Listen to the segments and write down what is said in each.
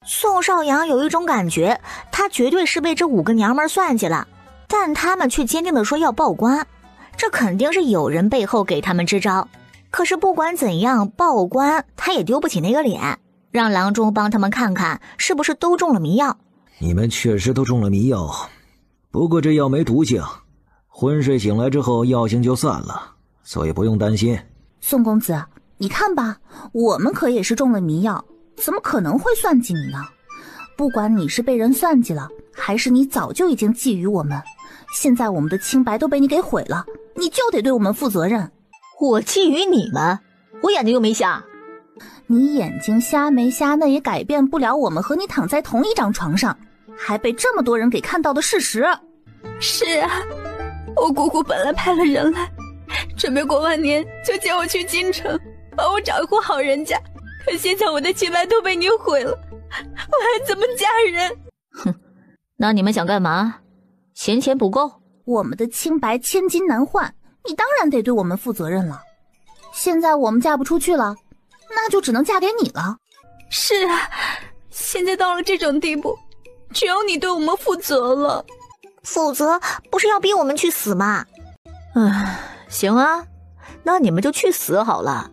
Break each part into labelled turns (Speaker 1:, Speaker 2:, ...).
Speaker 1: 宋少阳有一种感觉，他绝对是被这5个娘们算计了，但他们却坚定地说要报官，这肯定是有人背后给他们支招。可是不管怎样，报官他也丢不起那个脸，让郎中帮他们看看是不是都中了迷药。
Speaker 2: 你们确实都中了迷药，不过这药没毒性，昏睡醒来之后药性就散了，所以不用担心。
Speaker 3: 宋公子，你看吧，我们可也是中了迷药，怎么可能会算计你呢？不管你是被人算计了，还是你早就已经觊觎我们，现在我们的清白都被你给毁了，你就得对我们负责任。
Speaker 1: 我觊觎你们？我眼睛又没瞎。
Speaker 3: 你眼睛瞎没瞎，那也改变不了我们和你躺在同一张床上，还被这么多人给看到的事实。
Speaker 4: 是啊，我姑姑本来派了人来，准备过完年就接我去京城，把我找个好人家。可现在我的清白都被你毁了，我还怎么嫁人？
Speaker 1: 哼，那你们想干嘛？嫌钱不够？
Speaker 3: 我们的清白千金难换，你当然得对我们负责任了。现在我们嫁不出去了，那就只能嫁给你了。
Speaker 4: 是啊，现在到了这种地步，只有你对我们负责了。
Speaker 1: 否则不是要逼我们去死吗？行啊，那你们就去死好了。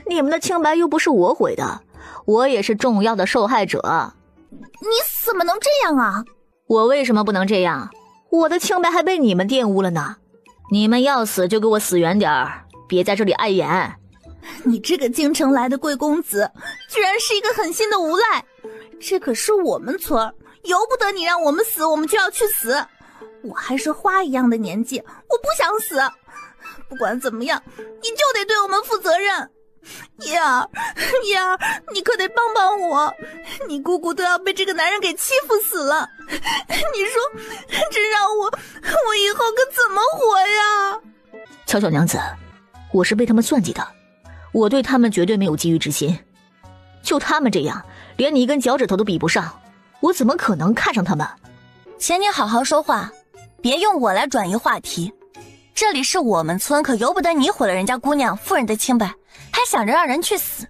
Speaker 1: 你们的清白又不是我毁的，我也是重要的受害者。
Speaker 3: 你怎么能这样啊？
Speaker 1: 我为什么不能这样？我的清白还被你们玷污了呢。你们要死就给我死远点儿，别在这里碍眼。
Speaker 3: 你这个京城来的贵公子，居然是一个狠心的无赖！这可是我们村，由不得你让我们死，我们就要去死。我还是花一样的年纪，我不想死。不管怎么样，你就得对我们负责任。燕儿，你可得帮帮我，你姑姑都要被这个男人给欺负死了。你说，这让我以后可怎么活呀？
Speaker 1: 巧巧娘子，我是被他们算计的，我对他们绝对没有觊觎之心。就他们这样，连你一根脚趾头都比不上，我怎么可能看上他们？
Speaker 5: 请你好好说话，别用我来转移话题。这里是我们村，可由不得你毁了人家姑娘夫人的清白，还想着让人去死。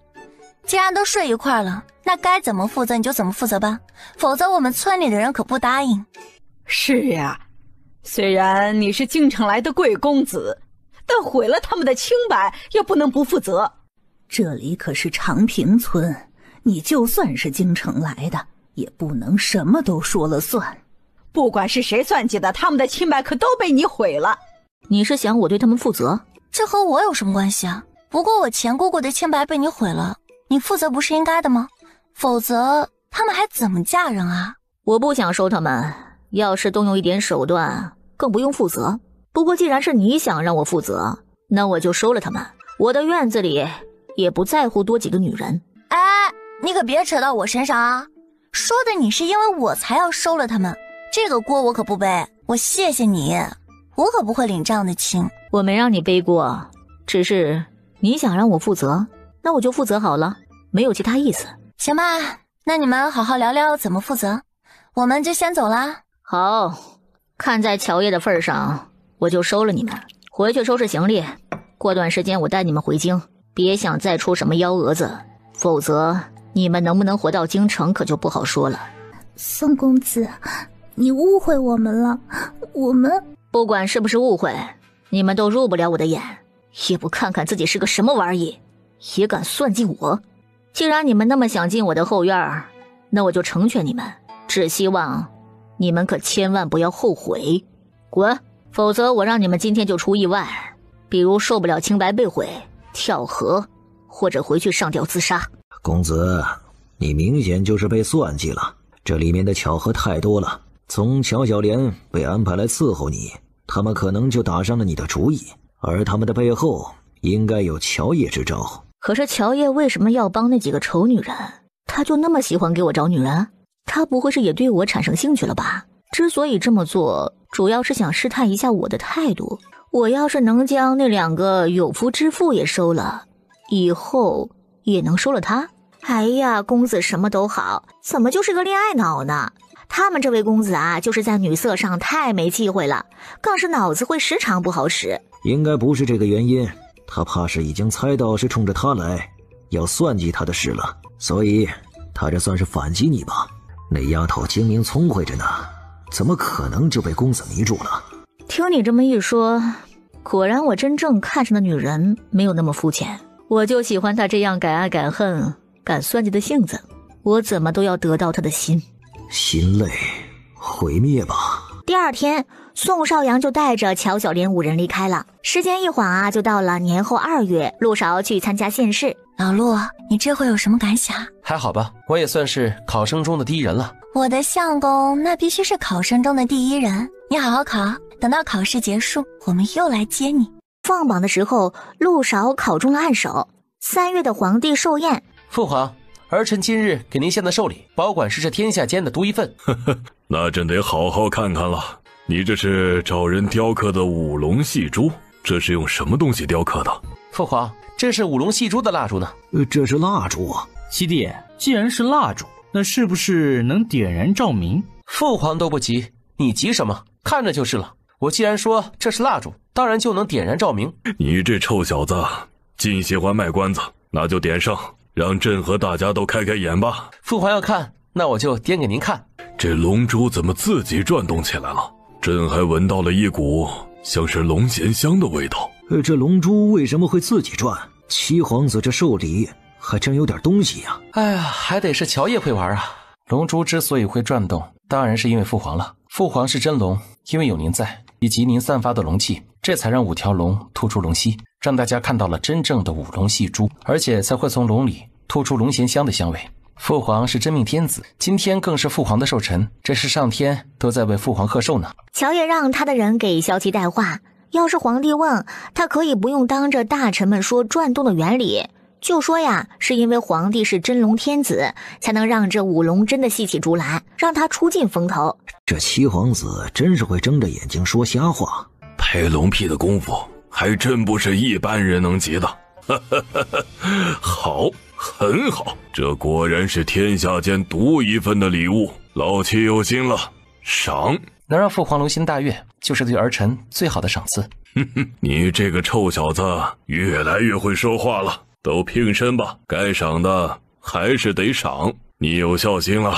Speaker 5: 既然都睡一块了，那该怎么负责你就怎么负责吧，否则我们村里的人可不答应。
Speaker 6: 是呀，虽然你是京城来的贵公子，但毁了他们的清白也不能不负责。
Speaker 3: 这里可是长平村，你就算是京城来的，也不能什么都说了算。
Speaker 6: 不管是谁算计的，他们的清白可都被你毁了。
Speaker 1: 你是想我对他们负责？
Speaker 5: 这和我有什么关系啊？不过我前姑姑的清白被你毁了，你负责不是应该的吗？否则他们还怎么嫁人啊？
Speaker 1: 我不想收他们，要是动用一点手段，更不用负责。不过既然是你想让我负责，那我就收了他们。我的院子里也不在乎多几个女人。
Speaker 5: 哎，你可别扯到我身上啊！说的你是因为我才要收了他们，这个锅我可不背。我谢谢你，我可不会领这样的情。
Speaker 1: 我没让你背锅，只是你想让我负责，那我就负责好了，没有其他意思。
Speaker 5: 行吧，那你们好好聊聊怎么负责，我们就先走啦。
Speaker 1: 好，看在乔叶的份上，我就收了你们，回去收拾行李。过段时间我带你们回京，别想再出什么幺蛾子，否则你们能不能回到京城可就不好说了。
Speaker 3: 宋公子，你误会我们了，我们
Speaker 1: 不管是不是误会，你们都入不了我的眼，也不看看自己是个什么玩意，也敢算计我。既然你们那么想进我的后院，那我就成全你们，只希望你们可千万不要后悔。滚，否则我让你们今天就出意外，比如受不了清白被毁，跳河，或者回去上吊自杀。
Speaker 2: 公子，你明显就是被算计了，这里面的巧合太多了。从乔小莲被安排来伺候你，他们可能就打上了你的主意，而他们的背后应该有乔叶之招。
Speaker 1: 可是乔叶为什么要帮那几个丑女人？他就那么喜欢给我找女人？他不会是也对我产生兴趣了吧？之所以这么做，主要是想试探一下我的态度。我要是能将那2个有夫之妇也收了，以后也能收了他。哎呀，公子什么都好，怎么就是个恋爱脑呢？他们这位公子啊，就是在女色上太没忌讳了，更是脑子会时常不好使。
Speaker 2: 应该不是这个原因，他怕是已经猜到是冲着他来，要算计他的事了，所以他这算是反击你吧。那丫头精明聪慧着呢，怎么可能就被公子迷住了？
Speaker 1: 听你这么一说，果然我真正看上的女人没有那么肤浅，我就喜欢她这样敢爱敢恨、敢算计的性子，我怎么都要得到她的心。
Speaker 2: 心累，毁灭吧。
Speaker 1: 第二天，宋少阳就带着乔小莲5人离开了。时间一晃啊，就到了年后2月，陆韶去参加县试。
Speaker 5: 老陆，你这回有什么感想？
Speaker 7: 还好吧，我也算是考生中的第一人了。
Speaker 5: 我的相公那必须是考生中的第一人，你好好考，等到考试结束，我们又来接你。
Speaker 1: 放榜的时候，陆韶考中了按手。3月的皇帝寿宴，
Speaker 7: 父皇，儿臣今日给您献的寿礼，保管是这天下间的独一份。
Speaker 8: 那真得好好看看了。你这是找人雕刻的五龙戏珠，这是用什么东西雕刻的？
Speaker 7: 父皇，这是五龙戏珠的蜡烛呢。
Speaker 2: 这是蜡烛啊。
Speaker 9: 七弟，既然是蜡烛，那是不是能点燃照明？
Speaker 7: 父皇都不急，你急什么？看着就是了。我既然说这是蜡烛，当然就能点燃照明。
Speaker 8: 你这臭小子，尽喜欢卖关子，那就点上，让朕和大家都开开眼吧。
Speaker 7: 父皇要看，那我就点给您看。
Speaker 8: 这龙珠怎么自己转动起来了？朕还闻到了一股像是龙涎香的味道。
Speaker 2: 这龙珠为什么会自己转？七皇子这寿礼还真有点东西呀。
Speaker 7: 哎呀，还得是乔叶会玩啊。龙珠之所以会转动，当然是因为父皇了。父皇是真龙，因为有您在，以及您散发的龙气，这才让5条龙突出龙息，让大家看到了真正的五龙戏珠，而且才会从龙里突出龙涎香的香味。父皇是真命天子，今天更是父皇的寿辰，这是上天都在为父皇贺寿呢。
Speaker 1: 乔也让他的人给萧琪带话，要是皇帝问，他可以不用当着大臣们说转动的原理，就说呀，是因为皇帝是真龙天子，才能让这五龙真的戏起珠来，让他出尽风头。
Speaker 2: 这七皇子真是会睁着眼睛说瞎话，
Speaker 8: 拍龙屁的功夫还真不是一般人能及的。好，很好，这果然是天下间独一份的礼物，老七有心了，赏。
Speaker 7: 能让父皇龙心大悦，就是对儿臣最好的赏赐。
Speaker 8: 你这个臭小子越来越会说话了，都平身吧，该赏的还是得赏。你有孝心了，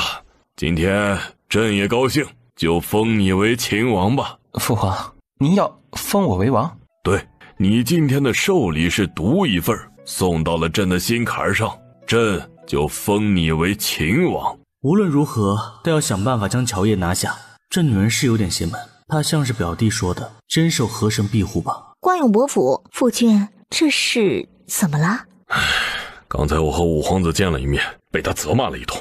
Speaker 8: 今天朕也高兴，就封你为秦王吧。
Speaker 7: 父皇，您要封我为王？
Speaker 8: 对，你今天的寿礼是独一份，送到了朕的心坎上，朕就封你为秦王。
Speaker 9: 无论如何都要想办法将乔叶拿下。这女人是有点邪门，她像是表弟说的，真受河神庇护吧。
Speaker 1: 关永伯府，父君，这是怎么了？
Speaker 8: 刚才我和五皇子见了一面，被他责骂了一通。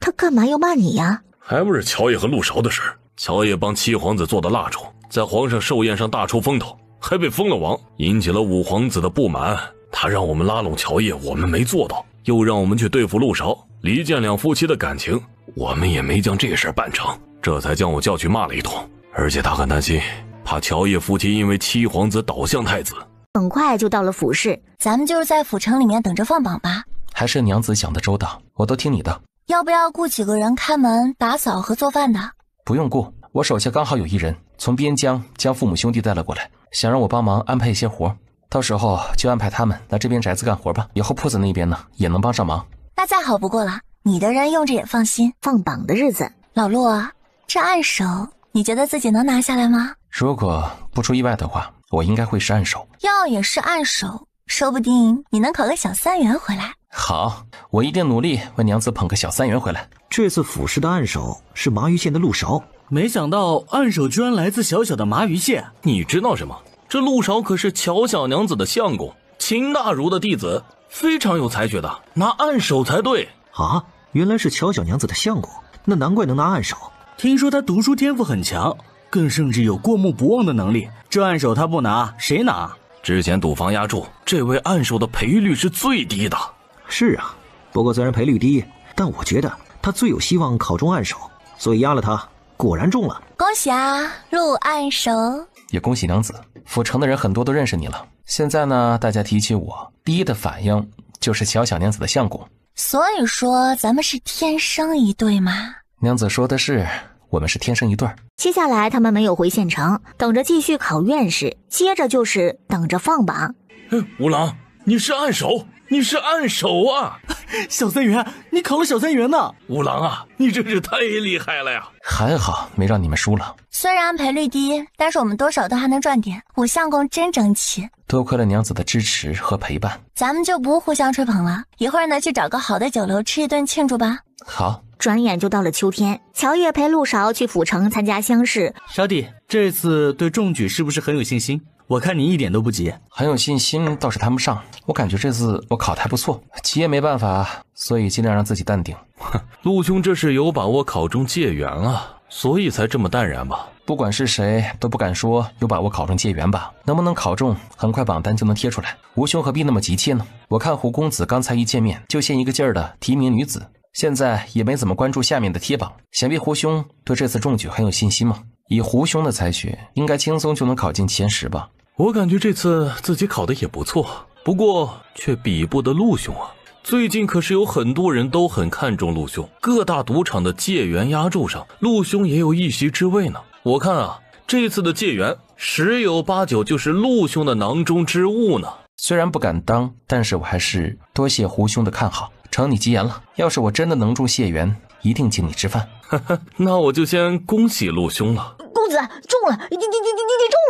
Speaker 1: 他干嘛要骂你呀？
Speaker 8: 还不是乔叶和陆韶的事。乔叶帮七皇子做的蜡烛，在皇上寿宴上大出风头，还被封了王，引起了五皇子的不满。他让我们拉拢乔叶，我们没做到，又让我们去对付陆韶，离间两夫妻的感情，我们也没将这事办成，这才将我叫去骂了一通。而且他很担心，怕乔叶夫妻因为七皇子倒向太子。
Speaker 1: 很快就到了府市，
Speaker 5: 咱们就是在府城里面等着放榜吧。
Speaker 7: 还是娘子想的周到，我都听你的。
Speaker 5: 要不要雇几个人看门、打扫和做饭的？
Speaker 7: 不用雇，我手下刚好有一人从边疆将父母兄弟带了过来，想让我帮忙安排一些活，到时候就安排他们来这边宅子干活吧，以后铺子那边呢也能帮上忙。
Speaker 5: 那再好不过了，你的人用着也放心。
Speaker 1: 放榜的日子，
Speaker 5: 老陆啊，这暗手你觉得自己能拿下来吗？
Speaker 7: 如果不出意外的话，我应该会是暗手。
Speaker 5: 要也是暗手，说不定你能考个小3元回来。
Speaker 7: 好，我一定努力为娘子捧个小3元回来。
Speaker 2: 这次府试的暗手是麻鱼县的陆韶，
Speaker 9: 没想到暗手居然来自小小的麻鱼县。
Speaker 10: 你知道什么？这陆韶可是乔小娘子的相公，秦大儒的弟子，非常有才学的，拿暗手才对
Speaker 2: 啊！原来是乔小娘子的相公，那难怪能拿暗手。
Speaker 9: 听说他读书天赋很强，更甚至有过目不忘的能力，这暗手他不拿谁拿？
Speaker 10: 之前赌房压注，这位暗手的赔率是最低的。
Speaker 2: 是啊，不过虽然赔率低，但我觉得他最有希望考中暗手，所以压了他，果然中了。
Speaker 5: 恭喜啊，入暗手！
Speaker 7: 也恭喜娘子，府城的人很多都认识你了。现在呢，大家提起我，第一的反应就是乔小娘子的相公。
Speaker 5: 所以说咱们是天生一对吗？
Speaker 7: 娘子说的是，我们是天生一对。
Speaker 1: 接下来他们没有回县城，等着继续考院试，接着就是等着放榜。
Speaker 10: 五郎，你是暗手，你是暗手啊！
Speaker 9: 小三元，你考了小三元呢！
Speaker 10: 五郎啊，你真是太厉害了呀！
Speaker 7: 还好没让你们输了。
Speaker 5: 虽然赔率低，但是我们多少都还能赚点。武相公真争气，
Speaker 7: 多亏了娘子的支持和陪伴。
Speaker 5: 咱们就不互相吹捧了，一会儿呢去找个好的酒楼吃一顿庆祝吧。
Speaker 7: 好。
Speaker 1: 转眼就到了秋天，乔叶陪陆勺去府城参加乡试。
Speaker 9: 小弟，这次对中举是不是很有信心？我看你一点都不急。
Speaker 7: 很有信心倒是谈不上，我感觉这次我考得还不错，急也没办法，所以尽量让自己淡定。
Speaker 8: 陆兄这是有把握考中解元啊，所以才这么淡然吧？
Speaker 7: 不管是谁都不敢说有把握考中解元吧，能不能考中很快榜单就能贴出来。吴兄何必那么急切呢？我看胡公子刚才一见面就献一个劲儿的提名女子，现在也没怎么关注下面的贴榜，想必胡兄对这次中举很有信心吗？以胡兄的才学，应该轻松就能考进前10吧。
Speaker 8: 我感觉这次自己考得也不错，不过却比不得陆兄啊。最近可是有很多人都很看重陆兄，各大赌场的解元压轴上，陆兄也有一席之位呢。我看啊，这次的解元十有八九就是陆兄的囊中之物呢。
Speaker 7: 虽然不敢当，但是我还是多谢胡兄的看好，承你吉言了。要是我真的能中解元，一定请你吃饭。
Speaker 8: 那我就先恭喜陆兄了。
Speaker 1: 公子中了，你中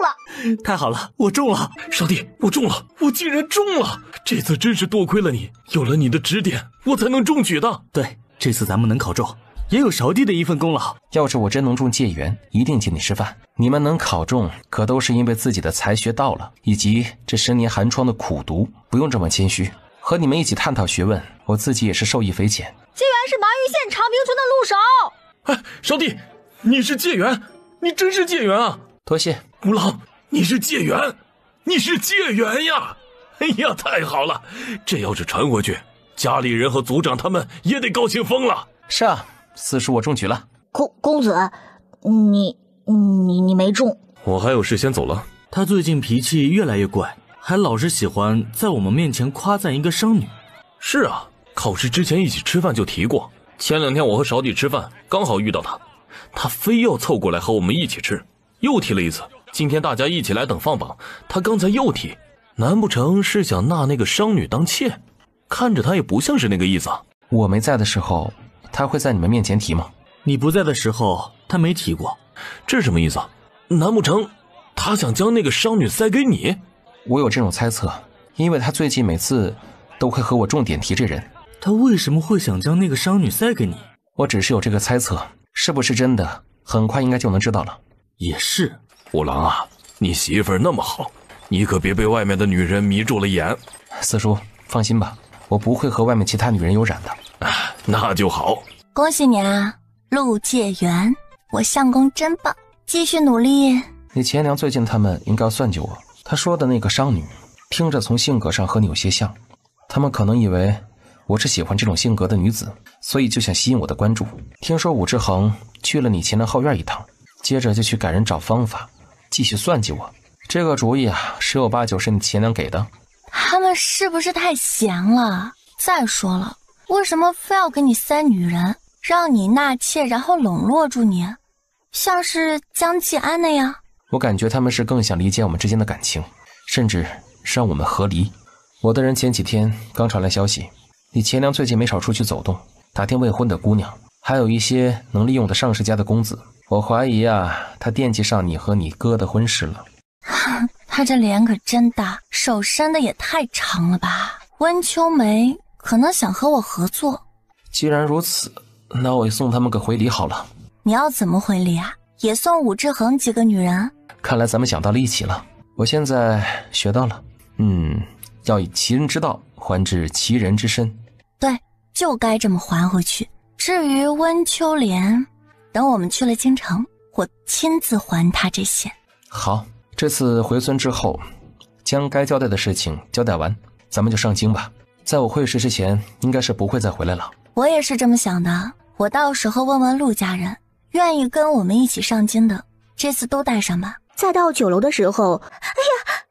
Speaker 1: 了！
Speaker 9: 太好了，我中了！
Speaker 8: 少帝，我中了，我竟然中了！这次真是多亏了你，有了你的指点，我才能中举的。
Speaker 9: 对，这次咱们能考中，也有勺弟的一份功劳。
Speaker 7: 要是我真能中解元，一定请你吃饭。你们能考中，可都是因为自己的才学到了，以及这10年寒窗的苦读。不用这么谦虚，和你们一起探讨学问，我自己也是受益匪浅。
Speaker 4: 解元是鲅鱼县长平村的陆勺。
Speaker 8: 哎，少帝，你是解元，你真是解元啊！
Speaker 7: 多谢。
Speaker 8: 吴郎，你是解元，你是解元呀！哎呀，太好了！这要是传回去，家里人和族长他们也得高兴疯了。
Speaker 7: 是啊，四叔我中举了。
Speaker 1: 公子，你没中。
Speaker 8: 我还有事先走了。
Speaker 9: 他最近脾气越来越怪，还老是喜欢在我们面前夸赞一个商女。
Speaker 8: 是啊，考试之前一起吃饭就提过。前2天我和勺弟吃饭，刚好遇到他，他非要凑过来和我们一起吃，又提了一次。今天大家一起来等放榜，他刚才又提，难不成是想纳那个商女当妾？看着他也不像是那个意思啊。
Speaker 7: 我没在的时候，他会在你们面前提吗？
Speaker 9: 你不在的时候，他没提过。
Speaker 8: 这是什么意思啊？难不成他想将那个商女塞给你？
Speaker 7: 我有这种猜测，因为他最近每次都会和我重点提这人。
Speaker 9: 他为什么会想将那个商女塞给你？
Speaker 7: 我只是有这个猜测，是不是真的，很快应该就能知道了。
Speaker 9: 也是。
Speaker 8: 五郎啊，你媳妇儿那么好，你可别被外面的女人迷住了眼。
Speaker 7: 四叔放心吧，我不会和外面其他女人有染的。
Speaker 8: 那就好。
Speaker 5: 恭喜你啊，陆解元，我相公真棒，继续努力。
Speaker 7: 你前娘最近他们应该要算计我，她说的那个商女听着从性格上和你有些像，他们可能以为我是喜欢这种性格的女子，所以就想吸引我的关注。听说武志恒去了你前娘后院一趟，接着就去赶人找方法继续算计我。这个主意啊，10有8九是你前娘给的。
Speaker 5: 他们是不是太闲了？再说了，为什么非要给你塞女人，让你纳妾，然后笼络住你，像是江继安那样？
Speaker 7: 我感觉他们是更想理解我们之间的感情，甚至让我们和离。我的人前几天刚传来消息，你前娘最近没少出去走动，打听未婚的姑娘，还有一些能利用的上世家的公子。我怀疑啊，她惦记上你和你哥的婚事了。
Speaker 5: 他这脸可真大，手伸的也太长了吧。温秋梅可能想和我合作。
Speaker 7: 既然如此，那我也送他们个回礼好了。
Speaker 5: 你要怎么回礼啊？也送武志恒几个女人？
Speaker 7: 看来咱们想到了一起了。我现在学到了，要以其人之道还治其人之身。
Speaker 5: 对，就该这么还回去。至于温秋莲，等我们去了京城，我亲自还她这些。
Speaker 7: 好，这次回村之后，将该交代的事情交代完，咱们就上京吧。在我会试之前，应该是不会再回来了。
Speaker 5: 我也是这么想的，我到时候问问陆家人，愿意跟我们一起上京的，这次都带上吧。
Speaker 1: 再到酒楼的时候，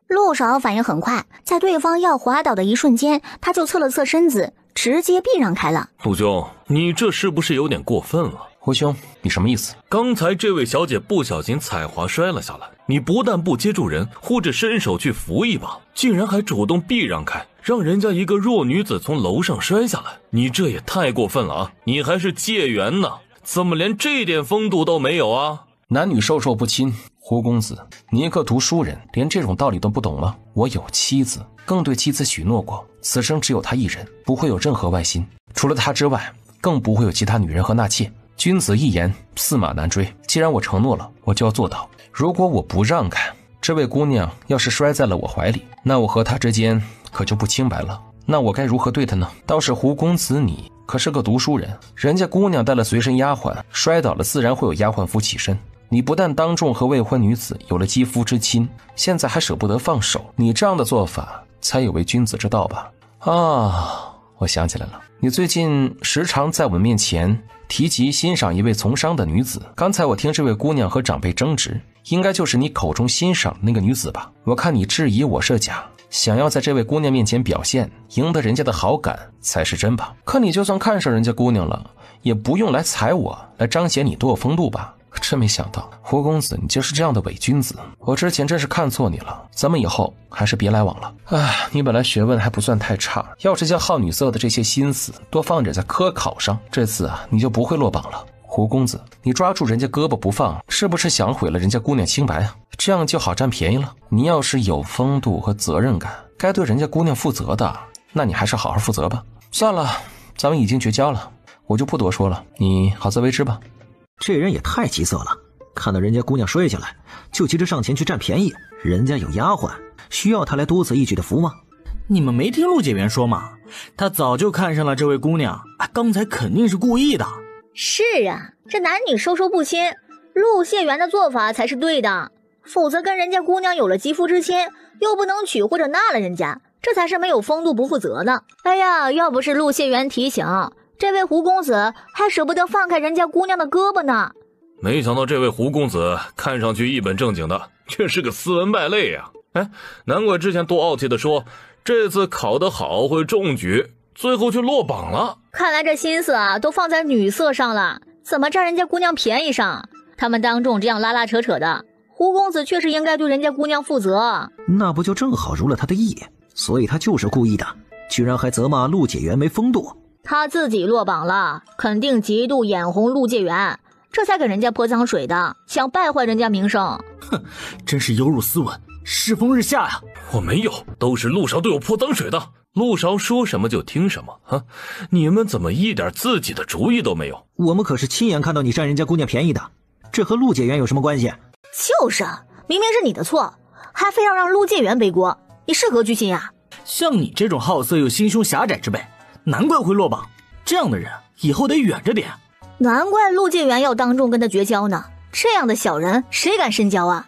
Speaker 1: 陆勺反应很快，在对方要滑倒的一瞬间，他就侧了侧身子，直接避让开了。
Speaker 8: 陆兄，你这是不是有点过分了？
Speaker 7: 胡兄，你什么意思？
Speaker 8: 刚才这位小姐不小心踩滑摔了下来，你不但不接住人，或者伸手去扶一把，竟然还主动避让开，让人家一个弱女子从楼上摔下来，你这也太过分了啊！你还是界缘呢，怎么连这点风度都没有啊？
Speaker 7: 男女授受不亲，胡公子，你一个读书人，连这种道理都不懂吗？我有妻子，更对妻子许诺过，此生只有她一人，不会有任何外心，除了她之外，更不会有其他女人和纳妾。君子一言，驷马难追。既然我承诺了，我就要做到。如果我不让开，这位姑娘要是摔在了我怀里，那我和她之间可就不清白了。那我该如何对她呢？倒是胡公子你可是个读书人，人家姑娘带了随身丫鬟，摔倒了自然会有丫鬟扶起身。你不但当众和未婚女子有了肌肤之亲，现在还舍不得放手，你这样的做法才有违君子之道吧？啊，我想起来了，你最近时常在我们面前提及欣赏一位从商的女子，刚才我听这位姑娘和长辈争执，应该就是你口中欣赏的那个女子吧？我看你质疑我是假，想要在这位姑娘面前表现，赢得人家的好感才是真吧？可你就算看上人家姑娘了，也不用来踩我，来彰显你多有风度吧？真没想到，胡公子你就是这样的伪君子，我之前真是看错你了，咱们以后还是别来往了。哎，你本来学问还不算太差，要是将好女色的这些心思多放着在科考上，这次啊你就不会落榜了。胡公子，你抓住人家胳膊不放，是不是想毁了人家姑娘清白啊？这样就好占便宜了。你要是有风度和责任感，该对人家姑娘负责的，那你还是好好负责吧。算了，咱们已经绝交了，我就不多说了，你好自为之吧。
Speaker 2: 这人也太急色了，看到人家姑娘摔下来，就急着上前去占便宜。人家有丫鬟，需要他来多此一举的扶吗？
Speaker 9: 你们没听陆解元说吗？他早就看上了这位姑娘，刚才肯定是故意的。
Speaker 1: 是啊，这男女授受不亲，陆谢元的做法才是对的，否则跟人家姑娘有了肌肤之亲，又不能娶或者纳了人家，这才是没有风度不负责的。哎呀，要不是陆谢元提醒，这位胡公子还舍不得放开人家姑娘的胳膊呢。
Speaker 8: 没想到这位胡公子看上去一本正经的，却是个斯文败类呀！哎，难怪之前多傲气的说这次考得好会中举，最后却落榜了。
Speaker 1: 看来这心思啊都放在女色上了，怎么占人家姑娘便宜上？他们当众这样拉拉扯扯的，胡公子确实应该对人家姑娘负责。
Speaker 2: 那不就正好如了他的意，所以他就是故意的，居然还责骂陆解元没风度。
Speaker 1: 他自己落榜了，肯定极度眼红陆介元，这才给人家泼脏水的，想败坏人家名声。
Speaker 9: 哼，真是有辱斯文，世风日下呀！
Speaker 8: 我没有，都是陆少对我泼脏水的。陆少说什么就听什么啊！你们怎么一点自己的主意都没有？
Speaker 2: 我们可是亲眼看到你占人家姑娘便宜的，这和陆解元有什么关系？
Speaker 1: 就是，明明是你的错，还非要让陆介元背锅，你是何居心呀？
Speaker 9: 像你这种好色又心胸狭窄之辈，难怪会落榜。这样的人以后得远着点。
Speaker 1: 难怪陆介元要当众跟他绝交呢，这样的小人谁敢深交啊？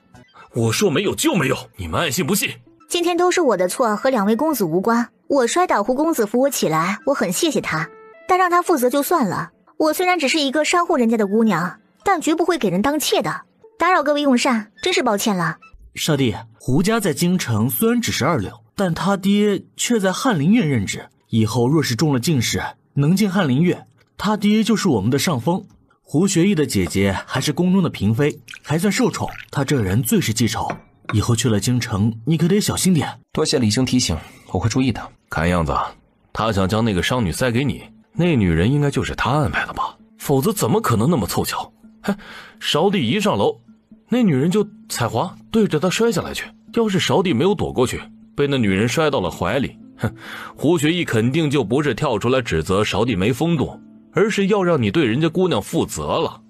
Speaker 8: 我说没有就没有，你们爱信不信。
Speaker 1: 今天都是我的错，和两位公子无关。我摔倒胡公子扶我起来，我很谢谢他，但让他负责就算了。我虽然只是一个善护人家的姑娘，但绝不会给人当妾的。打扰各位用膳，真是抱歉了。
Speaker 9: 少弟，胡家在京城虽然只是二流，但他爹却在翰林院任职，以后若是中了进士，能进翰林院，他爹就是我们的上风。胡学义的姐姐还是宫中的嫔妃，还算受宠，他这人最是记仇。以后去了京城，你可得小心点。
Speaker 7: 多谢李兄提醒，我会注意的。
Speaker 8: 看样子他想将那个商女塞给你，那女人应该就是他安排的吧？否则怎么可能那么凑巧？嘿，少帝一上楼，那女人就踩滑对着他摔下来去。要是少帝没有躲过去，被那女人摔到了怀里，胡学义肯定就不是跳出来指责少帝没风度，而是要让你对人家姑娘负责了。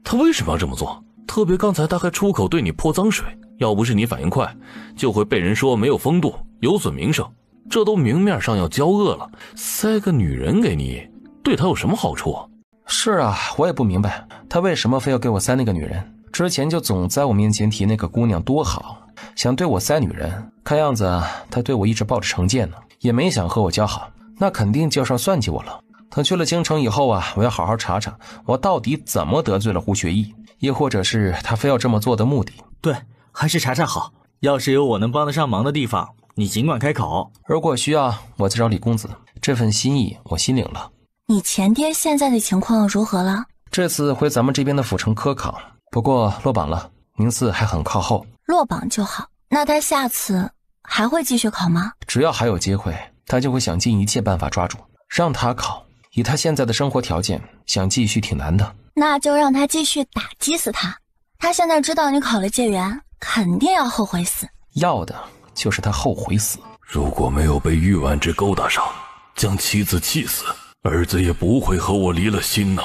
Speaker 8: 他为什么要这么做？特别刚才他还出口对你泼脏水，要不是你反应快，就会被人说没有风度，有损名声。这都明面上要交恶了，塞个女人给你，对他有什么好处啊？
Speaker 7: 是啊，我也不明白他为什么非要给我塞那个女人。之前就总在我面前提那个姑娘多好，想对我塞女人，看样子他对我一直抱着成见呢，也没想和我交好，那肯定就是要算计我了。等去了京城以后啊，我要好好查查我到底怎么得罪了胡学义，亦或者是他非要这么做的目的。
Speaker 9: 对，还是查查好，要是有我能帮得上忙的地方，你尽管开口。
Speaker 7: 如果需要，我再找李公子，这份心意我心领了。
Speaker 5: 你前爹现在的情况如何了？
Speaker 7: 这次回咱们这边的府城科考，不过落榜了，名次还很靠后。
Speaker 5: 落榜就好，那他下次还会继续考吗？
Speaker 7: 只要还有机会，他就会想尽一切办法抓住，让他考。以他现在的生活条件，想继续挺难的。
Speaker 5: 那就让他继续打击死他。他现在知道你考了解元，肯定要后悔死。
Speaker 7: 要的就是他后悔死。
Speaker 8: 如果没有被玉婉之勾搭上，将妻子气死，儿子也不会和我离了心呢。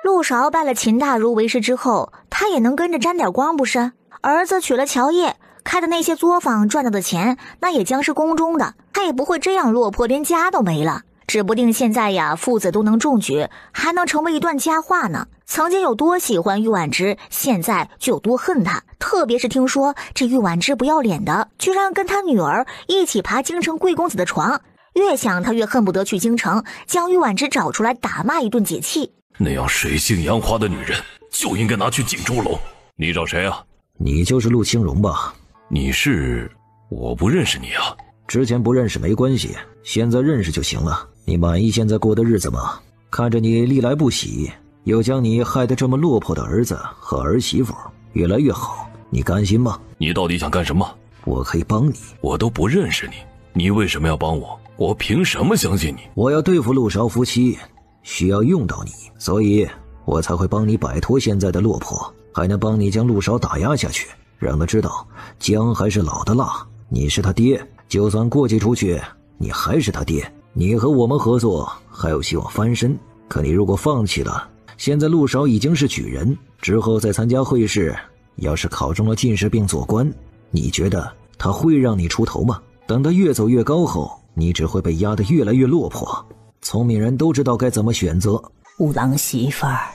Speaker 1: 陆韶拜了秦大儒为师之后，他也能跟着沾点光不是？儿子娶了乔烨，开的那些作坊赚到的钱，那也将是宫中的，他也不会这样落魄，连家都没了。指不定现在呀，父子都能中举，还能成为一段佳话呢。曾经有多喜欢玉婉之，现在就有多恨他。特别是听说这玉婉之不要脸的，居然跟他女儿一起爬京城贵公子的床，越想他越恨不得去京城将玉婉之找出来打骂一顿解气。
Speaker 8: 那样水性杨花的女人就应该拿去进猪笼。你找谁啊？
Speaker 2: 你就是陆清荣吧？
Speaker 8: 你是？我不认识你啊。
Speaker 2: 之前不认识没关系，现在认识就行了。你满意现在过的日子吗？看着你历来不喜，又将你害得这么落魄的儿子和儿媳妇越来越好，你甘心吗？
Speaker 8: 你到底想干什么？
Speaker 2: 我可以帮你。
Speaker 8: 我都不认识你，你为什么要帮我？我凭什么相信你？
Speaker 2: 我要对付陆韶夫妻，需要用到你，所以我才会帮你摆脱现在的落魄，还能帮你将陆韶打压下去，让他知道姜还是老的辣。你是他爹，就算过继出去，你还是他爹。你和我们合作还有希望翻身，可你如果放弃了，现在陆韶已经是举人，之后再参加会试，要是考中了进士并做官，你觉得他会让你出头吗？等他越走越高后，你只会被压得越来越落魄。聪明人都知道该怎么选择。
Speaker 3: 五郎媳妇儿，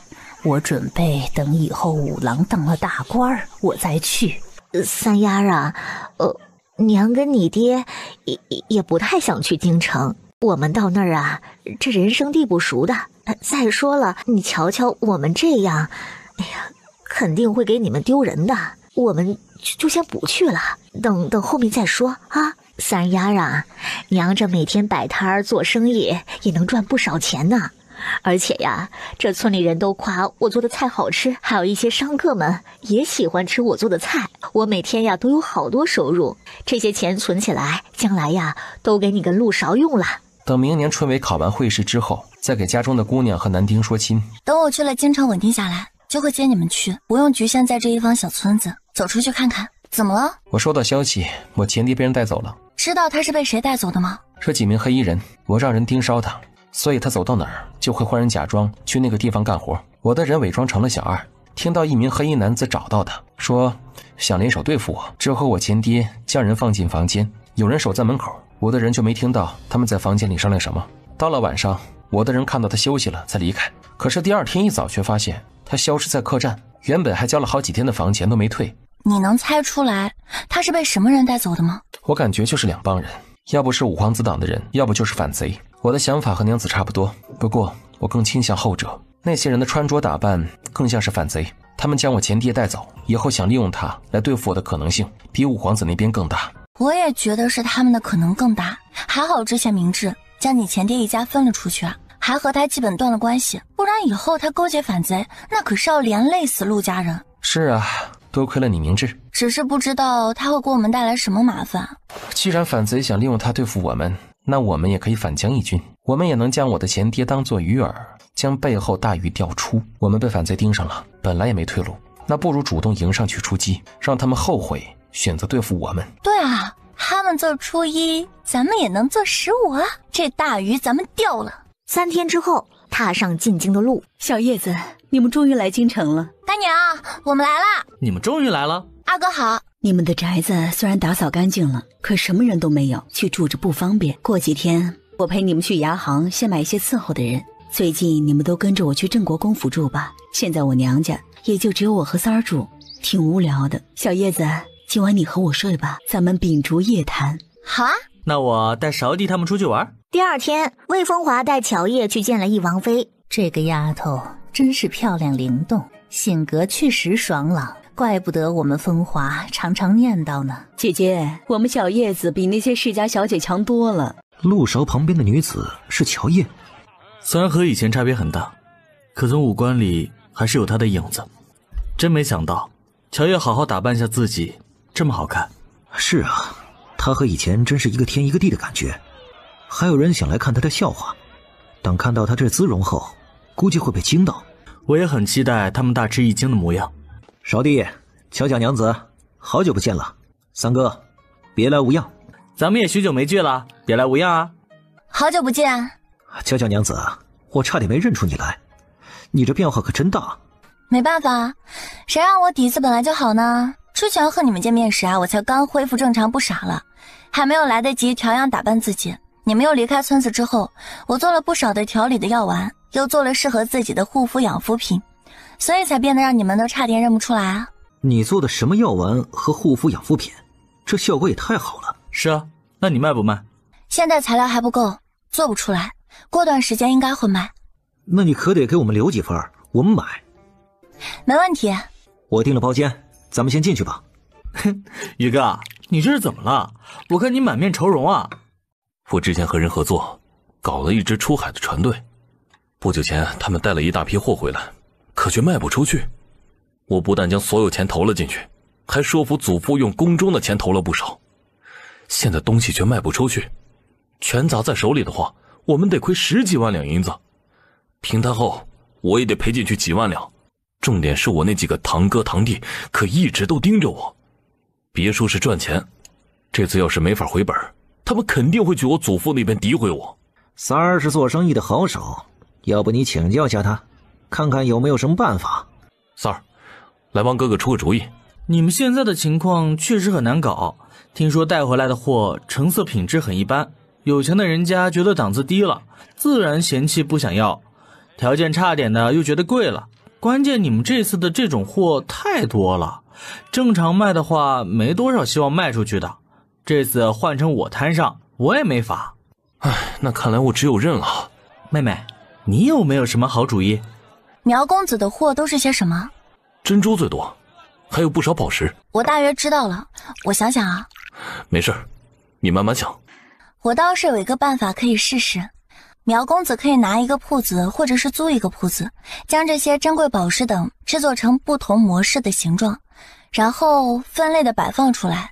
Speaker 3: 我准备等以后五郎当了大官我再去。
Speaker 1: 三丫啊，娘跟你爹也不太想去京城，我们到那儿啊，这人生地不熟的。再说了，你瞧瞧我们这样，哎呀，肯定会给你们丢人的。我们就先不去了，等后面再说啊。三丫啊，娘这每天摆摊儿做生意也能赚不少钱呢。而且呀，这村里人都夸我做的菜好吃，还有一些商客们也喜欢吃我做的菜，我每天呀都有好多收入，这些钱存起来，将来呀都给你跟陆韶用了。
Speaker 7: 等明年春闱考完会试之后，再给家中的姑娘和男丁说亲。
Speaker 5: 等我去了京城稳定下来，就会接你们去，不用局限在这一方小村子，走出去看看。怎么了？
Speaker 7: 我收到消息，我前爹被人带走了。
Speaker 5: 知道他是被谁带走的吗？
Speaker 7: 是几名黑衣人，我让人盯梢他，所以他走到哪儿就会换人假装去那个地方干活。我的人伪装成了小二，听到一名黑衣男子找到他，说想联手对付我。之后我前爹将人放进房间，有人守在门口，我的人就没听到他们在房间里商量什么。到了晚上，我的人看到他休息了才离开，可是第二天一早却发现他消失在客栈，原本还交了好几天的房钱都没退。
Speaker 5: 你能猜出来他是被什么人带走的吗？
Speaker 7: 我感觉就是两帮人，要不是五皇子党的人，要不就是反贼。我的想法和娘子差不多，不过我更倾向后者。那些人的穿着打扮更像是反贼，他们将我前爹带走以后，想利用他来对付我的可能性比五皇子那边更大。
Speaker 5: 我也觉得是他们的可能更大，还好之前明智将你前爹一家分了出去啊，还和他基本断了关系，不然以后他勾结反贼，那可是要连累死陆家人。
Speaker 7: 是啊，多亏了你明智，
Speaker 5: 只是不知道他会给我们带来什么麻烦。
Speaker 7: 既然反贼想利用他对付我们，那我们也可以反将一军，我们也能将我的前爹当作鱼饵，将背后大鱼钓出。我们被反贼盯上了，本来也没退路，那不如主动迎上去出击，让他们后悔选择对付我们。
Speaker 5: 对啊，他们做初一，咱们也能做15啊，这大鱼咱们钓了。
Speaker 1: 3天之后，踏上进京的路。
Speaker 6: 小叶子，你们终于来京城了。
Speaker 5: 大娘，我们来啦！
Speaker 9: 你们终于来了。
Speaker 5: 阿哥好。
Speaker 6: 你们的宅子虽然打扫干净了，可什么人都没有，去住着不方便。过几天我陪你们去牙行先买一些伺候的人。最近你们都跟着我去郑国公府住吧，现在我娘家也就只有我和三儿住，挺无聊的。小叶子，今晚你和我睡吧，咱们秉烛夜谈。
Speaker 5: 好啊。
Speaker 9: 那我带韶弟他们出去玩。
Speaker 1: 第二天，魏风华带乔烨去见了翼王妃。
Speaker 3: 这个丫头真是漂亮灵动，性格确实爽朗，怪不得我们风华常常念叨呢。
Speaker 6: 姐姐，我们小叶子比那些世家小姐强多了。
Speaker 2: 陆韶旁边的女子是乔烨，
Speaker 9: 虽然和以前差别很大，可从五官里还是有她的影子。真没想到乔烨好好打扮下自己这么好看。
Speaker 2: 是啊，他和以前真是一个天一个地的感觉。还有人想来看他的笑话，等看到他这姿容后，估计会被惊到。
Speaker 9: 我也很期待他们大吃一惊的模样。
Speaker 2: 少帝，巧巧娘子，好久不见了。三哥，别来无恙。
Speaker 9: 咱们也许久没聚了，别来无恙啊。
Speaker 5: 好久不见。
Speaker 2: 巧巧娘子，我差点没认出你来，你这变化可真大。
Speaker 5: 没办法，谁让我底子本来就好呢？之前和你们见面时啊，我才刚恢复正常不傻了，还没有来得及调养打扮自己。你们又离开村子之后，我做了不少的调理的药丸，又做了适合自己的护肤养肤品，所以才变得让你们都差点认不出来啊。
Speaker 2: 你做的什么药丸和护肤养肤品？这效果也太好了。
Speaker 9: 是啊，那你卖不卖？
Speaker 5: 现在材料还不够，做不出来，过段时间应该会卖。
Speaker 2: 那你可得给我们留几份，我们买。
Speaker 5: 没问题。
Speaker 2: 我订了包间，咱们先进去吧。
Speaker 9: 宇哥，你这是怎么了？我看你满面愁容啊。
Speaker 8: 我之前和人合作，搞了一支出海的船队，不久前他们带了一大批货回来，可却卖不出去。我不但将所有钱投了进去，还说服祖父用宫中的钱投了不少。现在东西却卖不出去，全砸在手里的话，我们得亏10几万两银子。平摊后，我也得赔进去几万两。重点是我那几个堂哥堂弟可一直都盯着我，别说是赚钱，这次要是没法回本，他们肯定会去我祖父那边诋毁我。
Speaker 2: 三儿是做生意的好手，要不你请教下他，看看有没有什么办法。
Speaker 8: 三儿，来帮哥哥出个主意。
Speaker 9: 你们现在的情况确实很难搞，听说带回来的货成色品质很一般，有钱的人家觉得档次低了，自然嫌弃不想要，条件差点的又觉得贵了。关键你们这次的这种货太多了，正常卖的话没多少希望卖出去的，这次换成我摊上，我也没法。
Speaker 8: 那看来我只有认了。
Speaker 9: 妹妹，你有没有什么好主意？
Speaker 5: 苗公子的货都是些什么？
Speaker 8: 珍珠最多，还有不少宝石。
Speaker 5: 我大约知道了，我想想啊。
Speaker 8: 没事，你慢慢想。
Speaker 5: 我倒是有一个办法可以试试。苗公子可以拿一个铺子，或者是租一个铺子，将这些珍贵宝石等制作成不同模式的形状，然后分类的摆放出来。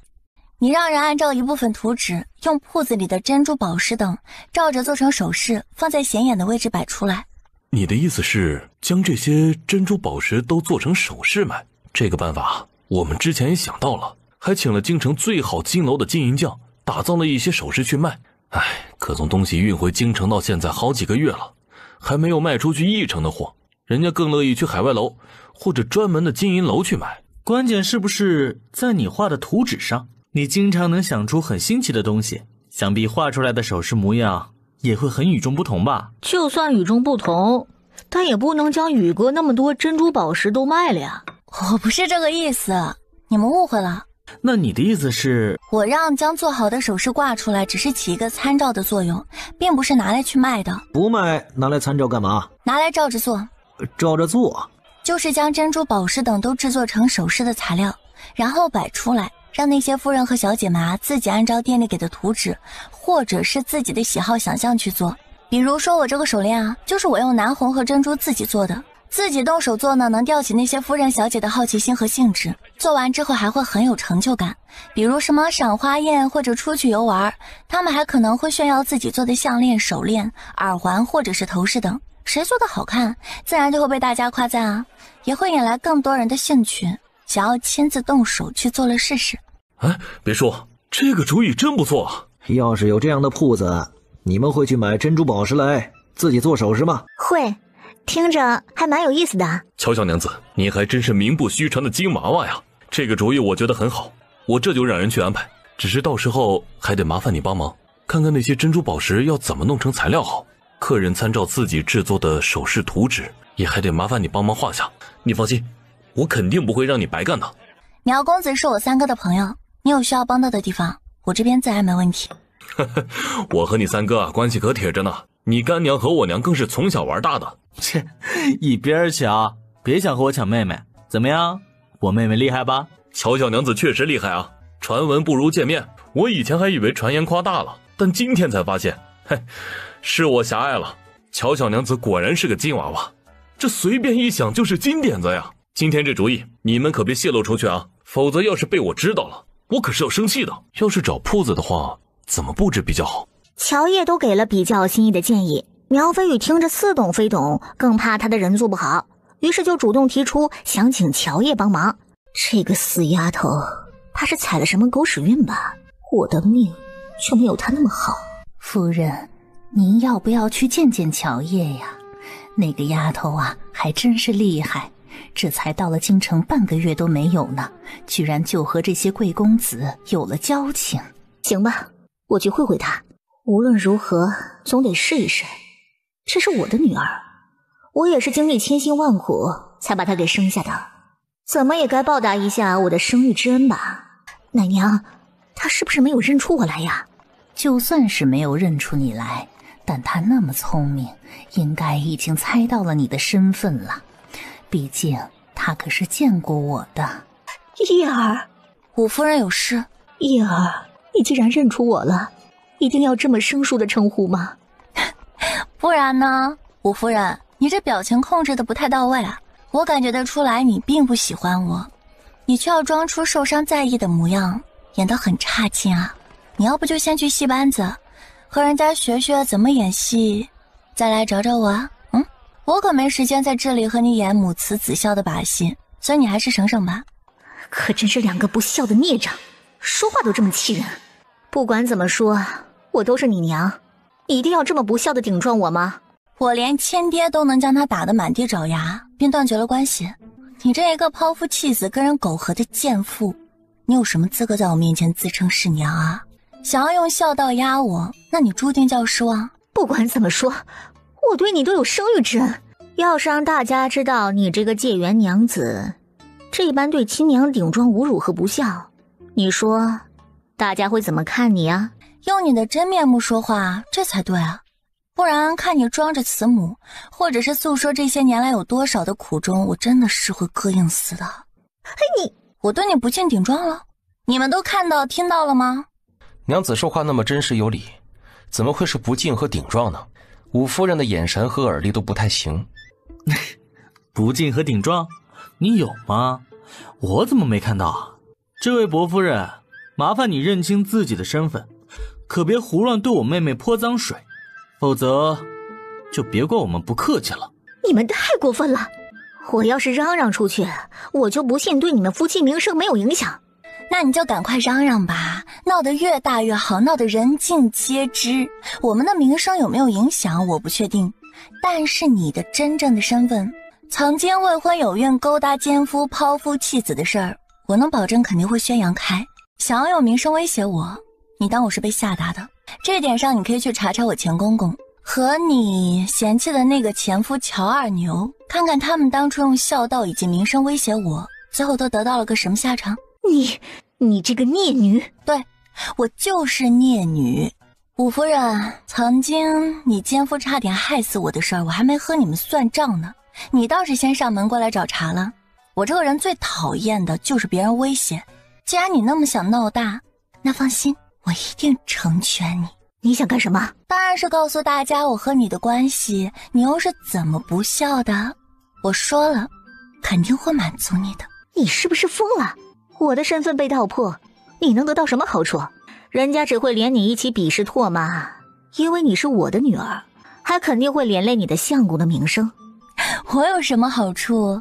Speaker 5: 你让人按照一部分图纸，用铺子里的珍珠宝石等照着做成首饰，放在显眼的位置摆出来。
Speaker 8: 你的意思是将这些珍珠宝石都做成首饰卖？这个办法我们之前也想到了，还请了京城最好金楼的金银匠打造了一些首饰去卖。可从东西运回京城到现在好几个月了，还没有卖出去1成的货，人家更乐意去海外楼或者专门的金银楼去买。
Speaker 9: 关键是不是在你画的图纸上，你经常能想出很新奇的东西，想必画出来的首饰模样也会很与众不同吧？
Speaker 1: 就算与众不同，但也不能将宇哥那么多珍珠宝石都卖了呀。
Speaker 5: 我不是这个意思，你们误会了。
Speaker 9: 那你的意思是，
Speaker 5: 我让将做好的首饰挂出来，只是起一个参照的作用，并不是拿来去卖的。
Speaker 2: 不卖，拿来参照干嘛？
Speaker 5: 拿来照着做。
Speaker 2: 照着做？
Speaker 5: 就是将珍珠宝石等都制作成首饰的材料，然后摆出来，让那些夫人和小姐们自己按照店里给的图纸，或者是自己的喜好想象去做。比如说我这个手链就是我用南红和珍珠自己做的。自己动手做呢，能吊起那些夫人小姐的好奇心和兴致，做完之后还会很有成就感。比如什么赏花宴或者出去游玩，他们还可能会炫耀自己做的项链、手链、耳环或者是头饰等，谁做的好看，自然就会被大家夸赞啊，也会引来更多人的兴趣，想要亲自动手去做了试试。
Speaker 8: 别说，这个主意真不错。
Speaker 2: 要是有这样的铺子，你们会去买珍珠宝石来自己做首饰吗？
Speaker 1: 会。听着还蛮有意思的。
Speaker 8: 乔小娘子，你还真是名不虚传的金娃娃呀！这个主意我觉得很好，我这就让人去安排。只是到时候还得麻烦你帮忙，看看那些珍珠宝石要怎么弄成材料好。客人参照自己制作的首饰图纸，也还得麻烦你帮忙画下。你放心，我肯定不会让你白干的。
Speaker 5: 苗公子是我三哥的朋友，你有需要帮到的地方，我这边自然没问题。
Speaker 8: 我和你三哥关系可铁着呢，你干娘和我娘更是从小玩大的。
Speaker 9: 切，一边去啊！别想和我抢妹妹，怎么样？我妹妹厉害吧？
Speaker 8: 乔小娘子确实厉害啊，传闻不如见面。我以前还以为传言夸大了，但今天才发现，是我狭隘了。乔小娘子果然是个金娃娃，这随便一想就是金点子呀。今天这主意你们可别泄露出去啊，否则要是被我知道了，我可是要生气的。要是找铺子的话，怎么布置比较好？
Speaker 1: 乔叶都给了比较心意的建议，苗飞宇听着似懂非懂，更怕他的人做不好，于是就主动提出想请乔叶帮忙。这个死丫头，她是踩了什么狗屎运吧？我的命就没有她那么好。
Speaker 3: 夫人，您要不要去见见乔叶呀？那个丫头啊，还真是厉害，这才到了京城半个月都没有呢，居然就和这些贵公子有了交情。
Speaker 1: 行吧，我去会会她。无论如何，总得试一试。这是我的女儿，我也是经历千辛万苦才把她给生下的，怎么也该报答一下我的生育之恩吧。奶娘，她是不是没有认出我来呀？
Speaker 3: 就算是没有认出你来，但她那么聪明，应该已经猜到了你的身份了。毕竟她可是见过我的。
Speaker 1: 叶儿，
Speaker 5: 五夫人有事。
Speaker 1: 叶儿，你既然认出我了，一定要这么生疏的称呼吗？
Speaker 5: 不然呢？五夫人，你这表情控制的不太到位啊，我感觉得出来你并不喜欢我，你却要装出受伤在意的模样，演得很差劲啊。你要不就先去戏班子和人家学学怎么演戏，再来找找我啊。我可没时间在这里和你演母慈子孝的把戏，所以你还是省省吧。
Speaker 1: 可真是两个不孝的孽障，说话都这么气人。不管怎么说，我都是你娘，你一定要这么不孝的顶撞我吗？
Speaker 5: 我连亲爹都能将他打得满地找牙，并断绝了关系，你这一个抛夫弃子跟人苟合的贱妇，你有什么资格在我面前自称是娘啊？想要用孝道压我，那你注定就要失望。
Speaker 1: 不管怎么说，我对你都有生育之恩，要是让大家知道你这个界园娘子这般对亲娘顶撞侮辱和不孝，你说大家会怎么看你啊？
Speaker 5: 用你的真面目说话，这才对啊！不然看你装着慈母，或者是诉说这些年来有多少的苦衷，我真的是会膈应死的。
Speaker 1: 你，
Speaker 5: 我对你不敬顶撞了，你们都看到听到了吗？
Speaker 7: 娘子说话那么真实有理，怎么会是不敬和顶撞呢？五夫人的眼神和耳力都不太行。
Speaker 9: 不敬和顶撞，你有吗？我怎么没看到啊？这位伯夫人，麻烦你认清自己的身份，可别胡乱对我妹妹泼脏水，否则就别怪我们不客气了。
Speaker 1: 你们太过分了，我要是嚷嚷出去，我就不信对你们夫妻名声没有影响。
Speaker 5: 那你就赶快嚷嚷吧，闹得越大越好，闹得人尽皆知。我们的名声有没有影响我不确定，但是你的真正的身份，曾经未婚有孕勾搭奸夫抛夫弃子的事儿，我能保证肯定会宣扬开。想要用名声威胁我，你当我是被吓大的？这点上你可以去查查我前公公和你嫌弃的那个前夫乔二牛，看看他们当初用孝道以及名声威胁我，最后都得到了个什么下场。
Speaker 1: 你这个孽女！
Speaker 5: 对，我就是孽女。五夫人，曾经你奸夫差点害死我的事儿，我还没和你们算账呢，你倒是先上门过来找茬了。我这个人最讨厌的就是别人威胁，既然你那么想闹大，那放心，我一定成全你。
Speaker 1: 你想干什么？
Speaker 5: 当然是告诉大家我和你的关系，你又是怎么不孝的。我说了，肯定会满足你的。
Speaker 1: 你是不是疯了？我的身份被道破，你能得到什么好处？人家只会连你一起鄙视唾骂，因为你是我的女儿，还肯定会连累你的相公的名声。
Speaker 5: 我有什么好处？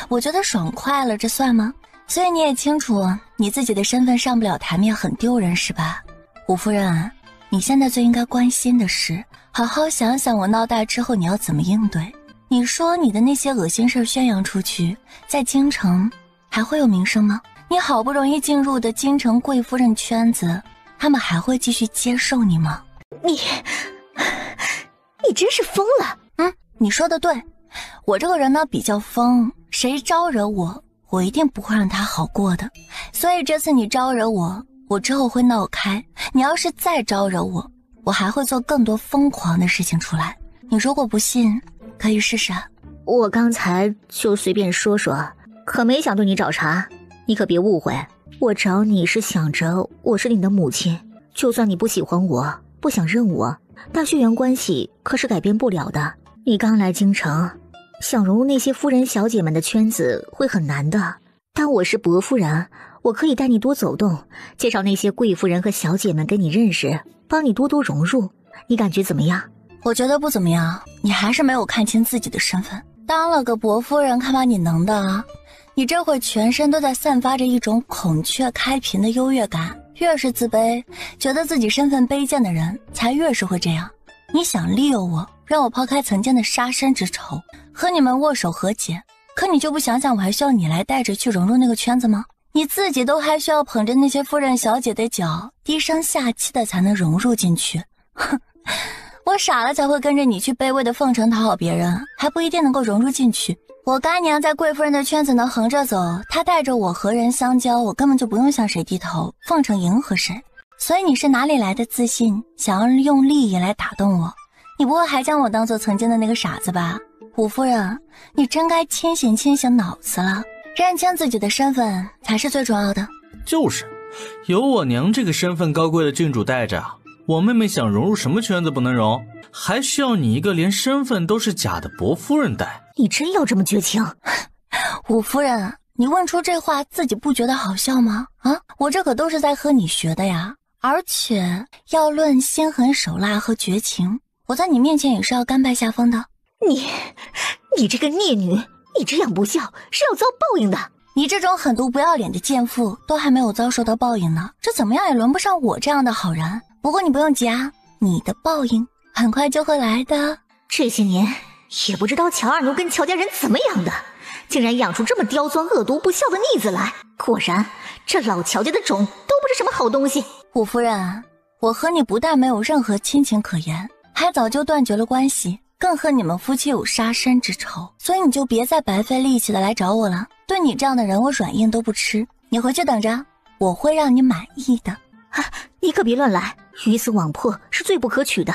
Speaker 5: 我觉得爽快了，这算吗？所以你也清楚，你自己的身份上不了台面很丢人是吧？五夫人，你现在最应该关心的是，好好想想我闹大之后你要怎么应对。你说你的那些恶心事宣扬出去，在京城还会有名声吗？你好不容易进入的京城贵夫人圈子，他们还会继续接受你吗？
Speaker 1: 你真是疯了。
Speaker 5: 你说的对，我这个人呢比较疯，谁招惹我，我一定不会让他好过的。所以这次你招惹我，我之后会闹开，你要是再招惹我，我还会做更多疯狂的事情出来。你如果不信，可以试试啊。
Speaker 1: 我刚才就随便说说，可没想对你找茬，你可别误会，我找你是想着我是你的母亲，就算你不喜欢我，不想认我，但血缘关系可是改变不了的。你刚来京城，想融入那些夫人小姐们的圈子会很难的，但我是伯夫人，我可以带你多走动，介绍那些贵夫人和小姐们跟你认识，帮你多多融入。你感觉怎么样？
Speaker 5: 我觉得不怎么样，你还是没有看清自己的身份。当了个伯夫人，看把你能的啊！你这会全身都在散发着一种孔雀开屏的优越感，越是自卑，觉得自己身份卑贱的人，才越是会这样。你想利诱我，让我抛开曾经的杀身之仇，和你们握手和解，可你就不想想我还需要你来带着去融入那个圈子吗？你自己都还需要捧着那些夫人小姐的脚，低声下气的才能融入进去。哼，我傻了才会跟着你去卑微的奉承讨好别人，还不一定能够融入进去。我干娘在贵夫人的圈子能横着走，她带着我和人相交，我根本就不用向谁低头，奉承迎合谁。所以你是哪里来的自信，想要用利益来打动我？你不会还将我当做曾经的那个傻子吧？五夫人，你真该清醒脑子了，认清自己的身份才是最重要的。
Speaker 9: 就是，有我娘这个身份高贵的郡主带着，我妹妹想融入什么圈子不能融，还需要你一个连身份都是假的伯夫人带。
Speaker 1: 你真要这么绝情？
Speaker 5: 五夫人，你问出这话自己不觉得好笑吗？啊，我这可都是在和你学的呀。而且要论心狠手辣和绝情，我在你面前也是要甘拜下风的。
Speaker 1: 你这个孽女，你这样不孝是要遭报应的。
Speaker 5: 你这种狠毒不要脸的贱妇都还没有遭受到报应呢，这怎么样也轮不上我这样的好人。不过你不用急啊，你的报应很快就会来的。
Speaker 1: 这些年也不知道乔二牛跟乔家人怎么养的，竟然养出这么刁钻恶毒不孝的逆子来。果然这老乔家的种都不是什么好东西。
Speaker 5: 五夫人，我和你不但没有任何亲情可言，还早就断绝了关系，更和你们夫妻有杀身之仇，所以你就别再白费力气的来找我了。对你这样的人，我软硬都不吃。你回去等着，我会让你满意的。
Speaker 1: 啊，你可别乱来，鱼死网破是最不可取的。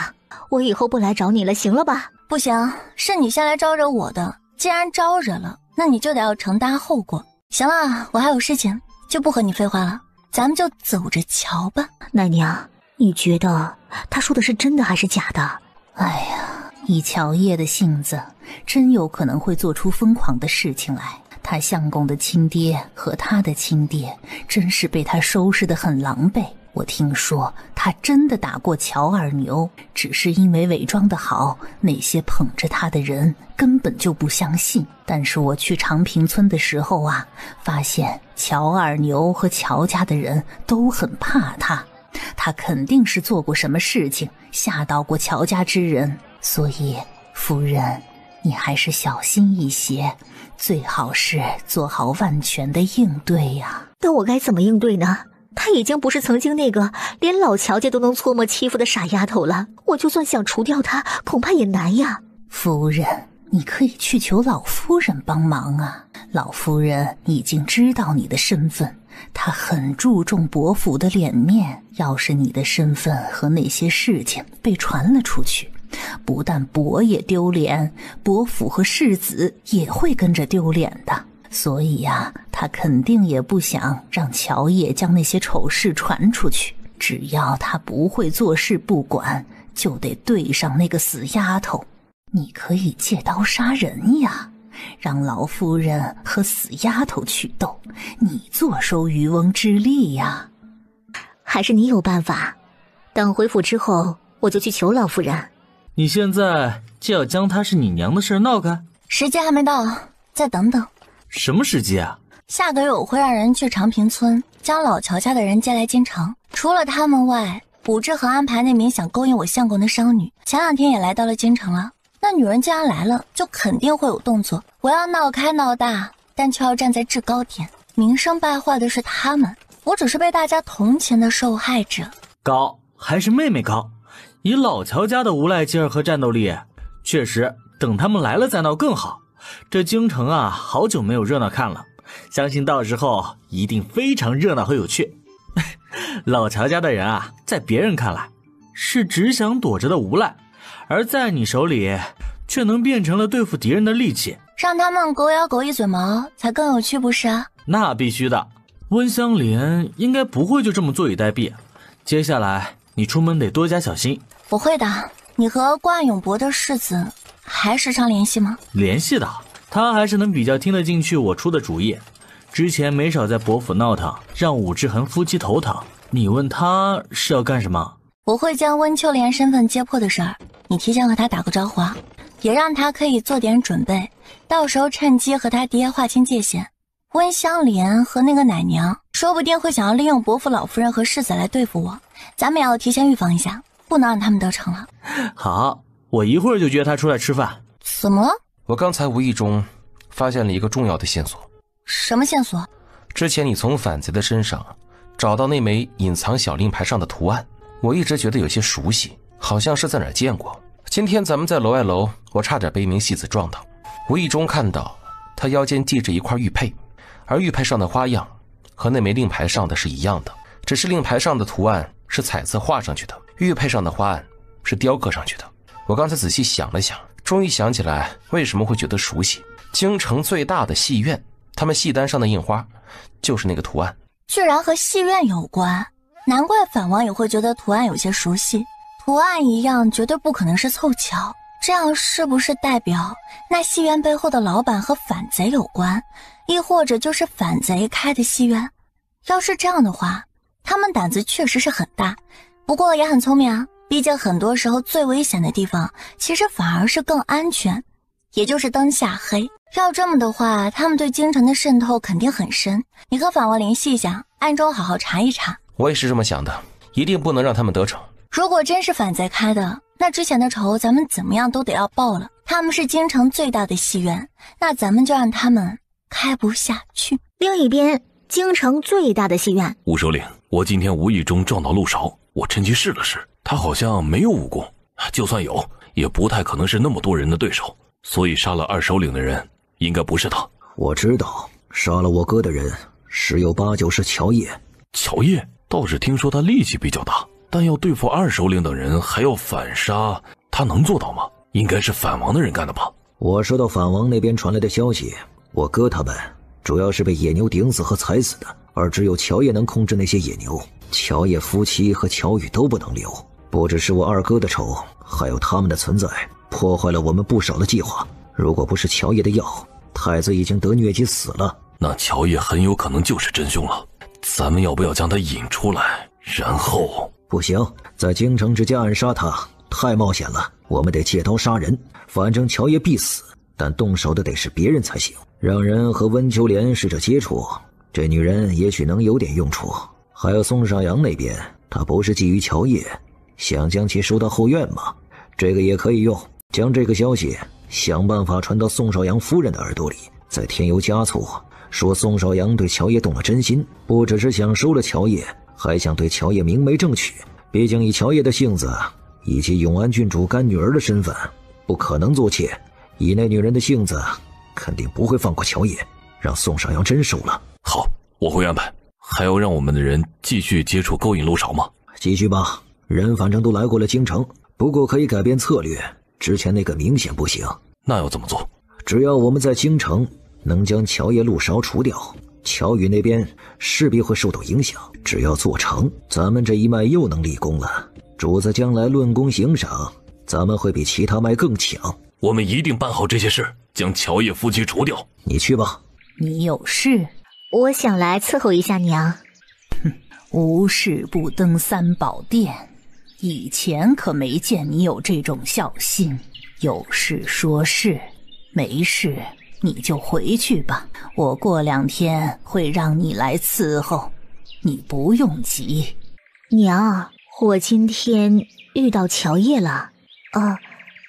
Speaker 1: 我以后不来找你了，行了吧？
Speaker 5: 不行，是你先来招惹我的，既然招惹了，那你就得要承担后果。行了，我还有事情，就不和你废话了，咱们就走着瞧吧。
Speaker 1: 奶娘，你觉得他说的是真的还是假的？
Speaker 6: 哎呀，以乔叶的性子，真有可能会做出疯狂的事情来。他相公的亲爹和他的亲爹真是被他收拾得很狼狈。我听说他真的打过乔二牛，只是因为伪装得好，那些捧着他的人根本就不相信。但是我去长平村的时候啊，发现乔二牛和乔家的人都很怕他，他肯定是做过什么事情吓到过乔家之人。所以夫人，你还是小心一些，最好是做好万全的应对呀。
Speaker 1: 那我该怎么应对呢？她已经不是曾经那个连老乔家都能搓磨欺负的傻丫头了，我就算想除掉她，恐怕也难呀。
Speaker 6: 夫人，你可以去求老夫人帮忙啊。老夫人已经知道你的身份，她很注重伯府的脸面，要是你的身份和那些事情被传了出去，不但伯爷丢脸，伯府和世子也会跟着丢脸的。所以呀，他肯定也不想让乔叶将那些丑事传出去。只要他不会做事不管，就得对上那个死丫头。你可以借刀杀人呀，让老夫人和死丫头去斗，你坐收渔翁之利呀。
Speaker 1: 还是你有办法？等回府之后，我就去求老夫人。
Speaker 9: 你现在就要将她是你娘的事闹开？
Speaker 5: 时间还没到，再等等。
Speaker 9: 什么时机啊？
Speaker 5: 下个月我会让人去长平村将老乔家的人接来京城，除了他们外，卜志和安排那名想勾引我相公的商女，前2天也来到了京城了。那女人既然来了，就肯定会有动作。我要闹开闹大，但却要站在制高点，名声败坏的是他们，我只是被大家同情的受害者。
Speaker 9: 高还是妹妹高？以老乔家的无赖劲儿和战斗力，确实等他们来了再闹更好。这京城啊，好久没有热闹看了，相信到时候一定非常热闹和有趣。老乔家的人啊，在别人看来是只想躲着的无赖，而在你手里却能变成了对付敌人的利器，
Speaker 5: 让他们狗咬狗一嘴毛才更有趣，不是啊？
Speaker 9: 那必须的。温香莲应该不会就这么坐以待毙，接下来你出门得多加小心。
Speaker 5: 我会的。你和关永博的世子还时常联系吗？
Speaker 9: 联系的，他还是能比较听得进去我出的主意。之前没少在伯府闹腾，让武志恒夫妻头疼。你问他是要干什么？
Speaker 5: 我会将温秋莲身份揭破的事儿，你提前和他打个招呼啊，也让他可以做点准备，到时候趁机和他爹划清界限。温香莲和那个奶娘说不定会想要利用伯府老夫人和世子来对付我，咱们也要提前预防一下，不能让他们得逞了。
Speaker 9: 好，我一会儿就约他出来吃饭。
Speaker 5: 怎么了？
Speaker 7: 我刚才无意中发现了一个重要的线索。
Speaker 5: 什么线索？
Speaker 7: 之前你从反贼的身上找到那枚隐藏小令牌上的图案，我一直觉得有些熟悉，好像是在哪儿见过。今天咱们在楼外楼，我差点被一名戏子撞到，无意中看到他腰间系着一块玉佩，而玉佩上的花样和那枚令牌上的是一样的，只是令牌上的图案是彩色画上去的，玉佩上的花案是雕刻上去的。我刚才仔细想了想，终于想起来为什么会觉得熟悉。京城最大的戏院，他们戏单上的印花就是那个图案，
Speaker 5: 居然和戏院有关，难怪反王也会觉得图案有些熟悉。图案一样绝对不可能是凑巧，这样是不是代表那戏院背后的老板和反贼有关，亦或者就是反贼开的戏院？要是这样的话，他们胆子确实是很大，不过也很聪明啊，毕竟很多时候最危险的地方其实反而是更安全，也就是灯下黑。要这么的话，他们对京城的渗透肯定很深，你和反王联系一下，暗中好好查一查。
Speaker 7: 我也是这么想的，一定不能让他们得逞。
Speaker 5: 如果真是反贼开的，那之前的仇咱们怎么样都得要报了。他们是京城最大的戏院，那咱们就让他们开不下去。
Speaker 1: 另一边，京城最大的戏院，
Speaker 8: 吴首领，我今天无意中撞到陆韶，我趁机试了试，他好像没有武功，就算有也不太可能是那么多人的对手，所以杀了二首领的人应该不是他。
Speaker 2: 我知道杀了我哥的人十有八九是乔烨。
Speaker 8: 乔烨倒是听说他力气比较大，但要对付二首领等人还要反杀，他能做到吗？应该是反王的人干的吧。
Speaker 2: 我收到反王那边传来的消息，我哥他们主要是被野牛顶死和踩死的，而只有乔烨能控制那些野牛，乔烨夫妻和乔宇都不能留。不只是我二哥的仇，还有他们的存在破坏了我们不少的计划。如果不是乔烨的药，太子已经得疟疾死了。
Speaker 8: 那乔烨很有可能就是真凶了，咱们要不要将他引出来，然后……
Speaker 2: 不行，在京城之间暗杀他太冒险了，我们得借刀杀人。反正乔烨必死，但动手的得是别人才行。让人和温秋莲试着接触，这女人也许能有点用处。还有宋少阳那边，他不是觊觎乔烨，想将其收到后院吗？这个也可以用，将这个消息想办法传到宋少阳夫人的耳朵里，再添油加醋，说宋少阳对乔烨动了真心，不只是想收了乔烨，还想对乔烨明媒正娶。毕竟以乔烨的性子以及永安郡主干女儿的身份，不可能做妾。以那女人的性子，肯定不会放过乔烨，让宋少阳真收了。
Speaker 8: 好，我会安排。还要让我们的人继续接触勾引陆韶吗？
Speaker 2: 继续吧，人反正都来过了京城，不过可以改变策略，之前那个明显不行。
Speaker 8: 那要怎么做？
Speaker 2: 只要我们在京城能将乔烨、陆韶除掉，乔宇那边势必会受到影响。只要做成，咱们这一脉又能立功了。主子将来论功行赏，咱们会比其他脉更强。
Speaker 8: 我们一定办好这些事，将乔烨夫妻除掉。
Speaker 2: 你去吧。
Speaker 11: 你有事？
Speaker 1: 我想来伺候一下娘。
Speaker 11: 哼，无事不登三宝殿，以前可没见你有这种孝心。有事说事，没事你就回去吧，我过2天会让你来伺候，你不用急。
Speaker 1: 娘，我今天遇到乔烨了，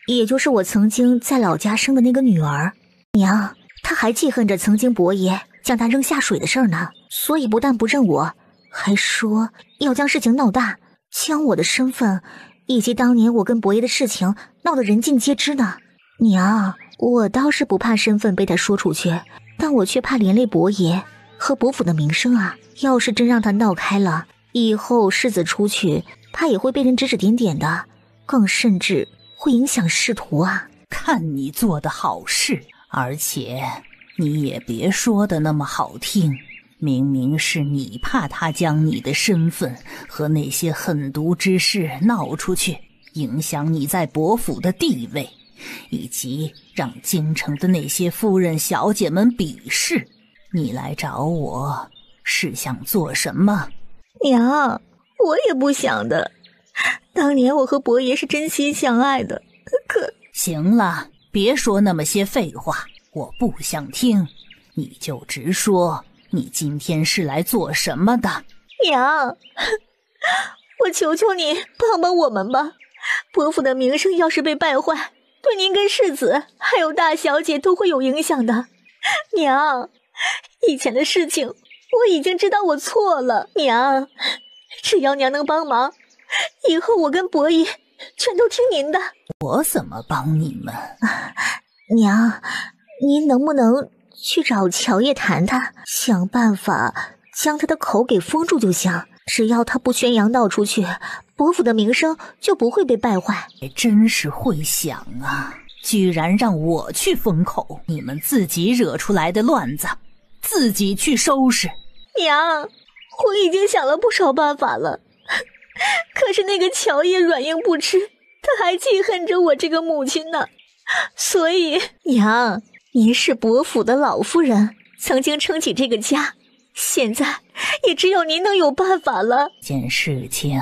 Speaker 1: 也就是我曾经在老家生的那个女儿。娘，她还记恨着曾经伯爷将她扔下水的事儿呢，所以不但不认我，还说要将事情闹大，将我的身份以及当年我跟伯爷的事情闹得人尽皆知呢。娘，我倒是不怕身份被他说出去，但我却怕连累伯爷和伯府的名声啊。要是真让他闹开了，以后世子出去，他也会被人指指点点的，更甚至会影响仕途啊。
Speaker 11: 看你做的好事，而且你也别说的那么好听，明明是你怕他将你的身份和那些狠毒之事闹出去，影响你在伯府的地位，以及让京城的那些夫人小姐们鄙视。你来找我是想做什么？
Speaker 1: 娘，我也不想的。当年我和伯爷是真心相爱的，可……
Speaker 11: 行了，别说那么些废话，我不想听，你就直说，你今天是来做什么的？
Speaker 1: 娘，我求求你帮帮我们吧！伯父的名声要是被败坏，对您跟世子还有大小姐都会有影响的。娘，以前的事情我已经知道我错了，娘，只要娘能帮忙，以后我跟伯爷全都听您的。
Speaker 11: 我怎么帮你们？
Speaker 1: 娘，您能不能去找乔叶谈谈，想办法将他的口给封住就行。只要他不宣扬闹出去，伯父的名声就不会被败坏。
Speaker 11: 真是会想啊，居然让我去封口，你们自己惹出来的乱子自己去收拾。
Speaker 1: 娘，我已经想了不少办法了，可是那个乔叶软硬不吃，他还记恨着我这个母亲呢。所以娘，您是伯府的老夫人，曾经撑起这个家，现在也只有您能有办法了。
Speaker 11: 这件事情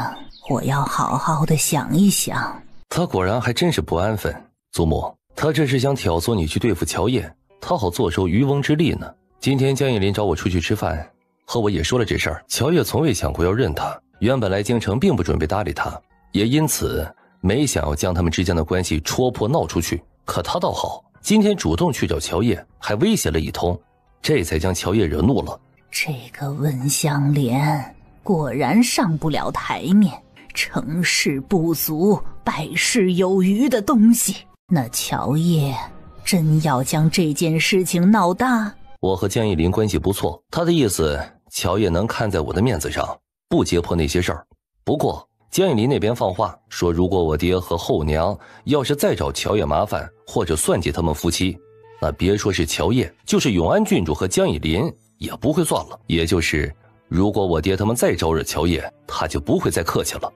Speaker 11: 我要好好的想一想。
Speaker 7: 他果然还真是不安分。祖母，他这是想挑唆你去对付乔叶，他好坐收渔翁之利呢。今天江逸林找我出去吃饭，和我也说了这事儿。乔叶从未想过要认他，原本来京城并不准备搭理他，也因此没想要将他们之间的关系戳破闹出去。可他倒好，今天主动去找乔叶，还威胁了一通，这才将乔叶惹怒了。
Speaker 11: 这个温香莲果然上不了台面，成事不足败事有余的东西。那乔叶真要将这件事情闹大？
Speaker 7: 我和江逸林关系不错，他的意思乔叶能看在我的面子上，不揭破那些事儿。不过江逸林那边放话说，如果我爹和后娘要是再找乔叶麻烦，或者算计他们夫妻，那别说是乔叶，就是永安郡主和江逸林也不会算了。也就是如果我爹他们再招惹乔叶，他就不会再客气了。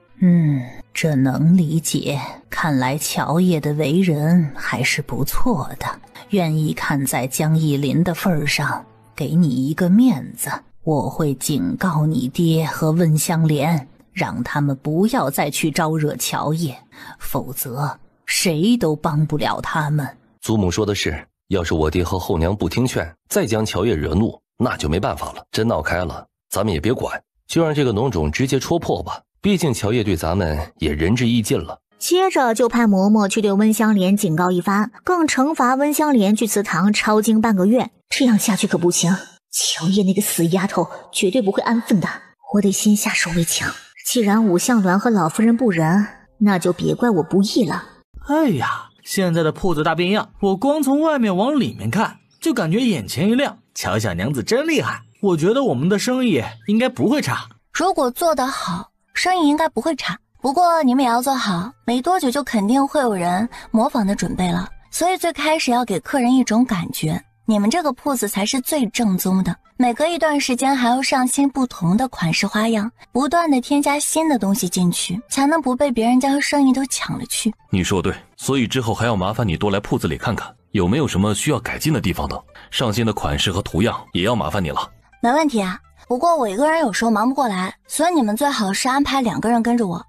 Speaker 11: 这能理解，看来乔叶的为人还是不错的，愿意看在江逸林的份上给你一个面子。我会警告你爹和温香莲，让他们不要再去招惹乔叶，否则谁都帮不了他们。
Speaker 7: 祖母说的是，要是我爹和后娘不听劝，再将乔叶惹怒，那就没办法了。真闹开了，咱们也别管，就让这个脓肿直接戳破吧。毕竟乔叶对咱们也仁至义尽了。
Speaker 1: 接着就派嬷嬷去对温香莲警告一番，更惩罚温香莲去祠堂抄经半个月。这样下去可不行，乔叶那个死丫头绝对不会安分的，我得先下手为强。既然武相鸾和老夫人不仁，那就别怪我不义了。
Speaker 9: 哎呀，现在的铺子大变样，我光从外面往里面看，就感觉眼前一亮。乔小娘子真厉害，我觉得我们的生意应该不会差。
Speaker 5: 如果做得好，生意应该不会差。不过你们也要做好，没多久就肯定会有人模仿的准备了。所以最开始要给客人一种感觉，你们这个铺子才是最正宗的。每隔一段时间还要上新不同的款式花样，不断的添加新的东西进去，才能不被别人将生意都抢了去。
Speaker 8: 你说对，所以之后还要麻烦你多来铺子里看看，有没有什么需要改进的地方等。上新的款式和图样也要麻烦你了。
Speaker 5: 没问题啊，不过我一个人有时候忙不过来，所以你们最好是安排2个人跟着我。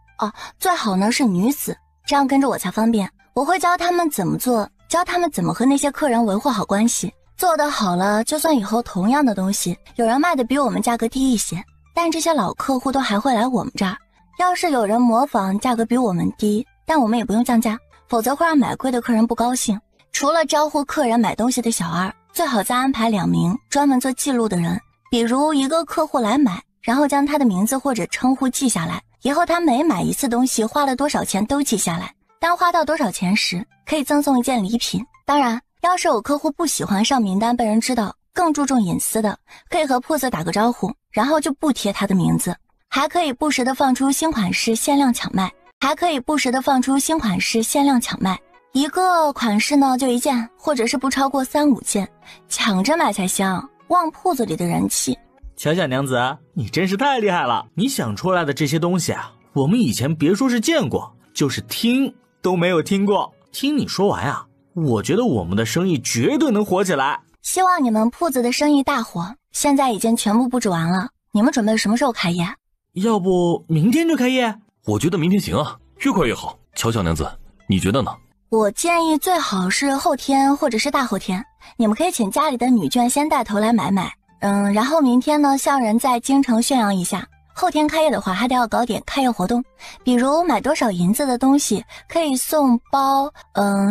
Speaker 5: 最好呢是女子，这样跟着我才方便。我会教他们怎么做，教他们怎么和那些客人维护好关系。做得好了，就算以后同样的东西有人卖的比我们价格低一些，但这些老客户都还会来我们这儿。要是有人模仿价格比我们低，但我们也不用降价，否则会让买贵的客人不高兴。除了招呼客人买东西的小二，最好再安排2名专门做记录的人，比如一个客户来买，然后将他的名字或者称呼记下来，以后他每买一次东西花了多少钱都记下来，当花到多少钱时可以赠送一件礼品。当然要是有客户不喜欢上名单被人知道，更注重隐私的，可以和铺子打个招呼，然后就不贴他的名字。还可以不时的放出新款式限量抢卖，一个款式呢就1件，或者是不超过3、5件，抢着买才香，旺铺子里的人气。
Speaker 9: 乔小娘子，你真是太厉害了！你想出来的这些东西啊，我们以前别说是见过，就是听都没有听过。听你说完啊，我觉得我们的生意绝对能火起来。
Speaker 5: 希望你们铺子的生意大火，现在已经全部布置完了，你们准备什么时候开业？
Speaker 9: 要不明天就开业？
Speaker 10: 我觉得明天行啊，越快越好。乔小娘子，你觉得呢？
Speaker 5: 我建议最好是后天或者是大后天，你们可以请家里的女眷先带头来买，然后明天呢向人在京城宣扬一下。后天开业的话，还得要搞点开业活动，比如买多少银子的东西可以送包，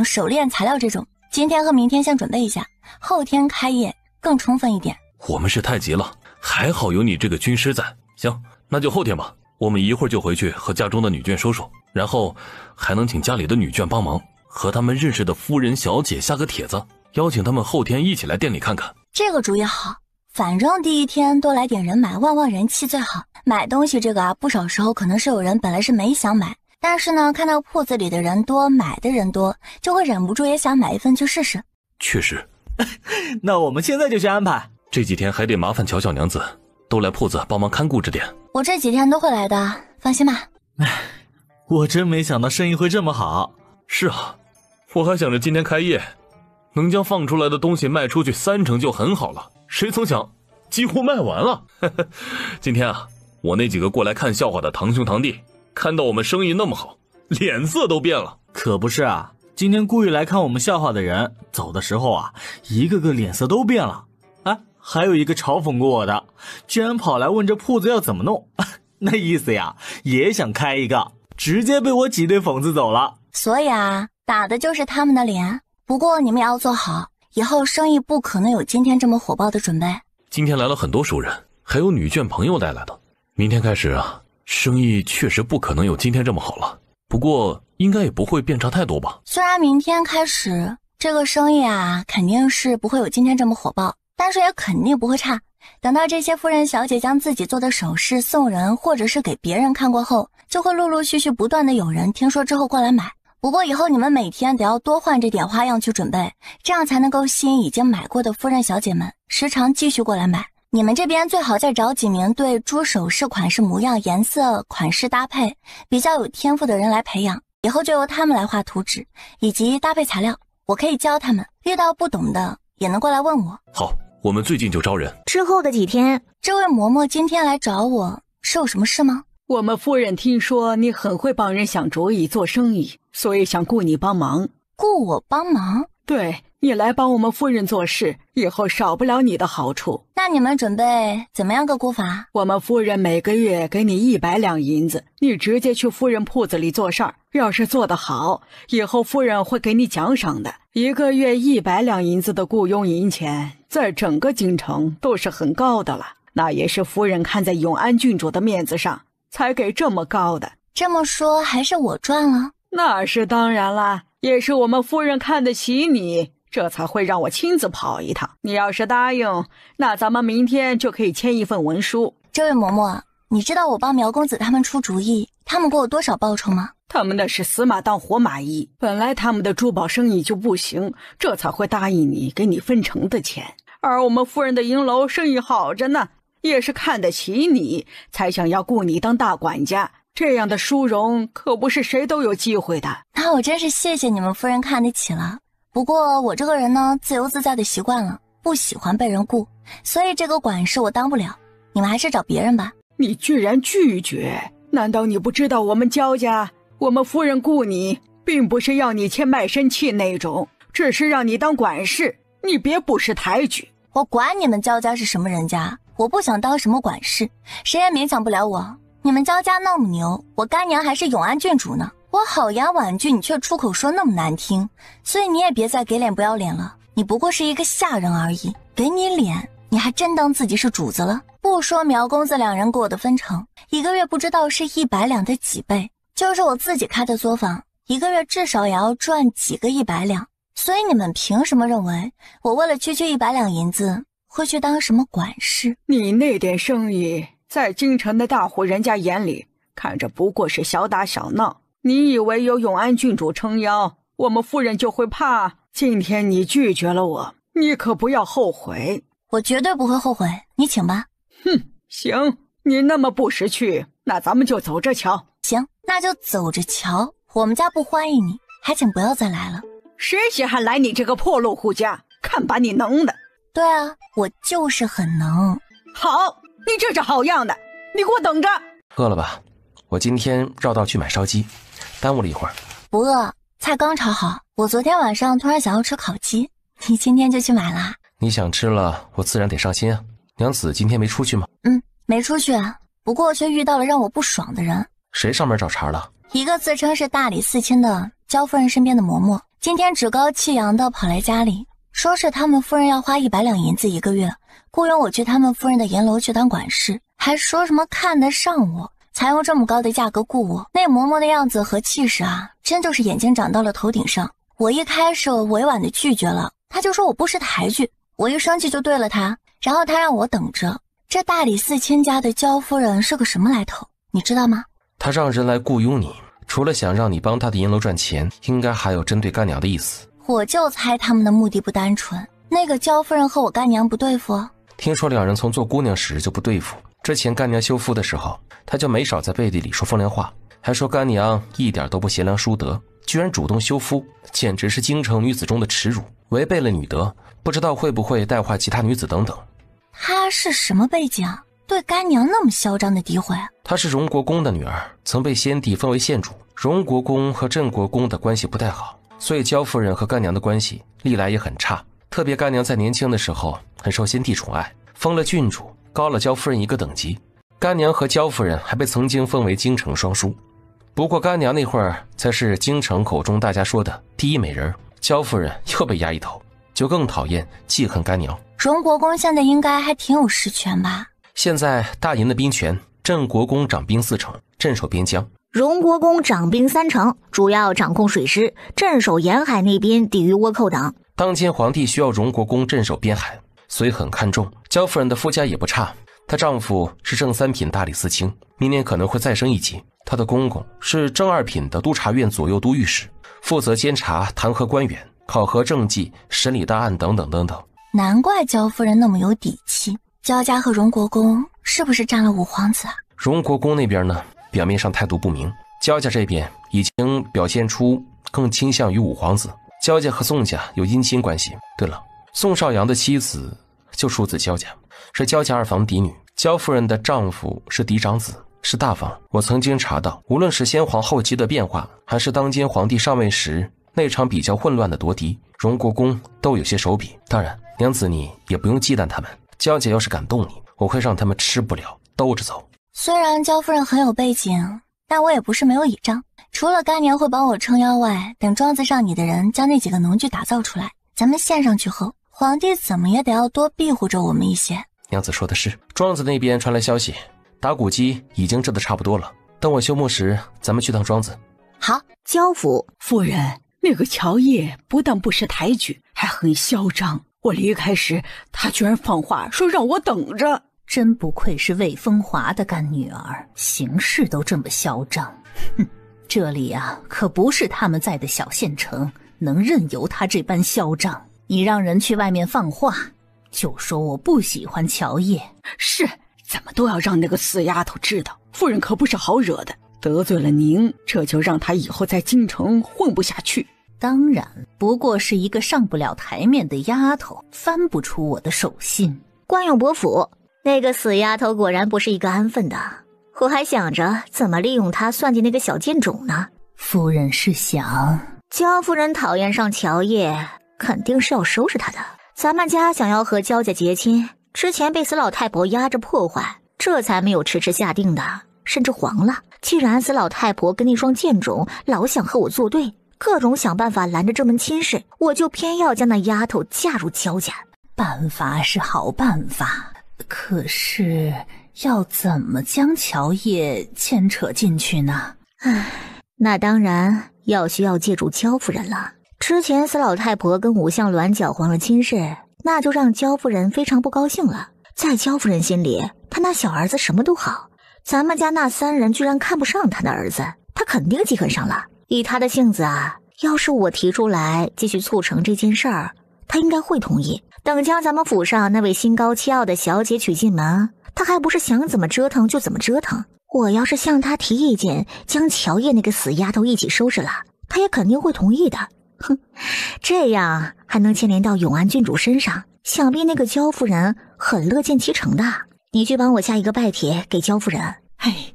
Speaker 5: 手链材料这种。今天和明天先准备一下，后天开业更充分一点。
Speaker 10: 我们是太急了，还好有你这个军师在。行，那就后天吧。我们一会儿就回去和家中的女眷说说，然后还能请家里的女眷帮忙，和他们认识的夫人小姐下个帖子，邀请他们后天一起来店里看看。
Speaker 5: 这个主意好，反正第一天多来点人买，旺人气最好。买东西这个啊，不少时候可能是有人本来是没想买，但是呢看到铺子里的人多，买的人多，就会忍不住也想买一份去试试。
Speaker 10: 确实。
Speaker 9: 那我们现在就去安排。
Speaker 10: 这几天还得麻烦乔小娘子都来铺子帮忙看顾着点。
Speaker 5: 我这几天都会来的，放心吧。
Speaker 9: 我真没想到生意会这么好。
Speaker 10: 是啊，我还想着今天开业能将放出来的东西卖出去30%就很好了，谁曾想几乎卖完了。今天啊，我那几个过来看笑话的堂兄堂弟看到我们生意那么好，脸色都变了。
Speaker 9: 可不是啊，今天故意来看我们笑话的人走的时候啊，一个个脸色都变了。还有一个嘲讽过我的，居然跑来问这铺子要怎么弄，那意思呀也想开一个，直接被我挤兑讽刺走了。
Speaker 5: 所以啊，打的就是他们的脸。不过你们也要做好，以后生意不可能有今天这么火爆的准备。
Speaker 10: 今天来了很多熟人，还有女眷朋友带来的。明天开始啊，生意确实不可能有今天这么好了，不过应该也不会变差太多吧。
Speaker 5: 虽然明天开始这个生意啊肯定是不会有今天这么火爆，但是也肯定不会差。等到这些夫人小姐将自己做的首饰送人或者是给别人看过后，就会陆陆续续不断的有人听说之后过来买。不过以后你们每天得要多换着点花样去准备，这样才能够吸引已经买过的夫人小姐们时常继续过来买。你们这边最好再找几名对珠首饰款式模样、颜色、款式搭配比较有天赋的人来培养，以后就由他们来画图纸以及搭配材料，我可以教他们，遇到不懂的也能过来问我。
Speaker 10: 好，我们最近就招人。
Speaker 1: 之后的几天，
Speaker 5: 这位嬷嬷今天来找我是有什么事吗？
Speaker 6: 我们夫人听说你很会帮人想主意做生意，所以想雇你帮忙。
Speaker 5: 雇我帮忙？
Speaker 6: 对，你来帮我们夫人做事，以后少不了你的好处。
Speaker 5: 那你们准备怎么样个雇法？
Speaker 6: 我们夫人每个月给你100两银子，你直接去夫人铺子里做事儿，要是做得好，以后夫人会给你奖赏的。1个月100两银子的雇佣银钱，在整个京城都是很高的了，那也是夫人看在永安郡主的面子上才给这么高的。
Speaker 5: 这么说还是我赚了？
Speaker 6: 那是当然啦，也是我们夫人看得起你，这才会让我亲自跑一趟。你要是答应，那咱们明天就可以签一份文书。
Speaker 5: 这位嬷嬷，你知道我帮苗公子他们出主意，他们给我多少报酬吗？
Speaker 6: 他们那是死马当活马医，本来他们的珠宝生意就不行，这才会答应你给你分成的钱。而我们夫人的银楼生意好着呢，也是看得起你，才想要雇你当大管家。这样的殊荣可不是谁都有机会的。
Speaker 5: 那我真是谢谢你们夫人看得起了。不过我这个人呢，自由自在的习惯了，不喜欢被人雇，所以这个管事我当不了，你们还是找别人吧。
Speaker 6: 你居然拒绝？难道你不知道我们焦家，我们夫人雇你并不是要你签卖身契那种，只是让你当管事，你别不识抬举。
Speaker 5: 我管你们焦家是什么人家，我不想当什么管事，谁也勉强不了我。你们焦家那么牛，我干娘还是永安郡主呢，我好言婉拒，你却出口说那么难听，所以你也别再给脸不要脸了，你不过是一个下人而已，给你脸你还真当自己是主子了。不说苗公子两人给我的分成，1个月不知道是100两的几倍，就是我自己开的作坊，1个月至少也要赚几个100两，所以你们凭什么认为我为了区区100两银子会去当什么管事？
Speaker 6: 你那点生意在京城的大户人家眼里看着不过是小打小闹，你以为有永安郡主撑腰，我们夫人就会怕？今天你拒绝了我，你可不要后悔。
Speaker 5: 我绝对不会后悔，你请吧。
Speaker 6: 哼，行，你那么不识趣，那咱们就走着瞧。
Speaker 5: 行，那就走着瞧。我们家不欢迎你，还请不要再来了。
Speaker 6: 谁稀罕来你这个破落户家，看把你能的。
Speaker 5: 对啊，我就是很能。
Speaker 6: 好，你这是好样的，你给我等着。
Speaker 7: 饿了吧？我今天绕道去买烧鸡，耽误了一会儿。
Speaker 5: 不饿，菜刚炒好。我昨天晚上突然想要吃烤鸡，你今天就去买啦？
Speaker 7: 你想吃了，我自然得上心啊。娘子今天没出去吗？
Speaker 5: 没出去啊，不过却遇到了让我不爽的人。
Speaker 7: 谁上门找茬了？
Speaker 5: 一个自称是大理寺卿的焦夫人身边的嬷嬷，今天趾高气扬的跑来家里，说是他们夫人要花100两银子1个月，雇佣我去他们夫人的檐楼去当管事，还说什么看得上我，才用这么高的价格雇我。那嬷嬷的样子和气势啊，真就是眼睛长到了头顶上。我一开始委婉的拒绝了，他就说我不识抬举，我一生气就对了他，然后他让我等着。这大理寺卿家的焦夫人是个什么来头，你知道吗？
Speaker 7: 他让人来雇佣你，除了想让你帮他的银楼赚钱，应该还有针对干娘的意思。
Speaker 5: 我就猜他们的目的不单纯，那个焦夫人和我干娘不对付。
Speaker 7: 听说两人从做姑娘时就不对付，之前干娘休夫的时候，他就没少在背地里说风凉话，还说干娘一点都不贤良淑德，居然主动休夫，简直是京城女子中的耻辱，违背了女德，不知道会不会带坏其他女子等等。
Speaker 5: 他是什么背景？对干娘那么嚣张的诋毁？
Speaker 7: 她是荣国公的女儿，曾被先帝封为县主。荣国公和镇国公的关系不太好，所以焦夫人和干娘的关系历来也很差。特别干娘在年轻的时候很受先帝宠爱，封了郡主，高了焦夫人一个等级。干娘和焦夫人还被曾经封为京城双姝。不过干娘那会儿才是京城口中大家说的第一美人，焦夫人又被压一头，就更讨厌记恨干娘。
Speaker 5: 荣国公现在应该还挺有实权吧？
Speaker 7: 现在大营的兵权，镇国公掌兵4成，镇守边疆；
Speaker 1: 荣国公掌兵3成，主要掌控水师，镇守沿海那边，抵御倭寇等。
Speaker 7: 当今皇帝需要荣国公镇守边海，所以很看重。焦夫人的夫家也不差，她丈夫是正3品大理寺卿，明年可能会再升一级。她的公公是正2品的督察院左右都御史，负责监察弹劾官员、考核政绩、审理大案等等等等。
Speaker 5: 难怪焦夫人那么有底气。焦家和荣国公是不是占了5皇子啊？
Speaker 7: 荣国公那边呢，表面上态度不明，焦家这边已经表现出更倾向于5皇子。焦家和宋家有姻亲关系。对了，宋少阳的妻子就出自焦家，是焦家2房嫡女。焦夫人的丈夫是嫡长子，是大房。我曾经查到，无论是先皇后期的变化，还是当今皇帝上位时那场比较混乱的夺嫡，荣国公都有些手笔。当然，娘子你也不用忌惮他们，焦姐要是敢动你，我会让他们吃不了兜着走。
Speaker 5: 虽然焦夫人很有背景，但我也不是没有倚仗。除了干娘会帮我撑腰外，等庄子上你的人将那几个农具打造出来，咱们献上去后，皇帝怎么也得要多庇护着我们一些。
Speaker 7: 娘子说的是。庄子那边传来消息，打谷机已经制得差不多了，等我休沐时咱们去趟庄子。
Speaker 5: 好。
Speaker 1: 焦府
Speaker 6: 夫人，那个乔烨不但不识抬举，还很嚣张。我离开时，他居然放话说让我等着。
Speaker 11: 真不愧是魏风华的干女儿，行事都这么嚣张。哼，这里啊，可不是他们在的小县城，能任由他这般嚣张。你让人去外面放话，就说我不喜欢乔烨。
Speaker 6: 是，怎么都要让那个死丫头知道，夫人可不是好惹的。得罪了您，这就让她以后在京城混不下去。
Speaker 11: 当然，不过是一个上不了台面的丫头，翻不出我的手心。
Speaker 1: 关永伯府那个死丫头果然不是一个安分的，我还想着怎么利用她算计那个小贱种呢。
Speaker 11: 夫人是想，
Speaker 1: 焦夫人讨厌上乔烨，肯定是要收拾他的。咱们家想要和焦家结亲，之前被死老太婆压着破坏，这才没有迟迟下定的，甚至黄了。既然死老太婆跟那双贱种老想和我作对，各种想办法拦着这门亲事，我就偏要将那丫头嫁入焦家。
Speaker 11: 办法是好办法，可是要怎么将乔烨牵扯进去呢？
Speaker 1: 唉，那当然需要借助焦夫人了。之前死老太婆跟武相鸾搅黄了亲事，那就让焦夫人非常不高兴了。在焦夫人心里，她那小儿子什么都好，咱们家那3人居然看不上她的儿子，她肯定记恨上了。以她的性子啊，要是我提出来继续促成这件事儿，她应该会同意。等将咱们府上那位心高气傲的小姐娶进门，她还不是想怎么折腾就怎么折腾。我要是向她提意见，将乔烨那个死丫头一起收拾了，她也肯定会同意的。哼，这样还能牵连到永安郡主身上，想必那个焦夫人很乐见其成的。你去帮我下一个拜帖给焦夫人。
Speaker 11: 哎，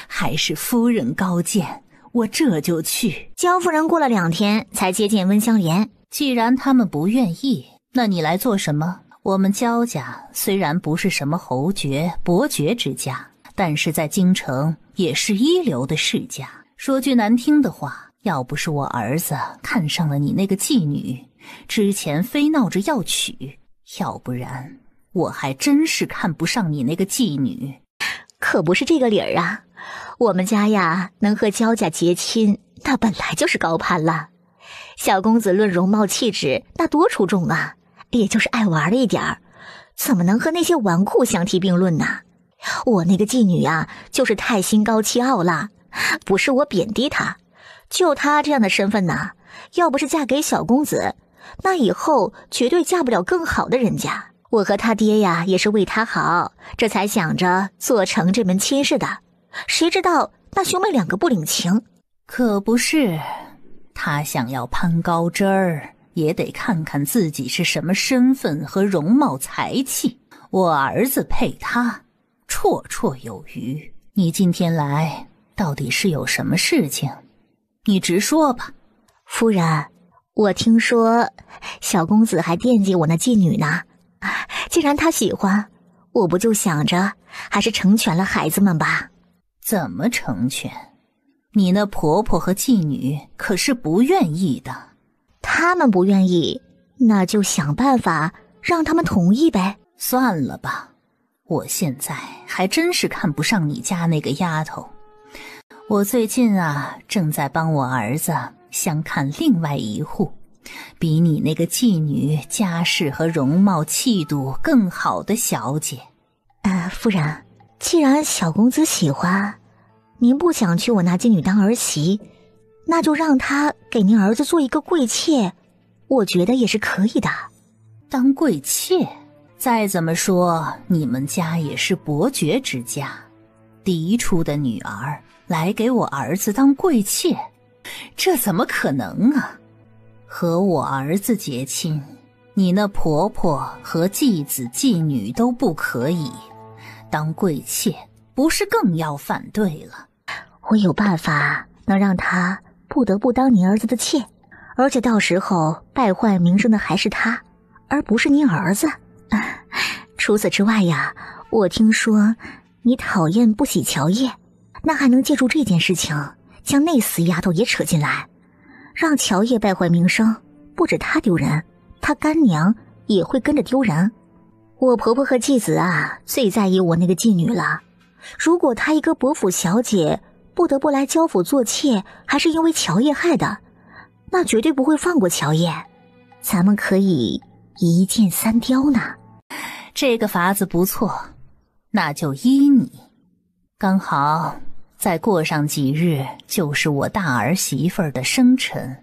Speaker 11: 还是夫人高见，我这就去。
Speaker 1: 焦夫人过了2天才接见温香莲。
Speaker 11: 既然他们不愿意，那你来做什么？我们焦家虽然不是什么侯爵、伯爵之家，但是在京城也是一流的世家。说句难听的话，要不是我儿子看上了你那个妓女，之前非闹着要娶，要不然我还真是看不上你那个妓女。
Speaker 1: 可不是这个理儿啊，我们家呀能和焦家结亲，那本来就是高攀了。小公子论容貌气质，那多出众啊，也就是爱玩了一点儿，怎么能和那些纨绔相提并论呢？我那个妓女啊，就是太心高气傲了，不是我贬低她，就她这样的身份呢，要不是嫁给小公子，那以后绝对嫁不了更好的人家。我和他爹呀也是为他好，这才想着做成这门亲事的，谁知道那兄妹2个不领情。
Speaker 11: 可不是，他想要攀高枝儿，也得看看自己是什么身份和容貌才气。我儿子配他，绰绰有余。你今天来到底是有什么事情？你直说吧。
Speaker 1: 夫人，我听说小公子还惦记我那妓女呢，既然他喜欢，我不就想着还是成全了孩子们吧。
Speaker 11: 怎么成全？你那婆婆和妓女可是不愿意的。
Speaker 1: 他们不愿意，那就想办法让他们同意呗。
Speaker 11: 算了吧，我现在还真是看不上你家那个丫头。我最近啊，正在帮我儿子相看另外一户，比你那个妓女家世和容貌气度更好的小姐。
Speaker 1: 夫人，既然小公子喜欢，您不想娶我那妓女当儿媳，那就让她给您儿子做一个贵妾，我觉得也是可以的。
Speaker 11: 当贵妾？再怎么说你们家也是伯爵之家，嫡出的女儿来给我儿子当贵妾，这怎么可能啊？和我儿子结亲，你那婆婆和继子继女都不可以，当贵妾不是更要反对了？
Speaker 1: 我有办法能让她不得不当您儿子的妾，而且到时候败坏名声的还是她，而不是您儿子。除此之外呀，我听说你讨厌不喜乔叶，那还能借助这件事情将那死丫头也扯进来，让乔叶败坏名声，不止她丢人，她干娘也会跟着丢人。我婆婆和继子啊最在意我那个妓女了，如果她一个伯府小姐不得不来焦府做妾，还是因为乔叶害的，那绝对不会放过乔叶。咱们可以一箭3雕呢。
Speaker 11: 这个法子不错，那就依你。刚好再过上几日就是我大儿媳妇儿的生辰，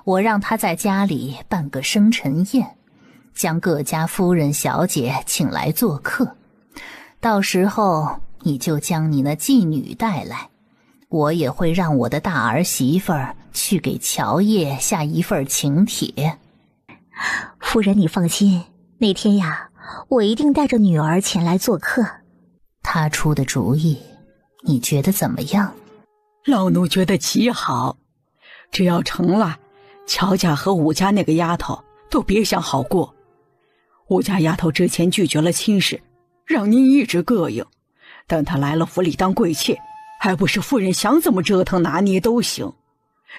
Speaker 11: 我让她在家里办个生辰宴，将各家夫人小姐请来做客。到时候你就将你那妓女带来，我也会让我的大儿媳妇儿去给乔叶下一份请帖。
Speaker 1: 夫人你放心，那天呀，我一定带着女儿前来做客。
Speaker 11: 她出的主意，你觉得怎么样？
Speaker 6: 老奴觉得极好，只要成了，乔家和武家那个丫头都别想好过。武家丫头之前拒绝了亲事，让您一直膈应，但她来了府里当贵妾，还不是夫人想怎么折腾拿捏都行。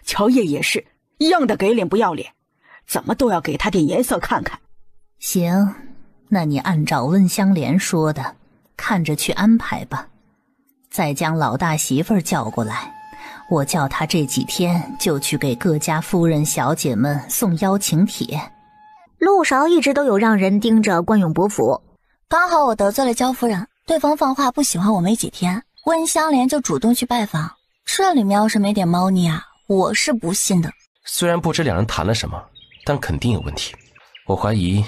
Speaker 6: 乔叶也是一样的给脸不要脸，怎么都要给他点颜色看看。
Speaker 11: 行，那你按照温香莲说的，看着去安排吧。再将老大媳妇儿叫过来，我叫她这几天就去给各家夫人小姐们送邀请帖。
Speaker 1: 陆勺一直都有让人盯着关永伯府，
Speaker 5: 刚好我得罪了焦夫人，对方放话不喜欢我没几天，温香莲就主动去拜访，这里面要是没点猫腻啊，我是不信的。
Speaker 7: 虽然不知两人谈了什么，但肯定有问题。我怀疑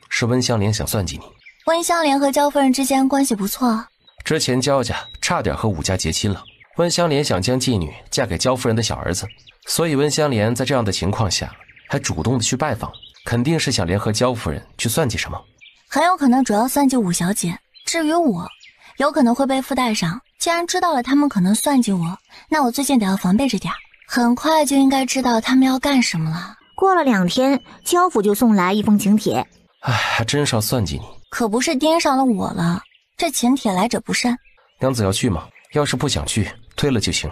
Speaker 7: 是温香莲想算计你。
Speaker 5: 温香莲和焦夫人之间关系不错，
Speaker 7: 之前焦家差点和武家结亲了，温香莲想将妓女嫁给焦夫人的小儿子，所以温香莲在这样的情况下还主动的去拜访，肯定是想联合焦夫人去算计什么。
Speaker 5: 很有可能主要算计五小姐。至于我，有可能会被附带上。既然知道了他们可能算计我，那我最近得要防备着点，很快就应该知道他们要干什么了。
Speaker 1: 过了2天，焦府就送来一封请帖。
Speaker 7: 哎，还真是要算计你。
Speaker 5: 可不是盯上了我了，这请帖来者不善。
Speaker 7: 娘子要去吗？要是不想去，推了就行。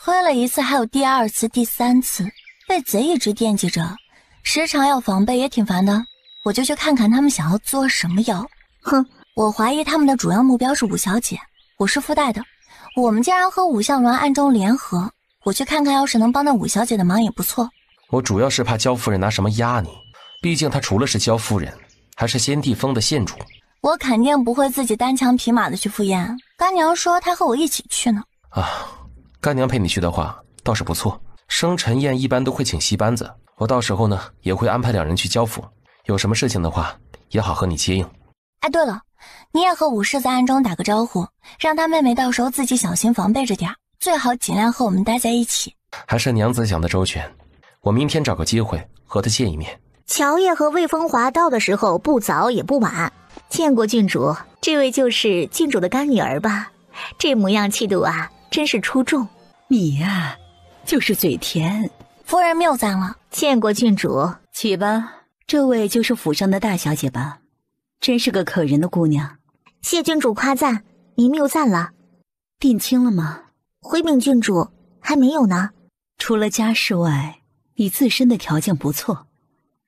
Speaker 5: 推了一次还有第2次、第3次，被贼一直惦记着，时常要防备也挺烦的。我就去看看他们想要做什么妖。哼，我怀疑他们的主要目标是五小姐，我是附带的。我们竟然和五相鸾暗中联合，我去看看，要是能帮到五小姐的忙也不错。
Speaker 7: 我主要是怕焦夫人拿什么压你，毕竟她除了是焦夫人，还是先帝封的县主。
Speaker 5: 我肯定不会自己单枪匹马的去赴宴，干娘说她和我一起去呢。
Speaker 7: 啊，干娘陪你去的话倒是不错。生辰宴一般都会请戏班子，我到时候呢也会安排2人去焦府，有什么事情的话也好和你接应。
Speaker 5: 哎，对了，你也和五世在暗中打个招呼，让他妹妹到时候自己小心防备着点，最好尽量和我们待在一起。
Speaker 7: 还是娘子想的周全，我明天找个机会和她见一面。
Speaker 1: 乔叶和魏风华到的时候不早也不晚。见过郡主，这位就是郡主的干女儿吧？这模样气度啊，真是出众。
Speaker 6: 你呀，就是嘴甜。
Speaker 5: 夫人谬赞了。
Speaker 1: 见过郡主。
Speaker 6: 起吧，这位就是府上的大小姐吧？真是个可人的姑娘。
Speaker 1: 谢郡主夸赞，您谬赞了。
Speaker 6: 定亲了吗？
Speaker 1: 回禀郡主，还没有呢。
Speaker 6: 除了家世外，你自身的条件不错，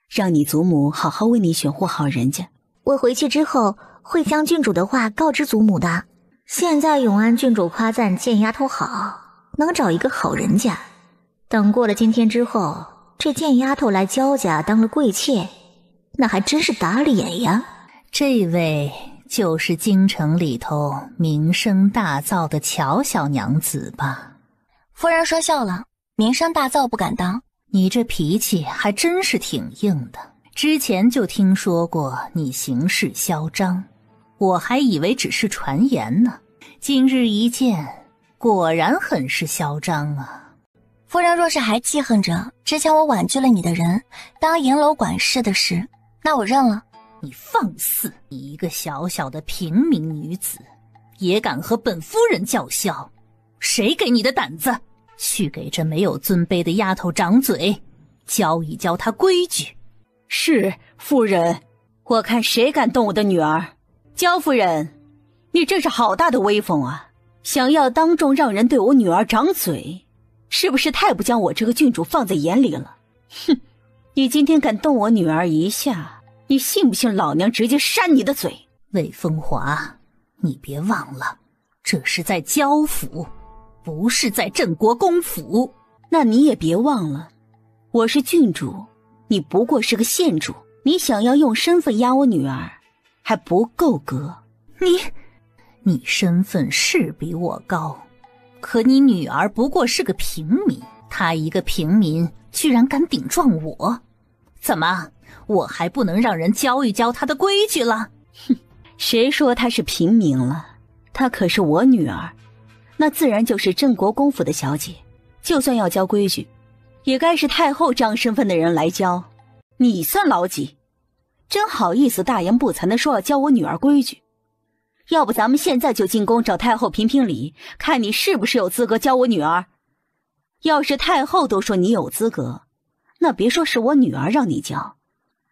Speaker 6: 让你祖母好好为你选户好人家。
Speaker 1: 我回去之后会将郡主的话告知祖母的。现在永安郡主夸赞贱丫头好，能找一个好人家。等过了今天之后，这贱丫头来焦家当了贵妾，那还真是打脸呀。
Speaker 11: 这位就是京城里头名声大噪的乔小娘子吧？
Speaker 5: 夫人说笑了，名声大噪不敢当。
Speaker 11: 你这脾气还真是挺硬的。之前就听说过你行事嚣张，我还以为只是传言呢。今日一见，果然很是嚣张啊。
Speaker 5: 夫人若是还记恨着之前我婉拒了你的人当银楼管事的事，那我认了。
Speaker 11: 你放肆！你一个小小的平民女子，也敢和本夫人叫嚣？谁给你的胆子？去给这没有尊卑的丫头掌嘴，教一教她规矩。
Speaker 6: 是夫人，我看谁敢动我的女儿。焦夫人，你这是好大的威风啊，想要当众让人对我女儿掌嘴，是不是太不将我这个郡主放在眼里了？哼，你今天敢动我女儿一下，你信不信老娘直接扇你的嘴？
Speaker 11: 魏风华，你别忘了，这是在焦府，不是在镇国公府。
Speaker 6: 那你也别忘了，我是郡主，你不过是个县主，你想要用身份压我女儿，还不够格。
Speaker 11: 你身份是比我高，可你女儿不过是个平民，她一个平民居然敢顶撞我，怎么，我还不能让人教一教她的规矩了？
Speaker 6: 哼，谁说她是平民了？她可是我女儿，那自然就是镇国公府的小姐，就算要教规矩，也该是太后这样身份的人来教。你算老几？真好意思大言不惭地说要教我女儿规矩。要不咱们现在就进宫找太后评评理，看你是不是有资格教我女儿。要是太后都说你有资格，那别说是我女儿让你教，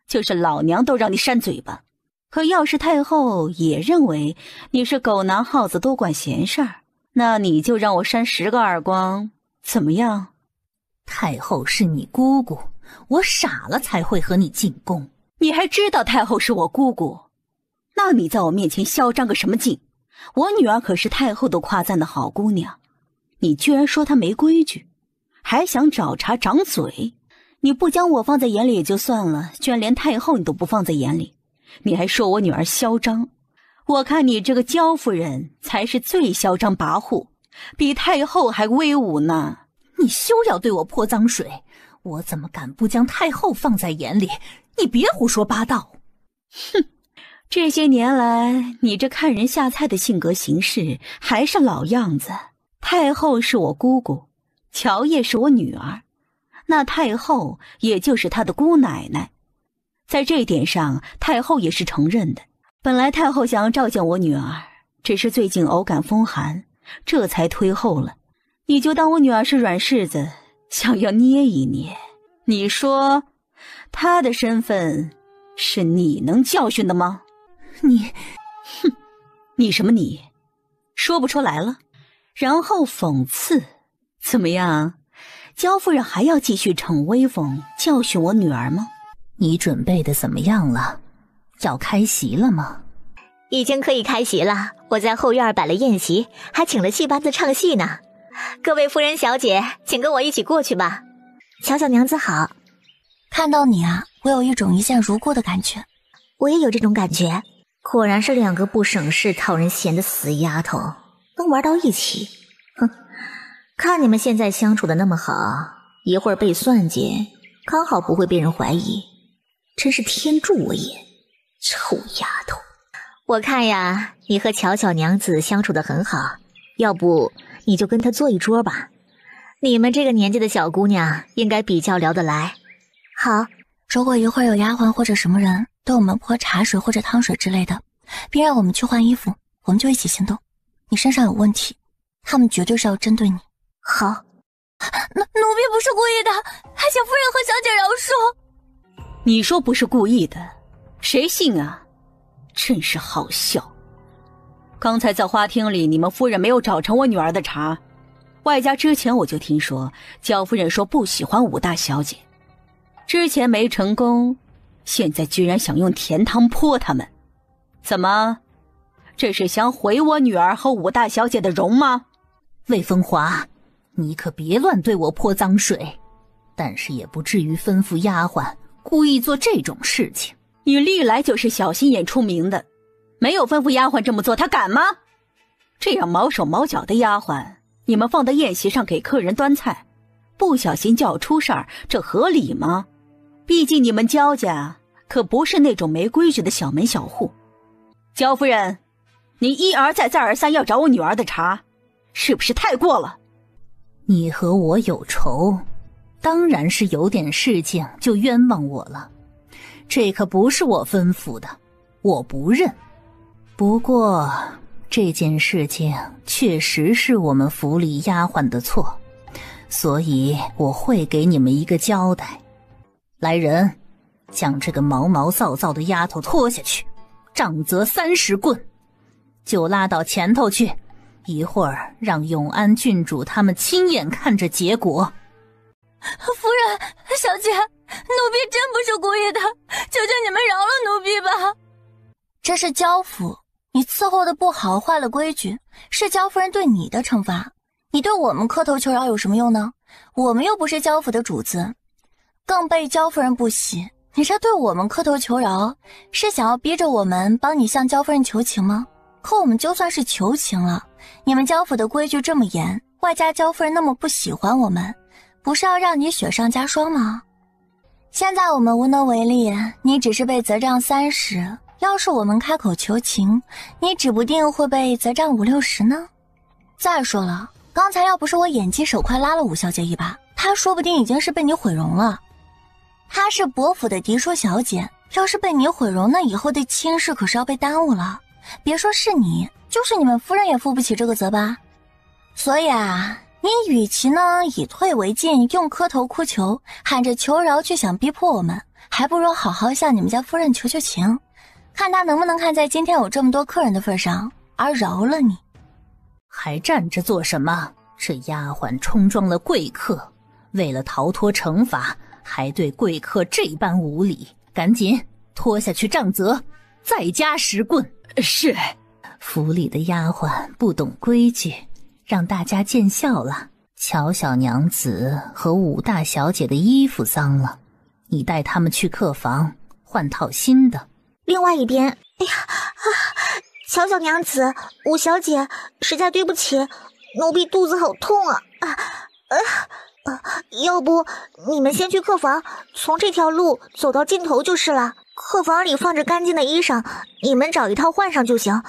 Speaker 6: 就是老娘都让你扇嘴巴。可要是太后也认为你是狗男耗子多管闲事儿，那你就让我扇10个耳光，怎么样？
Speaker 11: 太后是你姑姑，我傻了才会和你进宫。
Speaker 6: 你还知道太后是我姑姑？那你在我面前嚣张个什么劲？我女儿可是太后都夸赞的好姑娘，你居然说她没规矩，还想找茬掌嘴？你不将我放在眼里也就算了，居然连太后你都不放在眼里，你还说我女儿嚣张？我看你这个焦夫人才是最嚣张跋扈，比太后还威武呢。
Speaker 11: 你休要对我泼脏水，我怎么敢不将太后放在眼里？你别胡说八道。
Speaker 6: 哼，这些年来你这看人下菜的性格行事还是老样子。太后是我姑姑，乔叶是我女儿，那太后也就是她的姑奶奶。在这一点上，太后也是承认的。本来太后想要召见我女儿，只是最近偶感风寒，这才推后了。你就当我女儿是软柿子，想要捏一捏。你说她的身份是你能教训的吗？你什么你？说不出来了？然后讽刺，怎么样？焦夫人还要继续逞威风教训我女儿吗？
Speaker 11: 你准备的怎么样了？要开席了吗？
Speaker 1: 已经可以开席了，我在后院摆了宴席，还请了戏班子唱戏呢。各位夫人小姐，请跟我一起过去吧。巧巧娘子好。
Speaker 5: 看到你啊，我有一种一见如故的感觉。
Speaker 1: 我也有这种感觉，果然是两个不省事讨人嫌的死丫头，能玩到一起。哼，看你们现在相处的那么好，一会儿被算计，刚好不会被人怀疑，真是天助我也。臭丫头，我看呀，你和巧巧娘子相处得很好，要不你就跟她坐一桌吧。你们这个年纪的小姑娘应该比较聊得来。好，
Speaker 5: 如果一会儿有丫鬟或者什么人对我们泼茶水或者汤水之类的，并让我们去换衣服，我们就一起行动。你身上有问题，他们绝对是要针对你。
Speaker 1: 好，
Speaker 5: 奴婢不是故意的，还请夫人和小姐饶恕。
Speaker 6: 你说不是故意的，谁信啊？真是好笑。刚才在花厅里，你们夫人没有找成我女儿的茬，外加之前我就听说焦夫人说不喜欢武大小姐，之前没成功，现在居然想用甜汤泼他们，怎么？这是想毁我女儿和武大小姐的容吗？
Speaker 11: 魏风华，你可别乱对我泼脏水，但是也不至于吩咐丫鬟故意做这种事情。
Speaker 6: 你历来就是小心眼出名的，没有吩咐丫鬟这么做，她敢吗？这样毛手毛脚的丫鬟，你们放在宴席上给客人端菜，不小心就要出事儿，这合理吗？毕竟你们焦家可不是那种没规矩的小门小户。焦夫人，你一而再再而三要找我女儿的茬，是不是太过了？
Speaker 11: 你和我有仇，当然是有点事情就冤枉我了，这可不是我吩咐的，我不认。不过这件事情确实是我们府里丫鬟的错，所以我会给你们一个交代。来人，将这个毛毛躁躁的丫头拖下去，杖责30棍，就拉到前头去，一会儿让永安郡主他们亲眼看着结果。
Speaker 5: 夫人，小姐，奴婢真不是故意的，求求你们饶了奴婢吧。这是焦府，你伺候的不好，坏了规矩，是焦夫人对你的惩罚。你对我们磕头求饶有什么用呢？我们又不是焦府的主子，更被焦夫人不喜。你这对我们磕头求饶，是想要逼着我们帮你向焦夫人求情吗？可我们就算是求情了，你们焦府的规矩这么严，外加焦夫人那么不喜欢我们，不是要让你雪上加霜吗？现在我们无能为力，你只是被责杖30，要是我们开口求情，你指不定会被责杖50、60呢。再说了，刚才要不是我眼疾手快拉了武小姐一把，她说不定已经是被你毁容了。她是伯府的嫡庶小姐，要是被你毁容，那以后的亲事可是要被耽误了。别说是你，就是你们夫人也负不起这个责吧。所以啊，你与其呢以退为进，用磕头哭求，喊着求饶去想逼迫我们，还不如好好向你们家夫人求求情，看她能不能看在今天有这么多客人的份上而饶了你。
Speaker 11: 还站着做什么？这丫鬟冲撞了贵客，为了逃脱惩罚，还对贵客这般无礼，赶紧拖下去杖责，再加10棍。
Speaker 6: 是。
Speaker 11: 府里的丫鬟不懂规矩，让大家见笑了。乔小娘子和武大小姐的衣服脏了，你带他们去客房换套新的。
Speaker 1: 另外一边，哎呀乔小娘子、武小姐，实在对不起，奴婢肚子好痛啊！要不你们先去客房，从这条路走到尽头就是了。客房里放着干净的衣裳，你们找一套换上就行。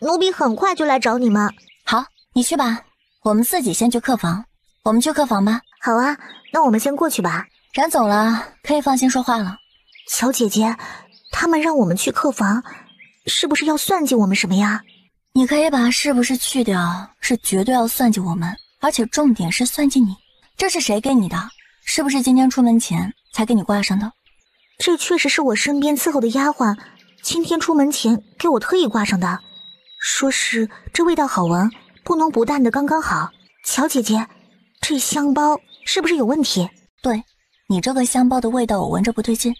Speaker 1: 奴婢很快就来找你们。
Speaker 5: 好，你去吧，我们自己先去客房。我们去客房吧。
Speaker 1: 好啊，那我们先过去吧。
Speaker 5: 人走了，可以放心说话了。
Speaker 1: 小姐姐，他们让我们去客房，是不是要算计我们什么呀？
Speaker 5: 你可以把是不是去掉，是绝对要算计我们，而且重点是算计你。这是谁给你的？是不是今天出门前才给你挂上的？
Speaker 1: 这确实是我身边伺候的丫鬟，今天出门前给我特意挂上的，说是这味道好闻，不浓不淡的刚刚好。小姐姐，这香包是不是有问题？
Speaker 5: 对，你这个香包的味道我闻着不对劲，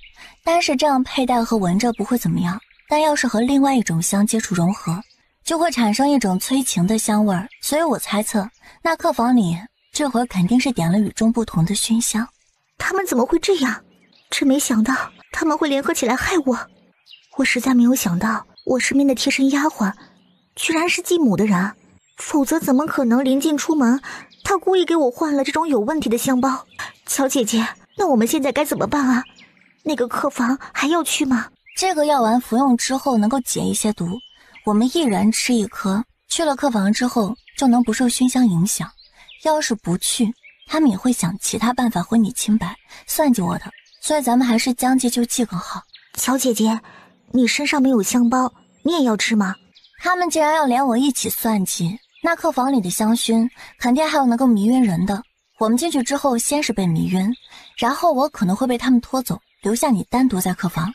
Speaker 5: 但是这样佩戴和闻着不会怎么样，但要是和另外一种香接触融合，就会产生一种催情的香味儿，所以我猜测那客房里这会儿肯定是点了与众不同的熏香。
Speaker 1: 他们怎么会这样？真没想到他们会联合起来害我。我实在没有想到我身边的贴身丫鬟居然是继母的人，否则怎么可能临近出门他故意给我换了这种有问题的香包？小姐姐，那我们现在该怎么办啊？那个客房还要去吗？
Speaker 5: 这个药丸服用之后能够解一些毒，我们一人吃一颗，去了客房之后就能不受熏香影响。要是不去，他们也会想其他办法毁你清白，算计我的，所以咱们还是将计就计更好。
Speaker 1: 小姐姐，你身上没有香包，你也要吃吗？
Speaker 5: 他们既然要连我一起算计，那客房里的香薰肯定还有能够迷晕人的。我们进去之后先是被迷晕，然后我可能会被他们拖走，留下你单独在客房。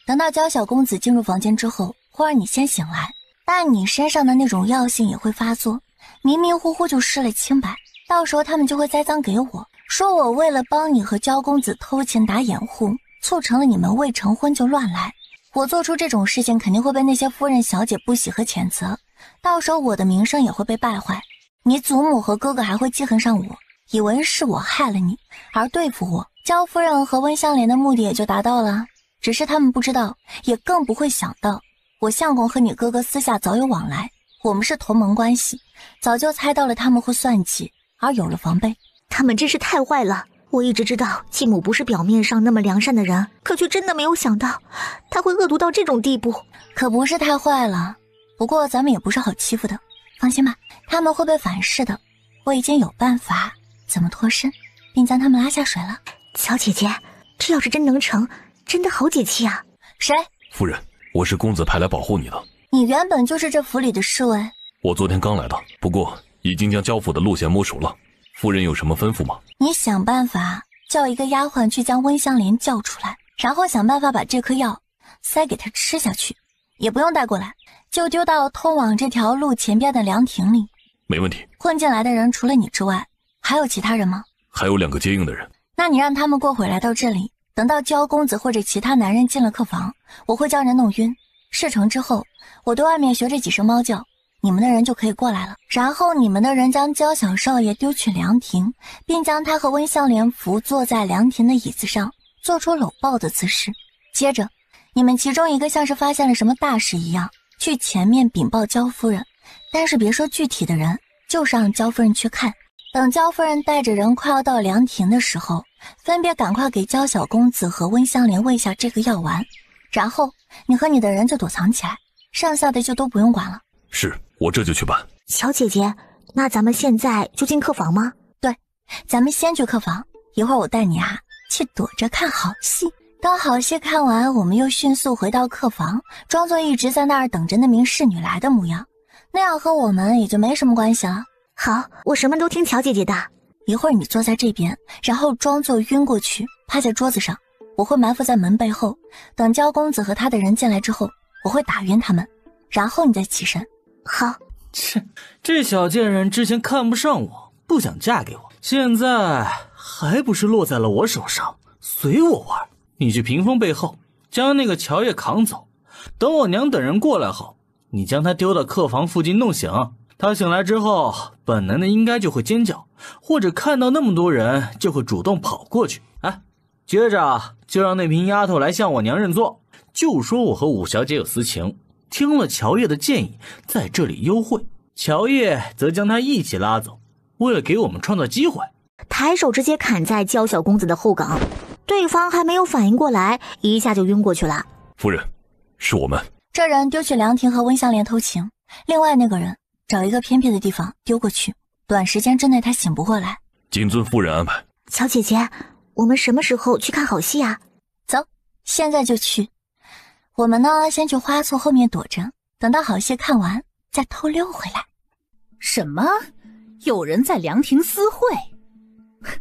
Speaker 5: 等到娇小公子进入房间之后，会让你先醒来，但你身上的那种药性也会发作，迷迷糊糊就失了清白。到时候他们就会栽赃给我，说我为了帮你和娇公子偷情打掩护，促成了你们未成婚就乱来。我做出这种事情肯定会被那些夫人小姐不喜和谴责，到时候我的名声也会被败坏，你祖母和哥哥还会记恨上我，以为是我害了你而对付我，娇夫人和温香莲的目的也就达到了。只是他们不知道，也更不会想到，我相公和你哥哥私下早有往来，我们是同盟关系，早就猜到了他们会算计，而有了防备。
Speaker 1: 他们真是太坏了，我一直知道继母不是表面上那么良善的人，可却真的没有想到他会恶毒到这种地步。
Speaker 5: 可不是太坏了，不过咱们也不是好欺负的，放心吧，他们会被反噬的，我已经有办法怎么脱身，并将他们拉下水了。
Speaker 1: 小姐姐，这要是真能成，真的好解气啊。
Speaker 5: 谁？
Speaker 8: 夫人，我是公子派来保护你的。
Speaker 5: 你原本就是这府里的侍卫。
Speaker 8: 我昨天刚来的，不过已经将交府的路线摸熟了。夫人有什么吩咐吗？
Speaker 5: 你想办法叫一个丫鬟去将温香莲叫出来，然后想办法把这颗药塞给她吃下去，也不用带过来，就丢到通往这条路前边的凉亭里。
Speaker 8: 没问题。
Speaker 5: 混进来的人除了你之外，还有其他人吗？
Speaker 8: 还有2个接应的人。
Speaker 5: 那你让他们过会来到这里，等到娇公子或者其他男人进了客房，我会将人弄晕。事成之后，我对外面学着几声猫叫，你们的人就可以过来了。然后你们的人将娇小少爷丢去凉亭，并将他和温香莲扶坐在凉亭的椅子上，做出搂抱的姿势。接着你们其中一个像是发现了什么大事一样，去前面禀报娇夫人，但是别说具体的人，就是让娇夫人去看。等娇夫人带着人快要到凉亭的时候，分别赶快给娇小公子和温香莲喂下这个药丸，然后你和你的人就躲藏起来，剩下的就都不用管了。
Speaker 8: 是，我这就去办。
Speaker 1: 小姐姐，那咱们现在就进客房吗？
Speaker 5: 对，咱们先去客房，一会儿我带你去躲着看好戏。等好戏看完，我们又迅速回到客房，装作一直在那儿等着那名侍女来的模样，那样和我们也就没什么关系了。
Speaker 1: 好，我什么都听乔姐姐的。
Speaker 5: 一会儿你坐在这边，然后装作晕过去，趴在桌子上，我会埋伏在门背后，等娇公子和他的人进来之后，我会打晕他们，然后你再起身。
Speaker 1: 好。
Speaker 9: 切，这小贱人之前看不上我，不想嫁给我，现在还不是落在了我手上，随我玩。你去屏风背后将那个乔叶扛走，等我娘等人过来后，你将他丢到客房附近弄醒，他醒来之后本能的应该就会尖叫，或者看到那么多人就会主动跑过去。接着就让那瓶丫头来向我娘认错，就说我和武小姐有私情，听了乔叶的建议在这里幽会，乔叶则将他一起拉走，为了给我们创造机会，
Speaker 1: 抬手直接砍在娇小公子的后颈，对方还没有反应过来，一下就晕过去了。
Speaker 8: 夫人，是我们。
Speaker 5: 这人丢去凉亭和温香莲偷情，另外那个人找一个偏僻的地方丢过去，短时间之内他醒不过来。
Speaker 8: 谨遵夫人安排。
Speaker 1: 小姐姐，我们什么时候去看好戏啊？
Speaker 5: 走，现在就去。我们呢，先去花簇后面躲着，等到好戏看完再偷溜回来。
Speaker 11: 什么？有人在凉亭私会？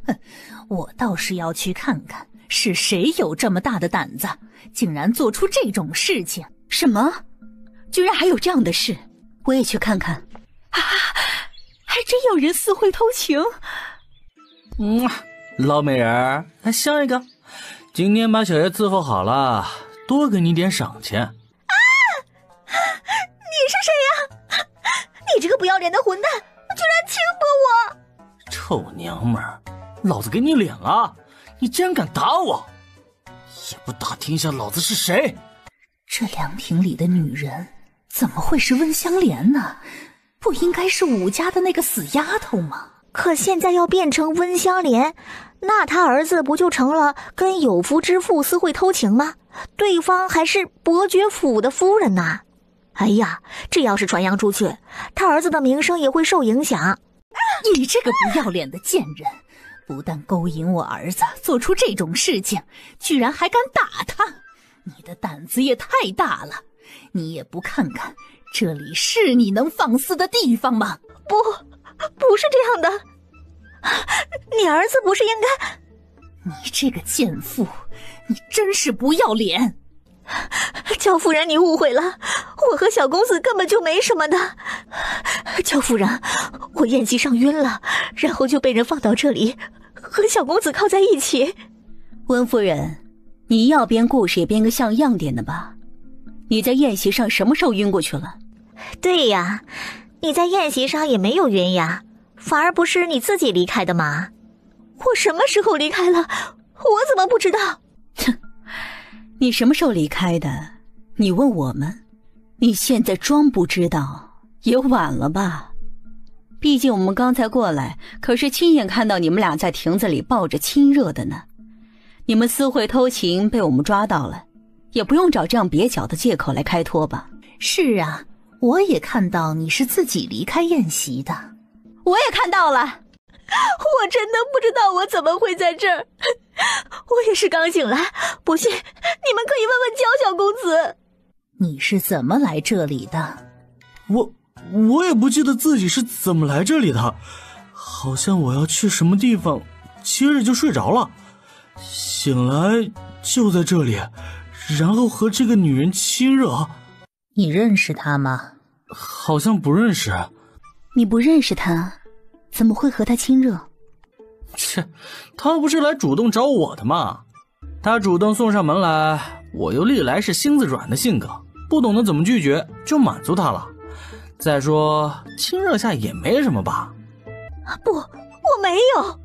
Speaker 11: 哼，我倒是要去看看是谁有这么大的胆子，竟然做出这种事情。
Speaker 6: 什么？居然还有这样的事？我也去看看。啊，还真有人私会偷情。
Speaker 9: 老美人，来香一个。今天把小爷伺候好了，多给你点赏钱。啊！
Speaker 1: 你是谁呀？你这个不要脸的混蛋，居然轻薄我！
Speaker 9: 臭娘们儿，老子给你脸了，你竟然敢打我！也不打听一下老子是谁？
Speaker 11: 这凉亭里的女人怎么会是温香莲呢？不应该是武家的那个死丫头吗？
Speaker 1: 可现在要变成温香莲，那他儿子不就成了跟有夫之妇私会偷情吗？对方还是伯爵府的夫人呐！哎呀，这要是传扬出去，他儿子的名声也会受影响。
Speaker 11: 你这个不要脸的贱人，不但勾引我儿子做出这种事情，居然还敢打他！你的胆子也太大了！你也不看看，这里是你能放肆的地方吗？
Speaker 1: 不是这样的，你儿子不是应该……
Speaker 11: 你这个贱妇，你真是不要脸！
Speaker 1: 焦夫人，你误会了，我和小公子根本就没什么的。焦夫人，我宴席上晕了，然后就被人放到这里，和小公子靠在一起。
Speaker 6: 温夫人，你要编故事也编个像样点的吧？你在宴席上什么时候晕过去了？
Speaker 1: 对呀，你在宴席上也没有晕呀，反而不是你自己离开的吗？我什么时候离开了？我怎么不知道？
Speaker 6: 哼，你什么时候离开的？你问我们？你现在装不知道也晚了吧？毕竟我们刚才过来，可是亲眼看到你们俩在亭子里抱着亲热的呢。你们私会偷情被我们抓到了，也不用找这样蹩脚的借口来开脱吧？
Speaker 11: 是啊，我也看到你是自己离开宴席的。
Speaker 6: 我也看到了。
Speaker 1: 我真的不知道我怎么会在这儿。我也是刚醒来，不信你们可以问问焦小公子。
Speaker 11: 你是怎么来这里的？
Speaker 9: 我也不记得自己是怎么来这里的，好像我要去什么地方，接着就睡着了，醒来就在这里，然后和这个女人亲热。
Speaker 11: 你认识她吗？
Speaker 9: 好像不认识。
Speaker 6: 你不认识她，怎么会和她亲热？
Speaker 9: 切，她不是来主动找我的吗？她主动送上门来，我又历来是心子软的性格，不懂得怎么拒绝，就满足她了。再说亲热下也没什么吧？
Speaker 1: 不，我没有，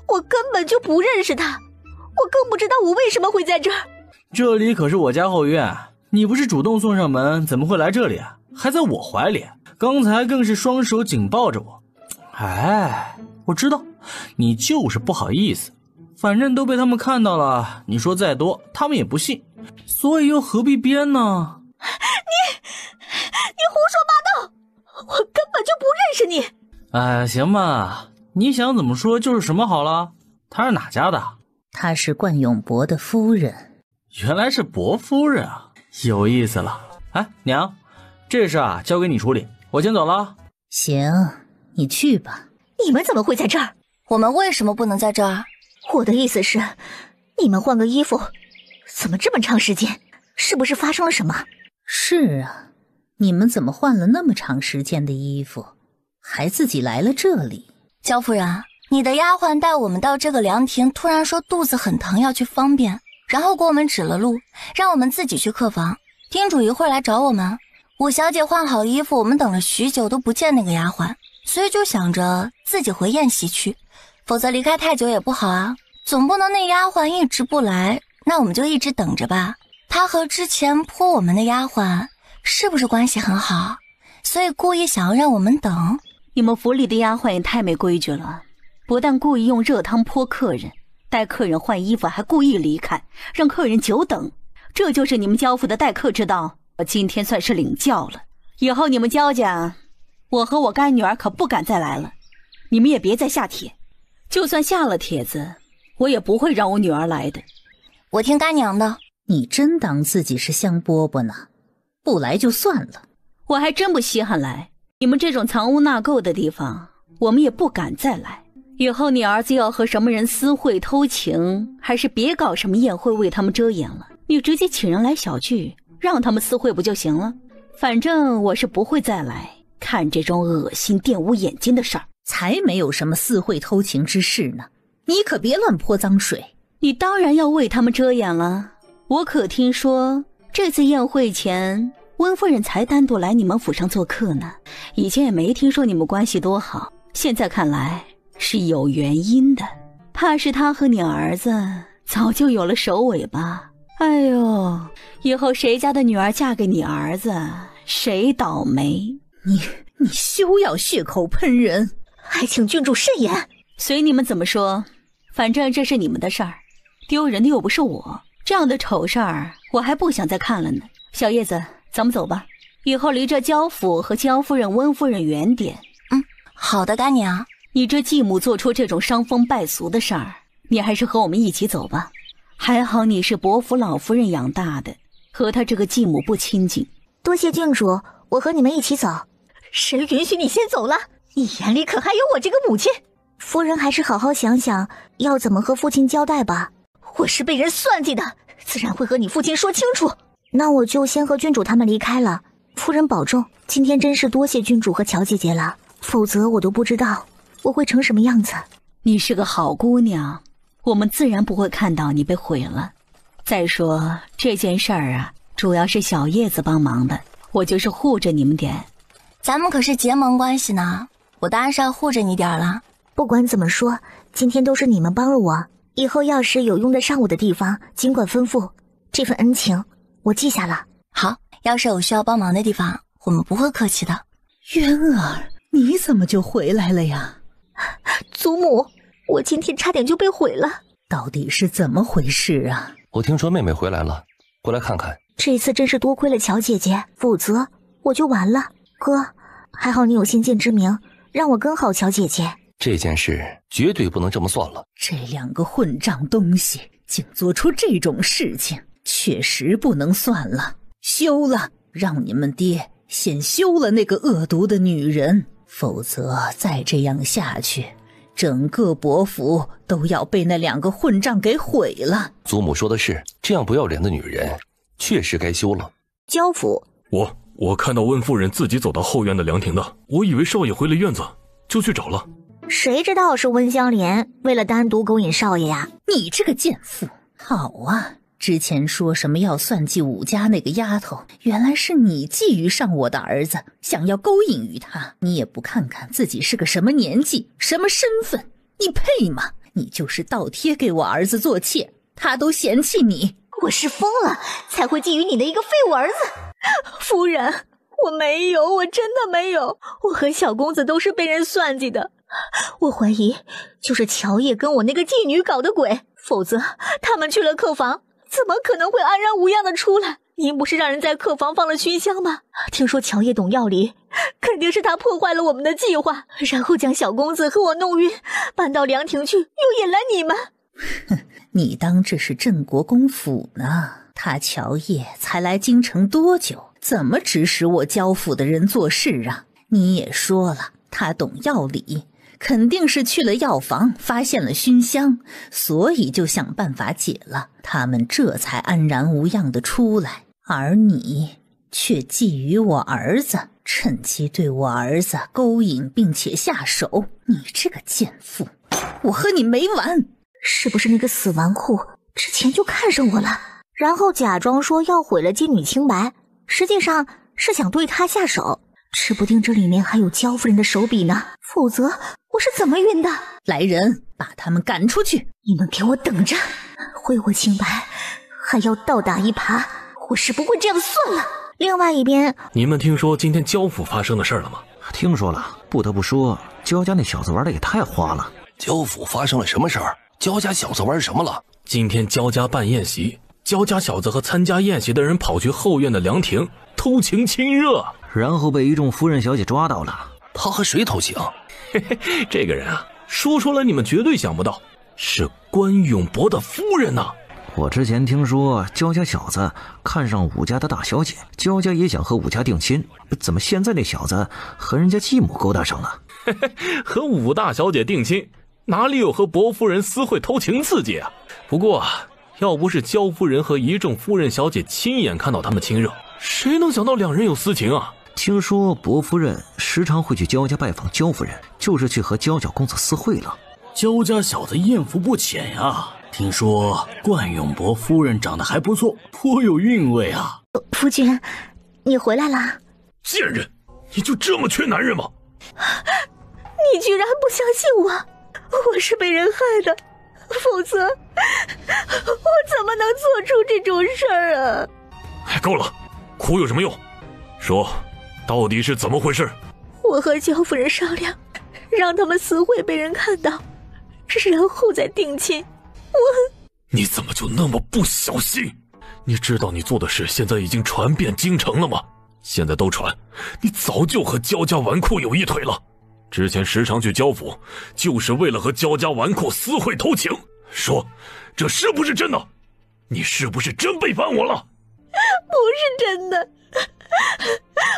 Speaker 1: 我根本就不认识他，我更不知道我为什么会在这儿。
Speaker 9: 这里可是我家后院，你不是主动送上门，怎么会来这里啊？还在我怀里，刚才更是双手紧抱着我。哎，我知道，你就是不好意思，反正都被他们看到了，你说再多，他们也不信，所以又何必编呢？
Speaker 1: 你胡说八道，我根本就不认识你。
Speaker 9: 哎，行吧，你想怎么说就是什么好了。她是哪家的？
Speaker 11: 她是冠永伯的夫人。
Speaker 9: 原来是伯夫人啊，有意思了。哎，娘，这事啊交给你处理，我先走了。
Speaker 11: 行，你去吧。
Speaker 1: 你们怎么会在这儿？
Speaker 5: 我们为什么不能在这儿？
Speaker 1: 我的意思是，你们换个衣服，怎么这么长时间？是不是发生了什么？
Speaker 11: 是啊，你们怎么换了那么长时间的衣服，还自己来了这里？
Speaker 5: 焦夫人，你的丫鬟带我们到这个凉亭，突然说肚子很疼要去方便，然后给我们指了路，让我们自己去客房，叮嘱一会儿来找我们。五小姐换好衣服，我们等了许久都不见那个丫鬟，所以就想着自己回宴席去，否则离开太久也不好啊。总不能那丫鬟一直不来，那我们就一直等着吧。她和之前泼我们的丫鬟是不是关系很好？所以故意想要让我们等。
Speaker 6: 你们府里的丫鬟也太没规矩了，不但故意用热汤泼客人，带客人换衣服，还故意离开，让客人久等。这就是你们焦府的待客之道。我今天算是领教了，以后你们焦家，我和我干女儿可不敢再来了。你们也别再下帖，就算下了帖子，我也不会让我女儿来的。
Speaker 5: 我听干娘的。
Speaker 11: 你真当自己是香饽饽呢？不来就算了。
Speaker 6: 我还真不稀罕来，你们这种藏污纳垢的地方，我们也不敢再来。以后你儿子要和什么人私会偷情，还是别搞什么宴会为他们遮掩了，你直接请人来小聚，让他们私会不就行了？反正我是不会再来看这种恶心玷污眼睛的事儿。
Speaker 11: 才没有什么私会偷情之事呢，你可别乱泼脏水。
Speaker 6: 你当然要为他们遮掩了。我可听说这次宴会前温夫人才单独来你们府上做客呢，以前也没听说你们关系多好，现在看来是有原因的，怕是她和你儿子早就有了首尾吧。哎呦，以后谁家的女儿嫁给你儿子，谁倒霉。
Speaker 11: 你休要血口喷人，
Speaker 1: 还请郡主慎言。
Speaker 6: 随你们怎么说，反正这是你们的事儿，丢人的又不是我，这样的丑事儿我还不想再看了呢。小叶子，咱们走吧，以后离这焦府和焦夫人、温夫人远点。
Speaker 5: 好的，干娘。
Speaker 6: 你这继母做出这种伤风败俗的事儿，你还是和我们一起走吧。还好你是伯府老夫人养大的，和她这个继母不亲近。
Speaker 1: 多谢郡主，我和你们一起走。谁允许你先走了？你眼里可还有我这个母亲？夫人还是好好想想要怎么和父亲交代吧。我是被人算计的，自然会和你父亲说清楚。那我就先和郡主他们离开了。夫人保重，今天真是多谢郡主和乔姐姐了，否则我都不知道我会成什么样子。
Speaker 6: 你是个好姑娘，我们自然不会看到你被毁了。再说这件事儿啊，主要是小叶子帮忙的，我就是护着你们点。
Speaker 5: 咱们可是结盟关系呢，我当然是要护着你点了。
Speaker 1: 不管怎么说，今天都是你们帮了我，以后要是有用得上我的地方，尽管吩咐，这份恩情我记下了。
Speaker 5: 好，要是有需要帮忙的地方，我们不会客气的。
Speaker 11: 渊儿，你怎么就回来了呀？
Speaker 1: 祖母，我今天差点就被毁了。
Speaker 11: 到底是怎么回事啊？
Speaker 12: 我听说妹妹回来了，过来看看。
Speaker 1: 这次真是多亏了乔姐姐，否则我就完了。哥，还好你有先见之明，让我跟好乔姐姐。
Speaker 12: 这件事绝对不能这么算了。
Speaker 11: 这两个混账东西竟做出这种事情，确实不能算了。休了，让你们爹先休了那个恶毒的女人，否则再这样下去，整个伯府都要被那两个混账给毁了。
Speaker 12: 祖母说的是，这样不要脸的女人确实该休了。
Speaker 1: 焦府，
Speaker 8: 我看到温夫人自己走到后院的凉亭的，我以为少爷回了院子，就去找了。
Speaker 1: 谁知道是温香莲为了单独勾引少爷呀？
Speaker 11: 你这个贱妇！好啊，之前说什么要算计武家那个丫头，原来是你觊觎上我的儿子，想要勾引于他。你也不看看自己是个什么年纪，什么身份，你配吗？你就是倒贴给我儿子做妾，他都嫌弃你。
Speaker 1: 我是疯了才会觊觎你的一个废物儿子。夫人，我没有，我真的没有，我和小公子都是被人算计的。我怀疑就是乔叶跟我那个妓女搞的鬼，否则他们去了客房，怎么可能会安然无恙的出来？您不是让人在客房放了熏香吗？听说乔叶懂药理，肯定是他破坏了我们的计划，然后将小公子和我弄晕，搬到凉亭去，又引来你们。
Speaker 11: 你当这是镇国公府呢？他乔叶才来京城多久，怎么指使我焦府的人做事啊？你也说了，他懂药理，肯定是去了药房发现了熏香，所以就想办法解了，他们这才安然无恙的出来。而你却觊觎我儿子，趁机对我儿子勾引并且下手，你这个贱妇，我和你没完！
Speaker 1: 是不是那个死纨绔之前就看上我了，然后假装说要毁了妓女清白，实际上是想对她下手？指不定这里面还有焦夫人的手笔呢，否则我是怎么晕的？
Speaker 11: 来人，把他们赶出去！
Speaker 1: 你们给我等着，毁我清白还要倒打一耙，我是不会这样算了。另外一边，
Speaker 8: 你们听说今天焦府发生的事了吗？
Speaker 2: 听说了，不得不说焦家那小子玩的也太花了。
Speaker 12: 焦府发生了什么事儿？焦家小子玩什么了？
Speaker 8: 今天焦家办宴席，焦家小子和参加宴席的人跑去后院的凉亭偷情亲热，
Speaker 2: 然后被一众夫人小姐抓到了。
Speaker 12: 他和谁偷情？
Speaker 8: 这个人啊，说出来你们绝对想不到，是关永博的夫人呐。
Speaker 2: 我之前听说焦家小子看上武家的大小姐，焦家也想和武家定亲，怎么现在那小子和人家继母勾搭上了？
Speaker 10: 和武大小姐定亲，哪里有和伯夫人私会偷情刺激啊？不过要不是焦夫人和仪正夫人小姐亲眼看到他们亲热，谁能想到两人有私情啊？
Speaker 2: 听说伯夫人时常会去焦家拜访焦夫人，就是去和焦小公子私会了。
Speaker 9: 焦家小子艳福不浅呀，听说冠永伯夫人长得还不错，颇有韵味啊。
Speaker 1: 夫君，你回来啦！
Speaker 8: 贱人，你就这么缺男人吗？
Speaker 1: 你居然不相信我，我是被人害的，否则我怎么能做出这种事儿啊？
Speaker 8: 够了，哭有什么用？说，到底是怎么回事？
Speaker 1: 我和焦夫人商量，让他们私会被人看到，然后再定亲。
Speaker 8: 你怎么就那么不小心？你知道你做的事现在已经传遍京城了吗？现在都传你早就和焦家纨绔有一腿了，之前时常去焦府就是为了和焦家纨绔私会偷情。说，这是不是真的？你是不是真背叛我了？
Speaker 1: 不是真的，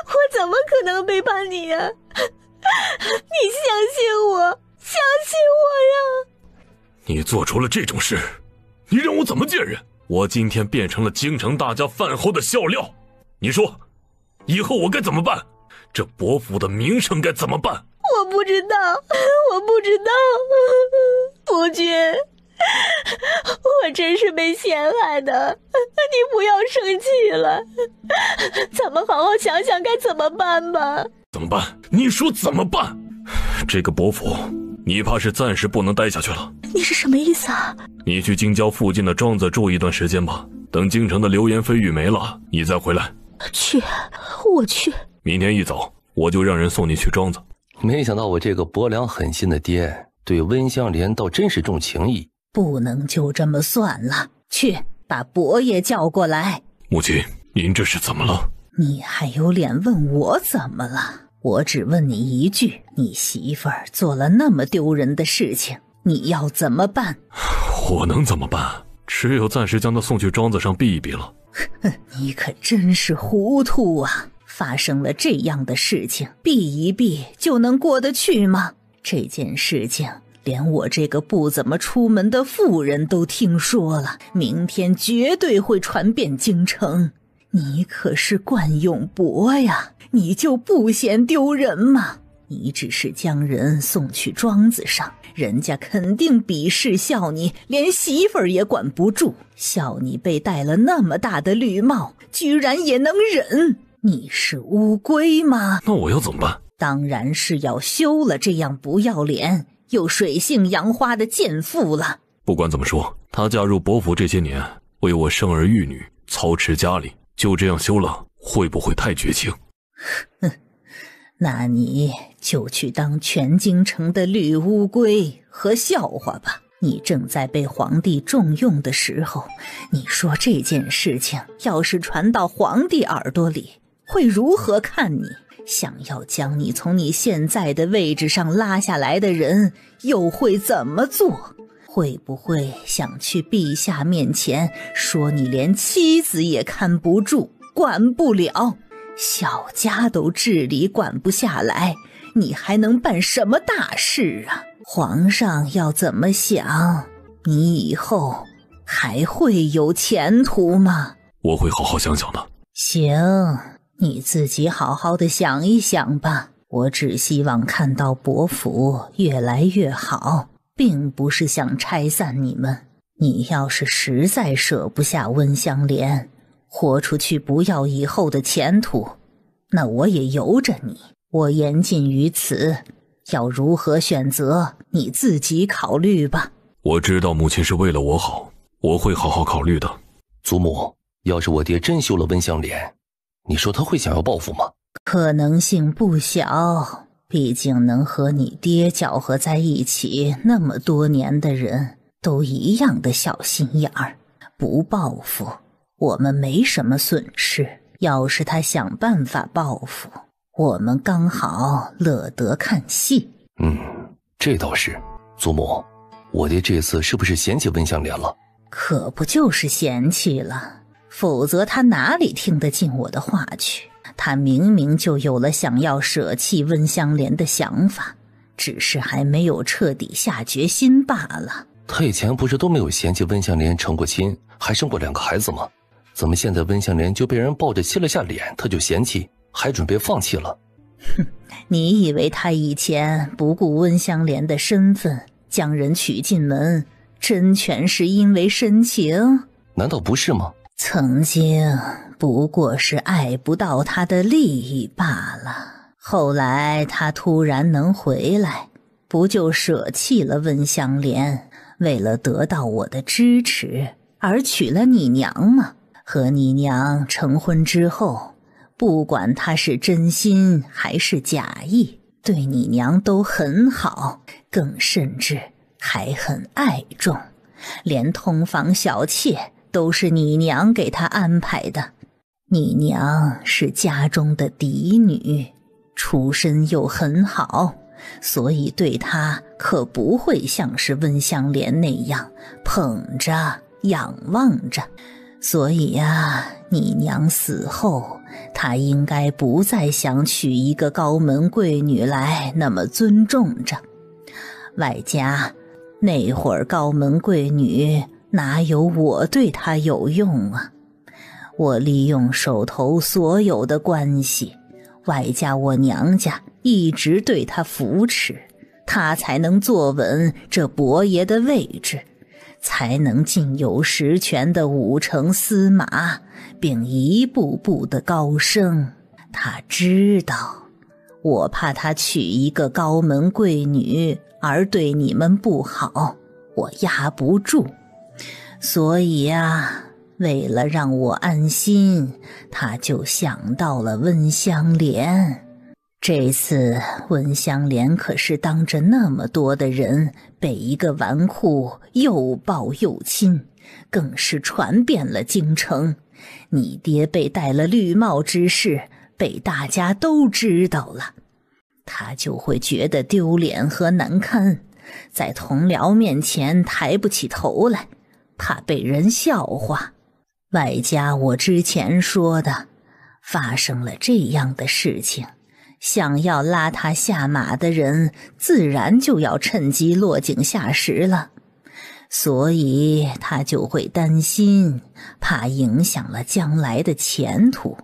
Speaker 1: 我怎么可能背叛你呀？你相信我，相信我呀！
Speaker 8: 你做出了这种事，你让我怎么见人？我今天变成了京城大家饭后的笑料，你说以后我该怎么办？这伯府的名声该怎么办？
Speaker 1: 我不知道，我不知道，夫君，我真是被陷害的，你不要生气了，咱们好好想想该怎么办吧。
Speaker 8: 怎么办？你说怎么办？这个伯府你怕是暂时不能待下去了。
Speaker 1: 你是什么意思啊？
Speaker 8: 你去京郊附近的庄子住一段时间吧，等京城的流言蜚语没了，你再回来。
Speaker 1: 去，我去。
Speaker 8: 明天一早我就让人送你去庄子。
Speaker 12: 没想到我这个薄凉狠心的爹对温香莲倒真是重情义。
Speaker 11: 不能就这么算了，去把伯爷叫过来。
Speaker 8: 母亲，您这是怎么了？
Speaker 11: 你还有脸问我怎么了？我只问你一句，你媳妇儿做了那么丢人的事情，你要怎么办？
Speaker 8: 我能怎么办？只有暂时将她送去庄子上避一避了。
Speaker 11: 你可真是糊涂啊！发生了这样的事情，避一避就能过得去吗？这件事情连我这个不怎么出门的妇人都听说了，明天绝对会传遍京城。你可是冠永伯呀，你就不嫌丢人吗？你只是将人送去庄子上，人家肯定鄙视笑你，连媳妇儿也管不住，笑你被戴了那么大的绿帽，居然也能忍。你是乌龟吗？
Speaker 8: 那我要怎么办？
Speaker 11: 当然是要休了这样不要脸又水性杨花的贱妇了。
Speaker 8: 不管怎么说，她嫁入伯府这些年，为我生儿育女，操持家里，就这样休了，会不会太绝情？
Speaker 11: 那你就去当全京城的绿乌龟和笑话吧。你正在被皇帝重用的时候，你说这件事情要是传到皇帝耳朵里，会如何看你？想要将你从你现在的位置上拉下来的人又会怎么做？会不会想去陛下面前说你连妻子也看不住，管不了？小家都治理管不下来，你还能办什么大事啊？皇上要怎么想，你以后还会有前途吗？
Speaker 8: 我会好好想想的。
Speaker 11: 行，你自己好好的想一想吧。我只希望看到伯府越来越好，并不是想拆散你们。你要是实在舍不下温香莲，豁出去不要以后的前途，那我也由着你。我言尽于此，要如何选择你自己考虑吧。
Speaker 8: 我知道母亲是为了我好，我会好好考虑的。
Speaker 12: 祖母，要是我爹真休了温香莲，你说他会想要报复吗？
Speaker 11: 可能性不小，毕竟能和你爹搅和在一起那么多年的人都一样的小心眼儿，不报复我们没什么损失，要是他想办法报复，我们刚好乐得看戏。
Speaker 12: 这倒是。祖母，我爹这次是不是嫌弃温香莲了？
Speaker 11: 可不就是嫌弃了，否则他哪里听得进我的话去？他明明就有了想要舍弃温香莲的想法，只是还没有彻底下决心罢了。
Speaker 12: 他以前不是都没有嫌弃温香莲成过亲，还生过2个孩子吗？怎么现在温香莲就被人抱着亲了下脸，他就嫌弃，还准备放弃了？
Speaker 11: 哼，你以为他以前不顾温香莲的身份将人娶进门，真全是因为深情？
Speaker 12: 难道不是吗？
Speaker 11: 曾经不过是爱不到他的利益罢了，后来他突然能回来，不就舍弃了温香莲，为了得到我的支持而娶了你娘吗？和你娘成婚之后，不管他是真心还是假意，对你娘都很好，更甚至还很爱重，连通房小妾都是你娘给他安排的。你娘是家中的嫡女，出身又很好，所以对他可不会像是温香莲那样捧着仰望着。所以呀，你娘死后，他应该不再想娶一个高门贵女来那么尊重着。外加那会儿高门贵女哪有我对他有用啊？我利用手头所有的关系，外加我娘家一直对他扶持，他才能坐稳这伯爷的位置，才能尽有实权的武城司马，并一步步的高升。他知道，我怕他娶一个高门贵女而对你们不好，我压不住。所以啊，为了让我安心，他就想到了温香莲。这次温香莲可是当着那么多的人被一个纨绔又抱又亲，更是传遍了京城。你爹被戴了绿帽之事被大家都知道了，他就会觉得丢脸和难堪，在同僚面前抬不起头来，怕被人笑话。外加我之前说的，发生了这样的事情，想要拉他下马的人自然就要趁机落井下石了，所以他就会担心，怕影响了将来的前途，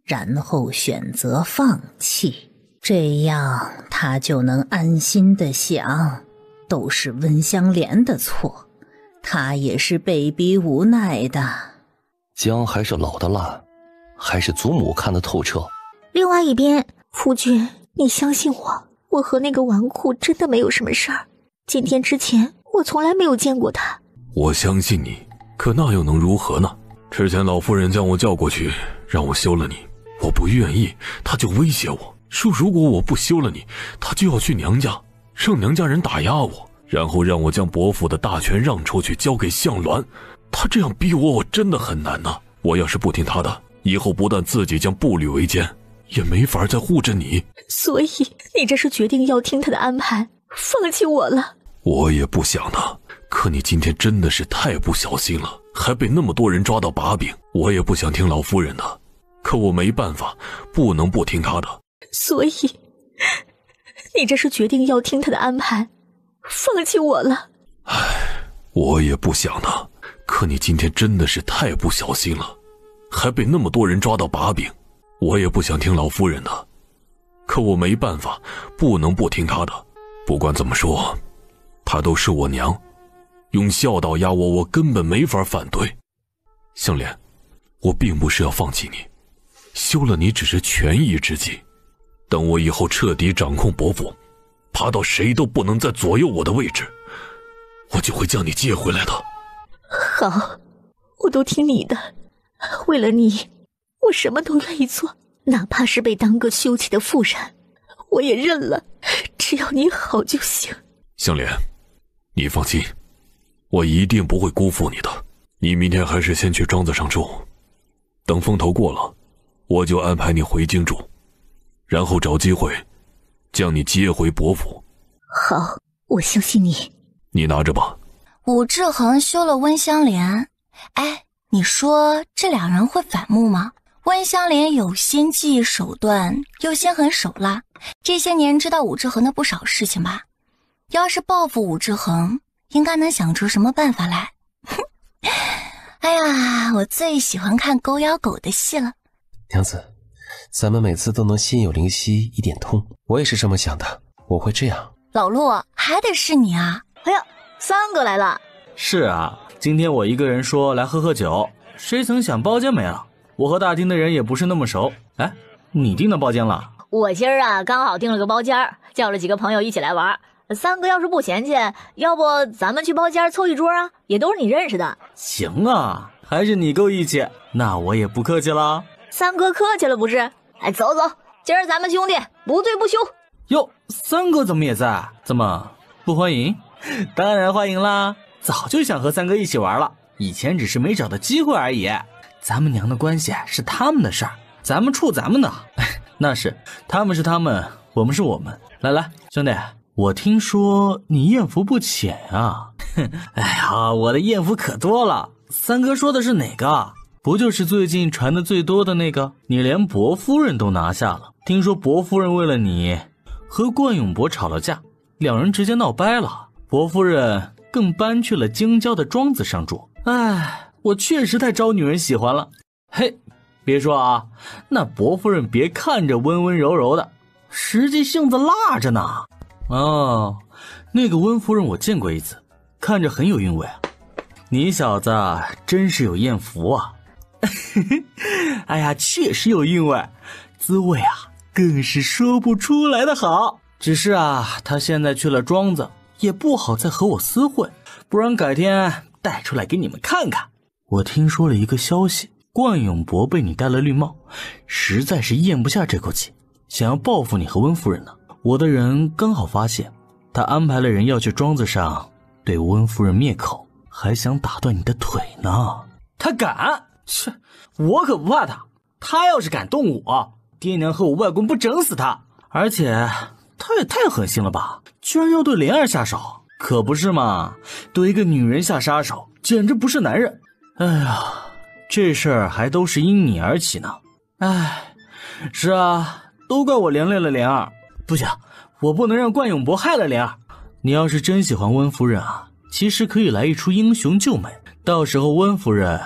Speaker 11: 然后选择放弃。这样他就能安心地想，都是温香莲的错，他也是被逼无奈的。
Speaker 12: 姜还是老的辣，还是祖母看得透彻。
Speaker 1: 另外一边，夫君，你相信我，我和那个纨绔真的没有什么事儿。今天之前我从来没有见过他。
Speaker 8: 我相信你，可那又能如何呢？之前老夫人将我叫过去，让我休了你，我不愿意，她就威胁我说，如果我不休了你，她就要去娘家，让娘家人打压我，然后让我将伯父的大权让出去交给向鸾。她这样逼我，我真的很难呐。我要是不听她的，以后不但自己将步履维艰，也没法再护着你。
Speaker 1: 所以你这是决定要听他的安排，放弃我了？
Speaker 8: 我也不想的，可你今天真的是太不小心了，还被那么多人抓到把柄。我也不想听老夫人的，可我没办法，不能不听她的。
Speaker 1: 所以你这是决定要听他的安排，放弃我了？
Speaker 8: 唉，我也不想的，可你今天真的是太不小心了，还被那么多人抓到把柄。我也不想听老夫人的，可我没办法，不能不听她的。不管怎么说，她都是我娘，用孝道压我，我根本没法反对。香莲，我并不是要放弃你，休了你只是权宜之计。等我以后彻底掌控伯府，爬到谁都不能再左右我的位置，我就会将你接回来的。
Speaker 1: 好，我都听你的，为了你，我什么都愿意做，哪怕是被当个休妻的妇人，我也认了，只要你好就行。
Speaker 8: 香莲，你放心，我一定不会辜负你的。你明天还是先去庄子上住，等风头过了，我就安排你回京住，然后找机会将你接回伯府。
Speaker 1: 好，我相信你。
Speaker 8: 你拿着吧。
Speaker 5: 武志恒休了温香莲，哎，你说这两人会反目吗？温香莲有心计手段，又心狠手辣，这些年知道武志恒的不少事情吧？要是报复武志恒，应该能想出什么办法来。哎呀，我最喜欢看狗咬狗的戏了。
Speaker 12: 娘子，咱们每次都能心有灵犀一点通，我也是这么想的，我会这样。
Speaker 5: 老陆，还得是你啊！
Speaker 1: 哎呀，三哥来了。
Speaker 9: 是啊，今天我一个人说来喝喝酒，谁曾想包间没了。我和大厅的人也不是那么熟。哎，你订的包间了？
Speaker 1: 我今儿啊刚好订了个包间，叫了几个朋友一起来玩。三哥要是不嫌弃，要不咱们去包间凑一桌啊？也都是你认识的。
Speaker 9: 行啊，还是你够义气，那我也不客气了。
Speaker 1: 三哥客气了不是？哎，走走，今儿咱们兄弟不醉不休。
Speaker 9: 哟，三哥怎么也在？怎么不欢迎？当然欢迎啦，早就想和三哥一起玩了，以前只是没找到机会而已。咱们娘的关系是他们的事儿，咱们处咱们的。那是，他们是他们，我们是我们。来来，兄弟，我听说你艳福不浅啊。哎呀，我的艳福可多了。三哥说的是哪个？不就是最近传的最多的那个？你连伯夫人都拿下了，听说伯夫人为了你和冠永伯吵了架，两人直接闹掰了，伯夫人更搬去了京郊的庄子上住。哎，我确实太招女人喜欢了。嘿，别说啊，那伯夫人别看着温温柔柔的，实际性子辣着呢。哦，那个温夫人我见过一次，看着很有韵味啊。你小子真是有艳福啊。哎呀，确实有韵味，滋味啊更是说不出来的好。只是啊，他现在去了庄子，也不好再和我私会，不然改天带出来给你们看看。我听说了一个消息，冠永伯被你戴了绿帽，实在是咽不下这口气，想要报复你和温夫人呢。我的人刚好发现，他安排了人要去庄子上对温夫人灭口，还想打断你的腿呢。他敢？切，我可不怕他。他要是敢动我，爹娘和我外公不整死他。而且他也太狠心了吧，居然要对莲儿下手，可不是嘛？对一个女人下杀手，简直不是男人。哎呀，这事儿还都是因你而起呢。哎，是啊，都怪我连累了莲儿。不行，我不能让冠永伯害了莲儿。你要是真喜欢温夫人啊，其实可以来一出英雄救美，到时候温夫人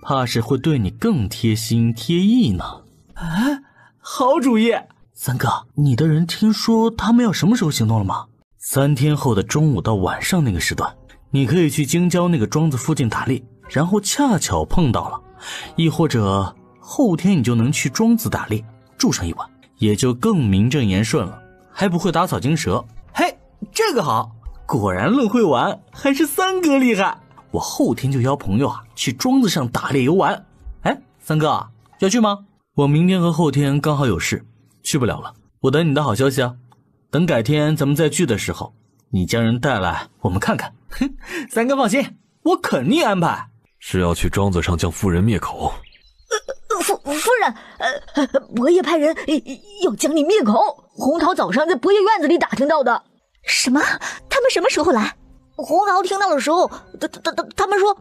Speaker 9: 怕是会对你更贴心贴意呢。哎，好主意。三哥，你的人听说他们要什么时候行动了吗？3天后的中午到晚上那个时段，你可以去京郊那个庄子附近打猎，然后恰巧碰到了，亦或者后天你就能去庄子打猎，住上一晚，也就更名正言顺了，还不会打草惊蛇。嘿，这个好，果然论会玩，还是三哥厉害。我后天就邀朋友啊去庄子上打猎游玩。哎，三哥要去吗？我明天和后天刚好有事，去不了了。我等你的好消息啊。等改天咱们再聚的时候，你将人带来，我们看看。哼，三哥放心，我肯定安排。
Speaker 8: 是要去庄子上将夫人灭口？
Speaker 1: 夫人，伯爷派人要将你灭口。洪桃早上在伯爷院子里打听到的。什么？他们什么时候来？洪桃听到的时候，他们说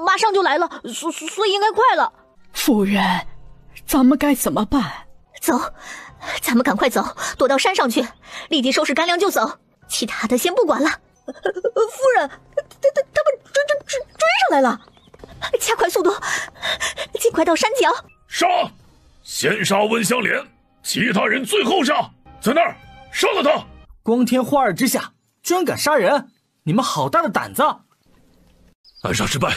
Speaker 1: 马上就来了，所以应该快了。
Speaker 13: 夫人，咱们该怎么办？
Speaker 1: 走，咱们赶快走，躲到山上去，立即收拾干粮就走，其他的先不管了。夫人，他们追上来了，加快速度，尽快到山脚。
Speaker 8: 杀！先杀温香莲，其他人最后杀。在那儿，杀了他！
Speaker 9: 光天化日之下，居然敢杀人！你们好大的胆子！
Speaker 8: 暗杀失败，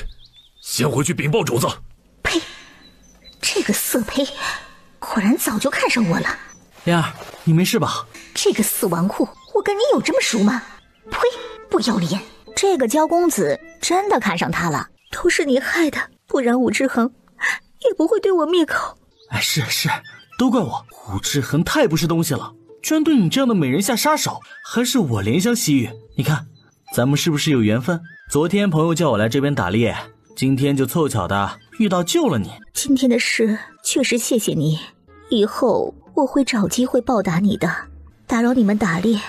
Speaker 8: 先回去禀报主子。
Speaker 1: 呸！这个色胚，果然早就看上我了。
Speaker 9: 莲儿，你没事吧？
Speaker 1: 这个死纨绔，我跟你有这么熟吗？呸！不要脸！这个焦公子真的看上他了，都是你害的，不然武志恒也不会对我灭口。
Speaker 9: 哎，是，都怪我，武志恒太不是东西了，居然对你这样的美人下杀手，还是我怜香惜玉。你看，咱们是不是有缘分？昨天朋友叫我来这边打猎，今天就凑巧的遇到救了你。
Speaker 1: 今天的事确实谢谢你，以后我会找机会报答你的。打扰你们打猎，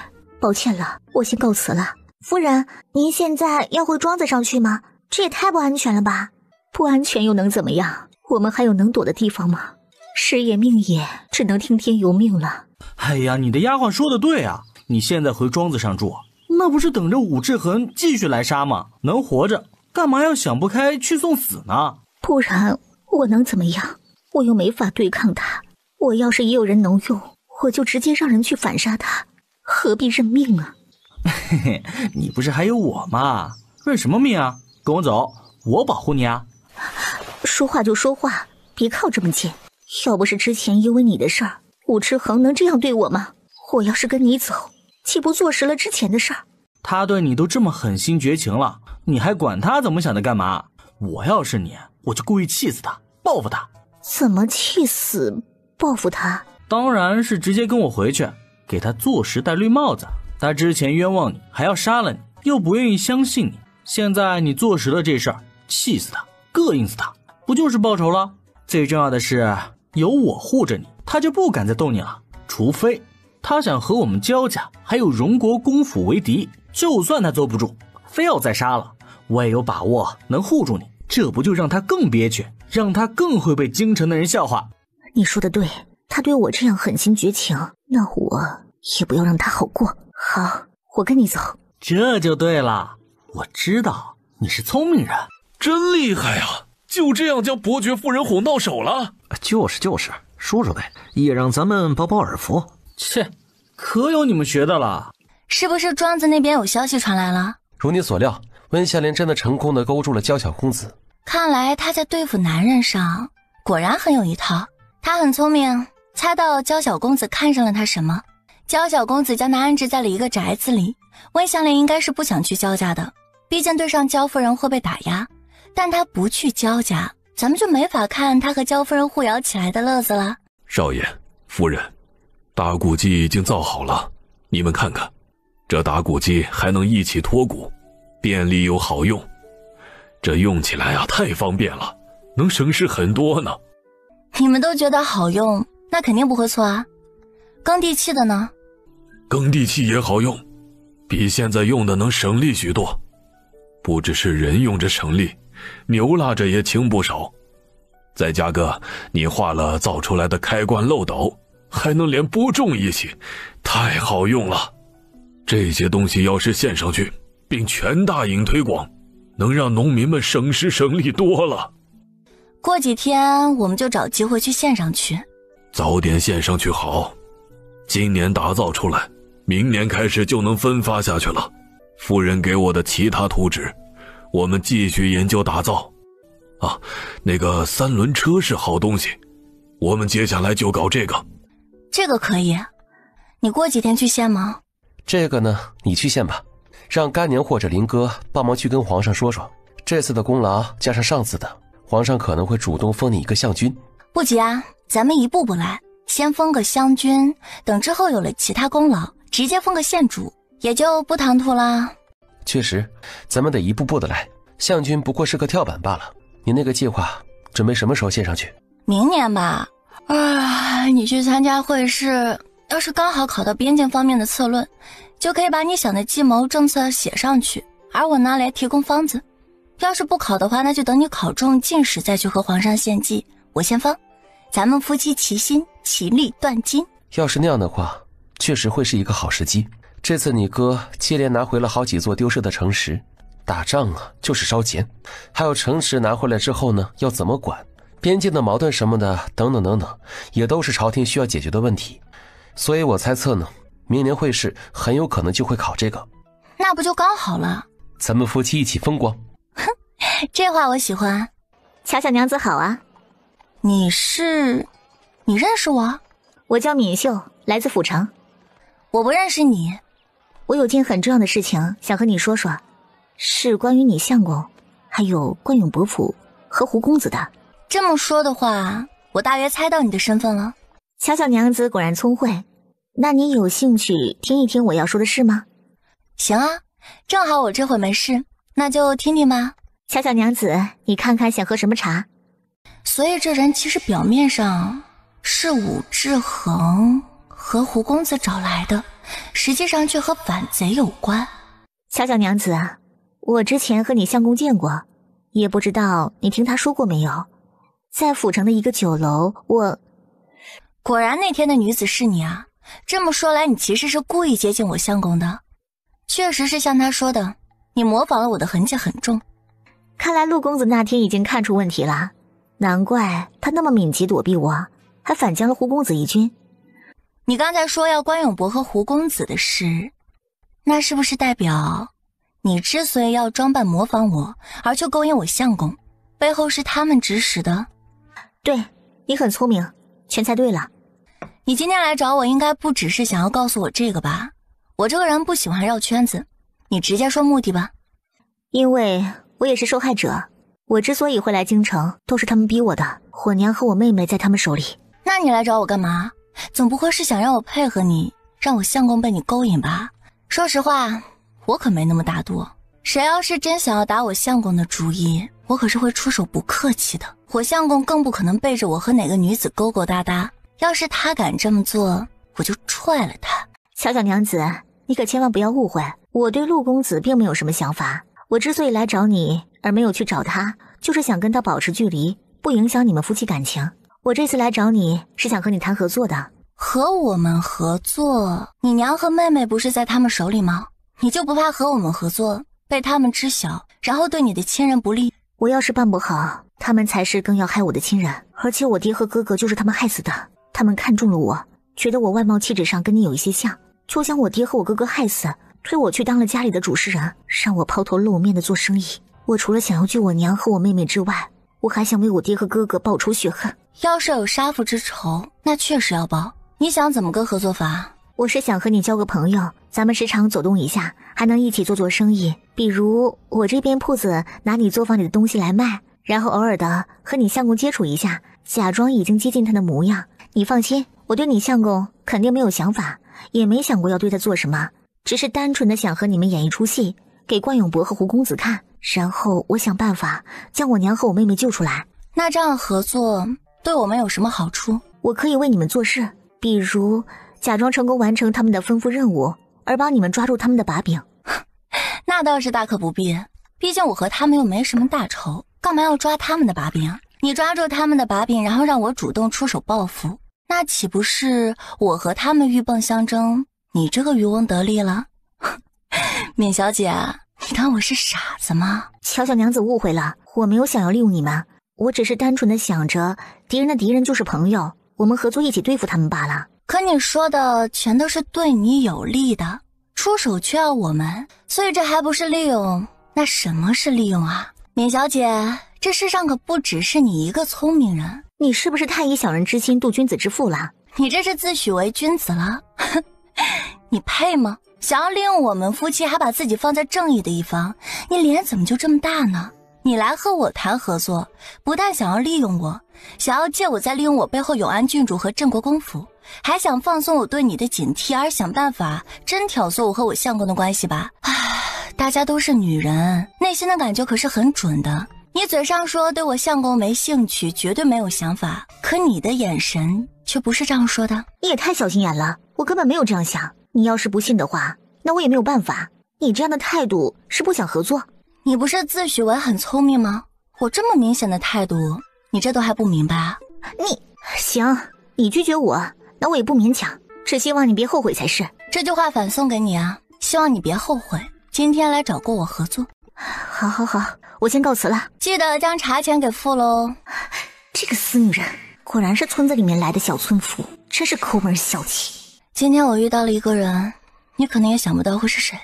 Speaker 1: 抱歉了，我先告辞了。夫人，您现在要回庄子上去吗？这也太不安全了吧？不安全又能怎么样？我们还有能躲的地方吗？时也命也，只能听天由命了。
Speaker 9: 哎呀，你的丫鬟说的对啊，你现在回庄子上住，那不是等着武志恒继续来杀吗？能活着，干嘛要想不开去送死呢？
Speaker 1: 不然我能怎么样？我又没法对抗他。我要是也有人能用，我就直接让人去反杀他，何必认命啊？
Speaker 9: 嘿嘿，你不是还有我吗？认什么命啊？跟我走，我保护你啊！
Speaker 1: 说话就说话，别靠这么近。要不是之前因为你的事儿，武志恒能这样对我吗？我要是跟你走，岂不坐实了之前的事儿？
Speaker 9: 他对你都这么狠心绝情了，你还管他怎么想的干嘛？我要是你，我就故意气死他，报复他。
Speaker 1: 怎么气死报复他？
Speaker 9: 当然是直接跟我回去，给他坐实戴绿帽子。他之前冤枉你，还要杀了你，又不愿意相信你，现在你坐实了这事儿，气死他，膈应死他，不就是报仇了？最重要的是有我护着你，他就不敢再动你了。除非他想和我们焦家还有荣国公府为敌，就算他坐不住，非要再杀了，我也有把握能护住你。这不就让他更憋屈，让他更会被京城的人笑话。
Speaker 1: 你说的对，他对我这样狠心绝情，那我也不要让他好过。好，我跟你走。
Speaker 9: 这就对了，我知道你是聪明人，
Speaker 10: 真厉害呀！就这样将伯爵夫人哄到手了？
Speaker 2: 就是，说说呗，也让咱们饱饱耳福。
Speaker 9: 切，可有你们学的了。
Speaker 5: 是不是庄子那边有消息传来了？
Speaker 12: 如你所料，温香莲真的成功的勾住了娇小公子。
Speaker 5: 看来他在对付男人上果然很有一套。他很聪明，猜到娇小公子看上了他什么。娇小公子将他安置在了一个宅子里，温香莲应该是不想去焦家的，毕竟对上焦夫人会被打压。但他不去焦家，咱们就没法看他和焦夫人互咬起来的乐子了。
Speaker 8: 少爷夫人，打骨机已经造好了，你们看看，这打骨机还能一起脱骨，便利又好用，这用起来啊太方便了，能省事很多呢。
Speaker 5: 你们都觉得好用，那肯定不会错啊。耕地器的呢？
Speaker 8: 耕地器也好用，比现在用的能省力许多。不只是人用着省力，牛拉着也轻不少。再加个你画了造出来的开关漏斗，还能连播种一起，太好用了。这些东西要是献上去，并全大营推广，能让农民们省时省力多了。
Speaker 5: 过几天我们就找机会去献上去。
Speaker 8: 早点献上去好，今年打造出来，明年开始就能分发下去了。夫人给我的其他图纸，我们继续研究打造。啊，那个三轮车是好东西，我们接下来就搞这个。
Speaker 5: 这个可以，你过几天去献吗？
Speaker 12: 这个呢，你去献吧，让干娘或者林哥帮忙去跟皇上说说，这次的功劳加上上次的，皇上可能会主动封你一个相君。
Speaker 5: 不急啊，咱们一步步来，先封个相君，等之后有了其他功劳，直接封个县主，也就不唐突啦。
Speaker 12: 确实，咱们得一步步的来，相君不过是个跳板罢了。你那个计划准备什么时候献上去？
Speaker 5: 明年吧。你去参加会试，要是刚好考到边境方面的策论，就可以把你想的计谋政策写上去，而我拿来提供方子。要是不考的话，那就等你考中进士再去和皇上献计，我先封，咱们夫妻齐心，其利断金。
Speaker 12: 要是那样的话，确实会是一个好时机。这次你哥接连拿回了好几座丢失的城池，打仗啊就是烧钱，还有城池拿回来之后呢，要怎么管？边境的矛盾什么的，等等等等，也都是朝廷需要解决的问题。所以我猜测呢，明年会试很有可能就会考这个。
Speaker 5: 那不就刚好了？
Speaker 12: 咱们夫妻一起风光。
Speaker 5: 哼，这话我喜欢。
Speaker 1: 巧巧娘子好啊。
Speaker 5: 你认识我？
Speaker 1: 我叫敏秀，来自府城。
Speaker 5: 我不认识你。
Speaker 1: 我有件很重要的事情想和你说说，是关于你相公，还有冠永伯府和胡公子的。
Speaker 5: 这么说的话，我大约猜到你的身份了。
Speaker 1: 巧巧娘子果然聪慧，那你有兴趣听一听我要说的事吗？
Speaker 5: 行啊，正好我这会没事，那就听听吧。
Speaker 1: 巧巧娘子，你看看想喝什么茶？
Speaker 5: 所以这人其实表面上是武志恒和胡公子找来的，实际上却和反贼有关。
Speaker 1: 小小娘子，我之前和你相公见过，也不知道你听他说过没有。在府城的一个酒楼，
Speaker 5: 果然那天的女子是你啊！这么说来，你其实是故意接近我相公的。确实是像他说的，你模仿了我的痕迹很重。
Speaker 1: 看来陆公子那天已经看出问题了，难怪他那么敏捷躲避我，还反将了胡公子一军。
Speaker 5: 你刚才说要关永伯和胡公子的事，那是不是代表你之所以要装扮模仿我，而去勾引我相公，背后是他们指使的？
Speaker 1: 对，你很聪明，全猜对了。
Speaker 5: 你今天来找我，应该不只是想要告诉我这个吧？我这个人不喜欢绕圈子，你直接说目的吧。
Speaker 1: 因为我也是受害者，我之所以会来京城，都是他们逼我的。我娘和我妹妹在他们手里。
Speaker 5: 那你来找我干嘛？总不会是想让我配合你，让我相公被你勾引吧？说实话，我可没那么大度。谁要是真想要打我相公的主意，我可是会出手不客气的。我相公更不可能背着我和哪个女子勾勾搭搭，要是他敢这么做，我就踹了他。
Speaker 1: 小小娘子，你可千万不要误会，我对陆公子并没有什么想法。我之所以来找你而没有去找他，就是想跟他保持距离，不影响你们夫妻感情。我这次来找你是想和你谈合作的。
Speaker 5: 和我们合作？你娘和妹妹不是在他们手里吗？你就不怕和我们合作被他们知晓，然后对你的亲人不利？
Speaker 1: 我要是办不好，他们才是更要害我的亲人，而且我爹和哥哥就是他们害死的。他们看中了我，觉得我外貌气质上跟你有一些像，就将我爹和我哥哥害死，推我去当了家里的主事人，让我抛头露面的做生意。我除了想要救我娘和我妹妹之外，我还想为我爹和哥哥报仇雪恨。
Speaker 5: 要是有杀父之仇，那确实要报。你想怎么个合作法？
Speaker 1: 我是想和你交个朋友，咱们时常走动一下，还能一起做生意。比如我这边铺子拿你作坊里的东西来卖，然后偶尔的和你相公接触一下，假装已经接近他的模样。你放心，我对你相公肯定没有想法，也没想过要对他做什么，只是单纯的想和你们演一出戏，给关永伯和胡公子看，然后我想办法将我娘和我妹妹救出来。
Speaker 5: 那这样合作对我们有什么好处？
Speaker 1: 我可以为你们做事，比如假装成功完成他们的吩咐任务，而帮你们抓住他们的把柄。
Speaker 5: 那倒是大可不必，毕竟我和他们又没什么大仇，干嘛要抓他们的把柄？你抓住他们的把柄，然后让我主动出手报复，那岂不是我和他们鹬蚌相争，你这个渔翁得利了？敏小姐，你当我是傻子吗？
Speaker 1: 小小娘子误会了，我没有想要利用你们，我只是单纯的想着敌人的敌人就是朋友，我们合作一起对付他们罢了。
Speaker 5: 可你说的全都是对你有利的，出手却要我们，所以这还不是利用？那什么是利用啊？敏小姐，这世上可不只是你一个聪明人。
Speaker 1: 你是不是太以小人之心度君子之腹了？
Speaker 5: 你这是自诩为君子了。你配吗？想要利用我们夫妻还把自己放在正义的一方，你脸怎么就这么大呢？你来和我谈合作，不但想要利用我，想要借我再利用我背后永安郡主和镇国公府，还想放松我对你的警惕，而想办法真挑唆我和我相公的关系吧？唉，大家都是女人，内心的感觉可是很准的。你嘴上说对我相公没兴趣，绝对没有想法，可你的眼神却不是这样说的。
Speaker 1: 你也太小心眼了，我根本没有这样想。你要是不信的话，那我也没有办法。你这样的态度是不想合作。
Speaker 5: 你不是自诩为很聪明吗？我这么明显的态度，你这都还不明白啊？
Speaker 1: 行，你拒绝我，那我也不勉强，只希望你别后悔才是。
Speaker 5: 这句话反送给你啊，希望你别后悔今天来找过我合作。
Speaker 1: 好，我先告辞了，
Speaker 5: 记得将茶钱给付喽。
Speaker 1: 这个死女人果然是村子里面来的小村妇，真是抠门小气。
Speaker 5: 今天我遇到了一个人，你可能也想不到会是谁。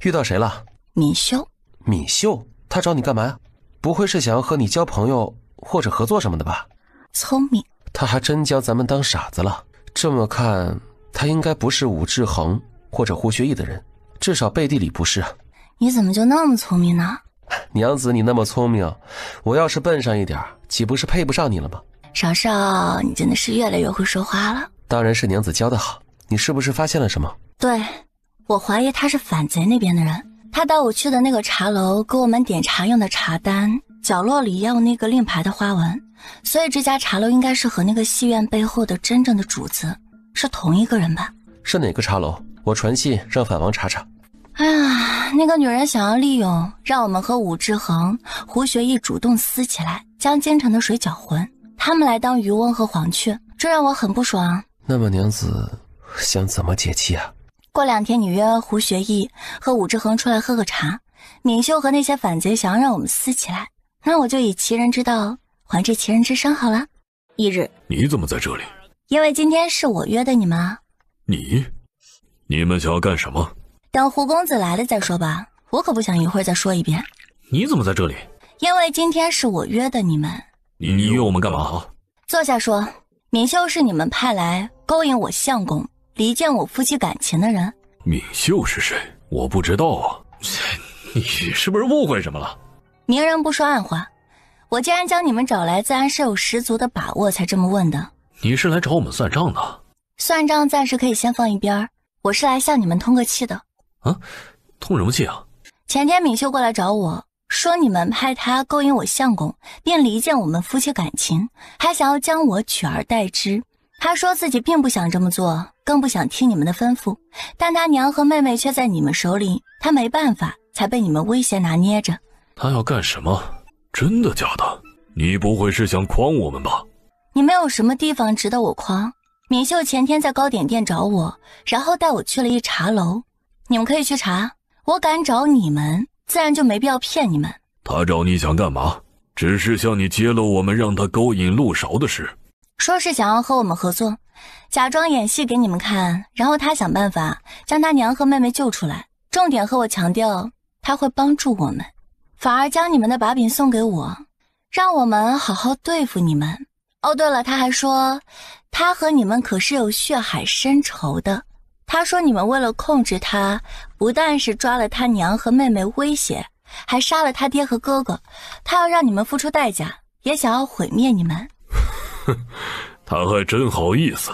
Speaker 12: 遇到谁了？
Speaker 5: 敏秀。
Speaker 12: 敏秀？他找你干嘛呀？不会是想要和你交朋友或者合作什么的吧？
Speaker 5: 聪明。
Speaker 12: 他还真将咱们当傻子了。这么看，他应该不是武志恒或者胡学义的人，至少背地里不是啊。
Speaker 5: 你怎么就那么聪明呢？
Speaker 12: 娘子，你那么聪明，我要是笨上一点，岂不是配不上你了吗？
Speaker 5: 少少，你真的是越来越会说话了。
Speaker 12: 当然是娘子教得好。你是不是发现了什么？
Speaker 5: 对，我怀疑他是反贼那边的人。他带我去的那个茶楼，给我们点茶用的茶单角落里要那个令牌的花纹，所以这家茶楼应该是和那个戏院背后的真正的主子是同一个人吧？
Speaker 12: 是哪个茶楼？我传信让反王查查。
Speaker 5: 哎呀，那个女人想要利用，让我们和武志恒、胡学义主动撕起来，将京城的水搅浑，他们来当渔翁和黄雀，这让我很不爽。
Speaker 12: 那么娘子想怎么解气啊？
Speaker 5: 过2天你约胡学义和武志恒出来喝个茶，闵秀和那些反贼想要让我们撕起来，那我就以其人之道还治其人之身好了。
Speaker 1: 1日，
Speaker 8: 你怎么在这里？
Speaker 5: 因为今天是我约的你们啊。
Speaker 8: 你们想要干什么？
Speaker 5: 等胡公子来了再说吧，我可不想一会儿再说一遍。
Speaker 10: 你怎么在这里？
Speaker 5: 因为今天是我约的你们。
Speaker 8: 你约我们干嘛？
Speaker 5: 坐下说，闵秀是你们派来勾引我相公，离间我夫妻感情的人。
Speaker 8: 闵秀是谁？我不知道啊。
Speaker 10: 你是不是误会什么了？
Speaker 5: 明人不说暗话，我既然将你们找来，自然是有十足的把握才这么问的。
Speaker 10: 你是来找我们算账的？
Speaker 5: 算账暂时可以先放一边，我是来向你们通个气的。
Speaker 10: 啊？通什么气啊？
Speaker 5: 前天闵秀过来找我说，你们派他勾引我相公，并离间我们夫妻感情，还想要将我取而代之。他说自己并不想这么做，更不想听你们的吩咐，但他娘和妹妹却在你们手里，他没办法，才被你们威胁拿捏着。
Speaker 8: 他要干什么？真的假的？你不会是想诓我们吧？
Speaker 5: 你没有什么地方值得我诓。闵秀前天在糕点店找我，然后带我去了一茶楼，你们可以去查。我敢找你们，自然就没必要骗你们。
Speaker 8: 他找你想干嘛？只是向你揭露我们让他勾引陆勺的事。
Speaker 5: 说是想要和我们合作，假装演戏给你们看，然后他想办法将他娘和妹妹救出来，重点和我强调他会帮助我们，反而将你们的把柄送给我，让我们好好对付你们。哦对了，他还说他和你们可是有血海深仇的。他说你们为了控制他，不但是抓了他娘和妹妹威胁，还杀了他爹和哥哥，他要让你们付出代价，也想要毁灭你们。
Speaker 8: 他还真好意思，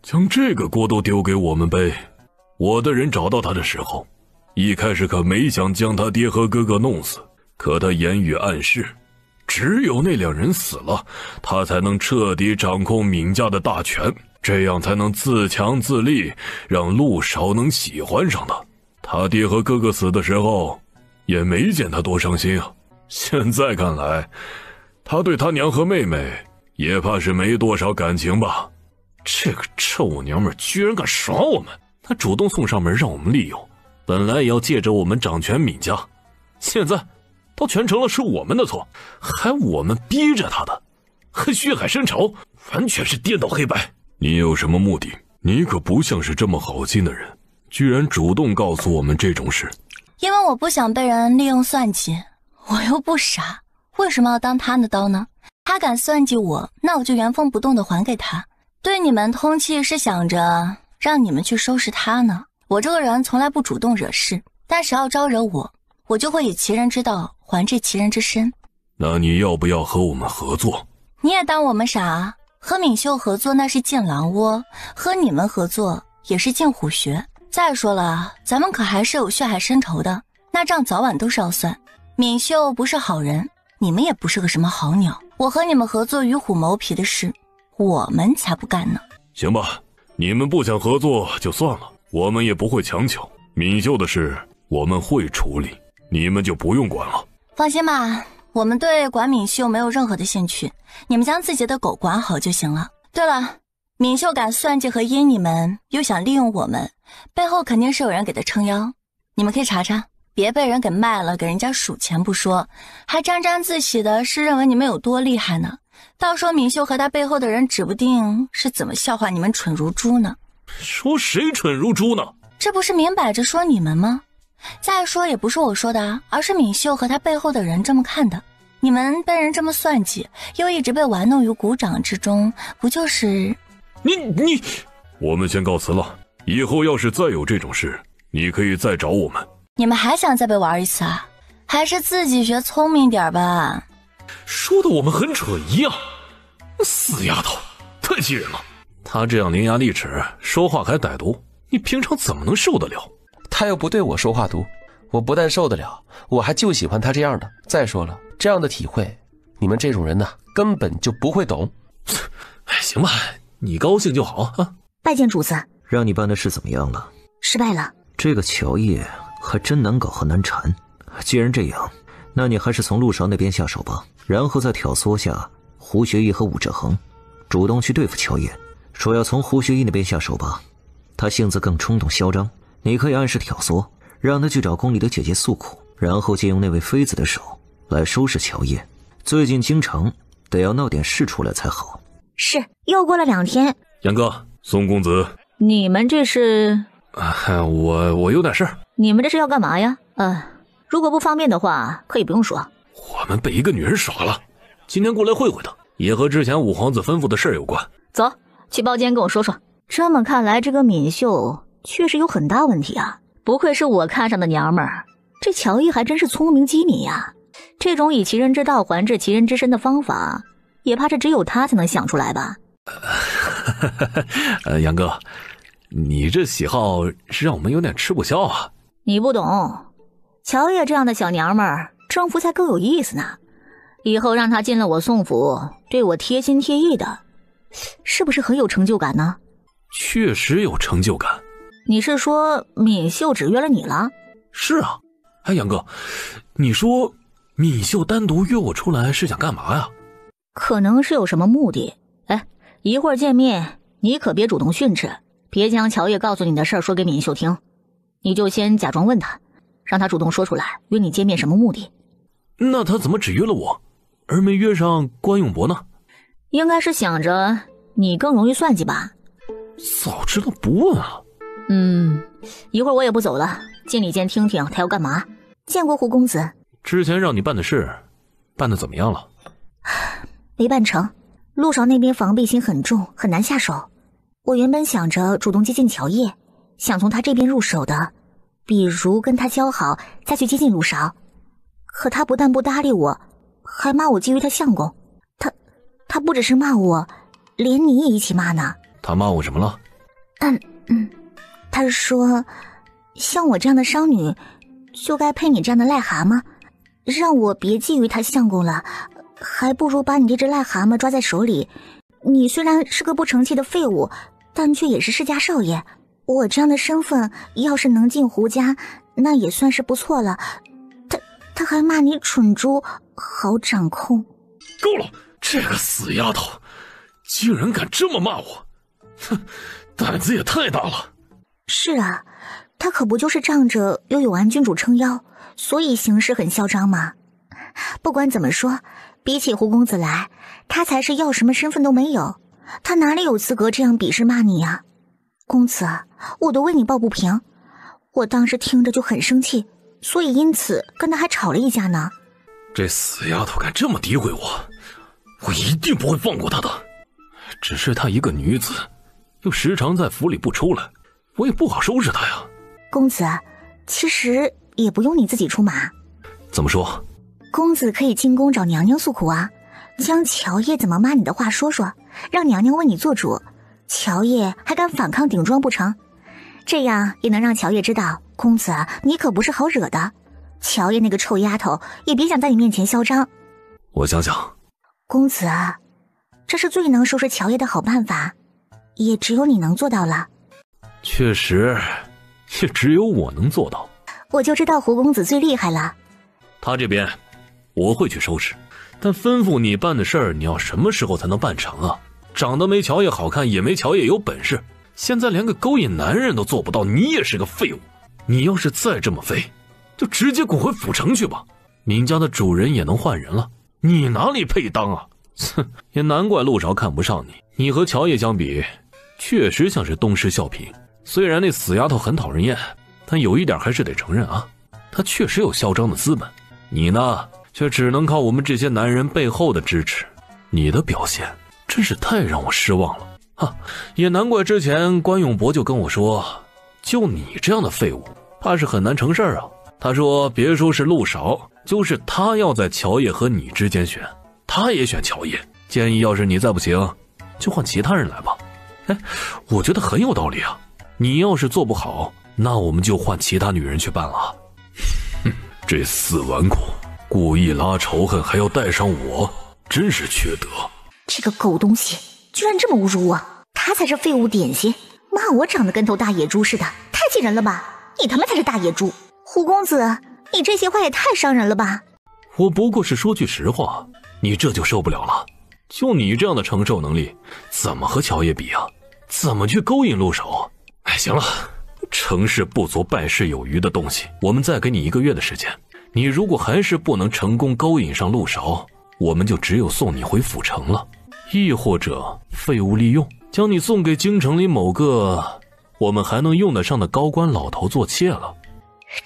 Speaker 8: 将这个锅都丢给我们背。我的人找到他的时候，一开始可没想将他爹和哥哥弄死，可他言语暗示，只有那2人死了，他才能彻底掌控闵家的大权，这样才能自强自立，让陆少能喜欢上他。他爹和哥哥死的时候，也没见他多伤心啊。现在看来，他对他娘和妹妹也怕是没多少感情吧。
Speaker 10: 这个臭娘们居然敢耍我们，她主动送上门让我们利用，本来也要借着我们掌权闵家，现在倒全成了是我们的错，还我们逼着她的，还血海深仇，完全是颠倒黑白。
Speaker 8: 你有什么目的？你可不像是这么好心的人，居然主动告诉我们这种事。
Speaker 5: 因为我不想被人利用算计，我又不傻，为什么要当他的刀呢？他敢算计我，那我就原封不动的还给他。对你们通气是想着让你们去收拾他呢。我这个人从来不主动惹事，但谁要招惹我，我就会以其人之道还治其人之身。
Speaker 8: 那你要不要和我们合作？
Speaker 5: 你也当我们傻？和闵秀合作那是进狼窝，和你们合作也是进虎穴。再说了，咱们可还是有血海深仇的，那账早晚都是要算。闵秀不是好人，你们也不是个什么好鸟，我和你们合作与虎谋皮的事，我们才不干呢。
Speaker 8: 行吧，你们不想合作就算了，我们也不会强求。闵秀的事我们会处理，你们就不用管了。
Speaker 5: 放心吧，我们对管闵秀没有任何的兴趣，你们将自己的狗管好就行了。对了，闵秀敢算计和阴你们，又想利用我们，背后肯定是有人给他撑腰，你们可以查查，别被人给卖了，给人家数钱不说，还沾沾自喜的是认为你们有多厉害呢。到时候闵秀和他背后的人指不定是怎么笑话你们蠢如猪呢。
Speaker 10: 说谁蠢如猪呢？
Speaker 5: 这不是明摆着说你们吗？再说也不是我说的啊，而是闵秀和他背后的人这么看的。你们被人这么算计，又一直被玩弄于股掌之中，不就是
Speaker 10: 你
Speaker 8: 我们先告辞了，以后要是再有这种事，你可以再找我们。
Speaker 5: 你们还想再被玩一次啊？还是自己学聪明点吧。
Speaker 10: 说的我们很蠢一样，死丫头，太气人了。她这样伶牙俐齿，说话还歹毒，你平常怎么能受得了？
Speaker 12: 她又不对我说话毒，我不但受得了，我还就喜欢她这样的。再说了，这样的体会，你们这种人呢，根本就不会懂。
Speaker 10: 行吧，你高兴就好啊。
Speaker 1: 拜见主子。
Speaker 2: 让你办的事怎么样了？
Speaker 1: 失败了。
Speaker 2: 这个乔叶还真难搞和难缠。既然这样，那你还是从陆少那边下手吧，然后再挑唆下胡学义和武志恒，主动去对付乔叶。说要从胡学义那边下手吧，他性子更冲动嚣张，你可以暗示挑唆，让他去找宫里的姐姐诉苦，然后借用那位妃子的手来收拾乔叶。最近京城得要闹点事出来才好。
Speaker 1: 是，又过了2天。
Speaker 8: 杨哥，宋公子，
Speaker 1: 你们这是？
Speaker 8: 我有点事。
Speaker 1: 你们这是要干嘛呀？如果不方便的话，可以不用说。
Speaker 8: 我们被一个女人耍了，今天过来会会她，也和之前五皇子吩咐的事有关。
Speaker 1: 走，去包间跟我说说。这么看来，这个敏秀确实有很大问题啊！不愧是我看上的娘们儿，这乔叶还真是聪明机敏呀。这种以其人之道还治其人之身的方法，也怕是只有他才能想出来吧。
Speaker 8: 杨哥，你这喜好是让我们有点吃不消啊。
Speaker 1: 你不懂，乔叶这样的小娘们儿征服才更有意思呢。以后让她进了我宋府，对我贴心贴意的，是不是很有成就感呢？
Speaker 8: 确实有成就感。
Speaker 1: 你是说敏秀只约了你了？
Speaker 8: 是啊。杨哥，你说敏秀单独约我出来是想干嘛呀？
Speaker 1: 可能是有什么目的。一会儿见面你可别主动训斥，别将乔叶告诉你的事儿说给敏秀听，你就先假装问他，让他主动说出来约你见面什么目的。
Speaker 8: 那他怎么只约了我，而没约上关永博呢？
Speaker 1: 应该是想着你更容易算计吧。
Speaker 8: 早知道不问啊。
Speaker 1: 一会儿我也不走了，进里间听听他要干嘛。见过胡公子。
Speaker 8: 之前让你办的事办得怎么样了？
Speaker 1: 没办成，陆少那边防备心很重，很难下手。我原本想着主动接近乔叶，想从他这边入手的，比如跟他交好再去接近陆少，可他不但不搭理我，还骂我觊觎他相公。他不只是骂我，连你也一起骂呢。
Speaker 8: 他骂我什么了？
Speaker 1: 他说像我这样的商女就该配你这样的癞蛤蟆，让我别觊觎他相公了，还不如把你这只癞蛤蟆抓在手里。你虽然是个不成器的废物，但却也是世家少爷，我这样的身份要是能进胡家，那也算是不错了。他还骂你蠢猪，好掌控。
Speaker 8: 够了，这个死丫头竟然敢这么骂我，哼，胆子也太大了。
Speaker 1: 是啊，他可不就是仗着有永安君主撑腰，所以行事很嚣张吗？不管怎么说，比起胡公子来，他才是要什么身份都没有，他哪里有资格这样鄙视骂你啊？公子，我都为你抱不平，我当时听着就很生气，所以因此跟他还吵了一架呢。
Speaker 8: 这死丫头敢这么诋毁我，我一定不会放过她的。只是她一个女子，又时常在府里不出来，我也不好收拾她呀。
Speaker 1: 公子，其实也不用你自己出马。
Speaker 8: 怎么说？
Speaker 1: 公子可以进宫找娘娘诉苦啊，将乔叶怎么骂你的话说说，让娘娘为你做主，乔叶还敢反抗顶撞不成？这样也能让乔叶知道，公子你可不是好惹的，乔叶那个臭丫头也别想在你面前嚣张。
Speaker 8: 我想想。
Speaker 1: 公子，这是最能收拾乔叶的好办法，也只有你能做到了。
Speaker 8: 确实，也只有我能做到。
Speaker 1: 我就知道胡公子最厉害了。
Speaker 8: 他这边我会去收拾，但吩咐你办的事儿，你要什么时候才能办成啊？长得没乔叶好看，也没乔叶有本事，现在连个勾引男人都做不到，你也是个废物。你要是再这么废，就直接滚回府城去吧。闵家的主人也能换人了，你哪里配当啊？哼，也难怪陆少看不上你。你和乔叶相比，确实像是东施效颦。虽然那死丫头很讨人厌，但有一点还是得承认啊，她确实有嚣张的资本。你呢，却只能靠我们这些男人背后的支持。你的表现真是太让我失望了啊！也难怪之前关永博就跟我说，就你这样的废物，怕是很难成事儿啊。他说别说是陆少，就是他要在乔叶和你之间选，他也选乔叶。建议要是你再不行，就换其他人来吧。我觉得很有道理啊。你要是做不好，那我们就换其他女人去办了。哼，这死纨绔故意拉仇恨，还要带上我，真是缺德。
Speaker 1: 这个狗东西居然这么侮辱我，他才是废物点心，骂我长得跟头大野猪似的，太气人了吧！你他妈才是大野猪！胡公子，你这些话也太伤人了吧！
Speaker 8: 我不过是说句实话，你这就受不了了？就你这样的承受能力，怎么和乔叶比啊？怎么去勾引陆守？哎，行了，成事不足败事有余的东西，我们再给你1个月的时间。你如果还是不能成功勾引上陆韶，我们就只有送你回府城了，亦或者废物利用，将你送给京城里某个我们还能用得上的高官老头做妾了。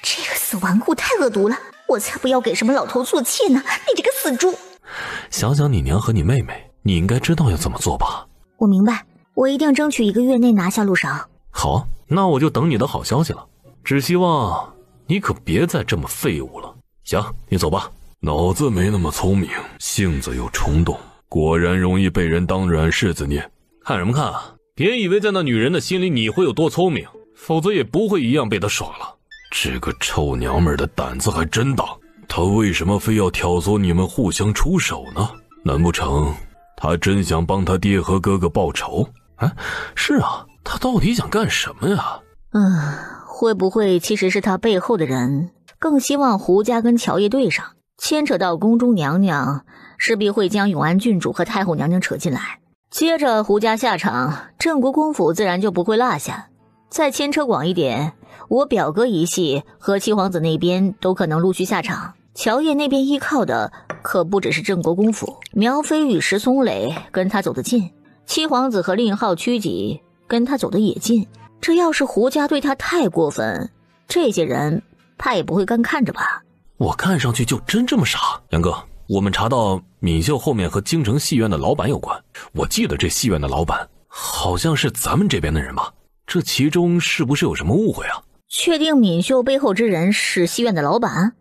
Speaker 1: 这个死纨绔太恶毒了，我才不要给什么老头做妾呢！你这个死猪！
Speaker 8: 想想你娘和你妹妹，你应该知道要怎么做吧？
Speaker 1: 我明白，我一定争取1个月内拿下陆韶。
Speaker 8: 好，那我就等你的好消息了。只希望你可别再这么废物了。行，你走吧。脑子没那么聪明，性子又冲动，果然容易被人当软柿子捏。看什么看啊？别以为在那女人的心里你会有多聪明，否则也不会一样被她耍了。这个臭娘们的胆子还真大，她为什么非要挑唆你们互相出手呢？难不成她真想帮她爹和哥哥报仇？哎，是啊，她到底想干什么呀？
Speaker 1: 会不会其实是她背后的人更希望胡家跟乔叶对上，牵扯到宫中娘娘，势必会将永安郡主和太后娘娘扯进来。接着胡家下场，镇国公府自然就不会落下。再牵扯广一点，我表哥一系和七皇子那边都可能陆续下场。乔叶那边依靠的可不只是镇国公府，苗飞与石松磊跟他走得近，七皇子和令号曲己跟他走得也近。这要是胡家对他太过分，这些人怕也不会干看着吧。
Speaker 8: 我看上去就真这么傻？杨哥，我们查到闵秀后面和京城戏院的老板有关，我记得这戏院的老板好像是咱们这边的人吧？这其中是不是有什么误会啊？
Speaker 1: 确定闵秀背后之人是戏院的老板？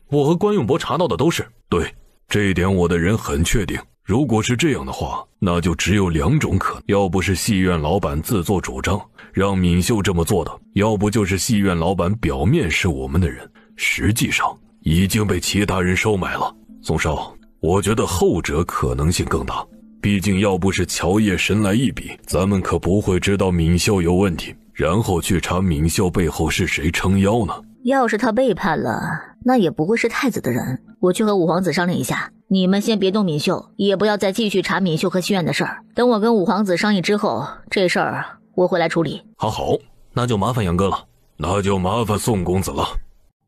Speaker 8: 我和关永博查到的都是。对，这一点我的人很确定。如果是这样的话，那就只有2种可能，要不是戏院老板自作主张让闵秀这么做的，要不就是戏院老板表面是我们的人，实际上已经被其他人收买了。宋少，我觉得后者可能性更大，毕竟要不是乔叶神来一笔，咱们可不会知道闵秀有问题，然后去查闵秀背后是谁撑腰呢。
Speaker 1: 要是他背叛了，那也不会是太子的人。我去和五皇子商量一下，你们先别动闵秀，也不要再继续查闵秀和戏院的事儿。等我跟五皇子商议之后，这事儿我会来处理。
Speaker 8: 好，那就麻烦杨哥了，那就麻烦宋公子了。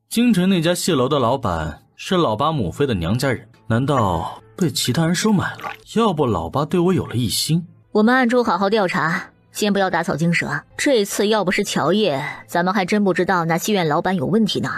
Speaker 9: 京城那家戏楼的老板是老八母妃的娘家人，难道被其他人收买了？要不老八对我有了异心？
Speaker 1: 我们暗中好好调查，先不要打草惊蛇。这次要不是乔叶，咱们还真不知道那戏院老板有问题呢。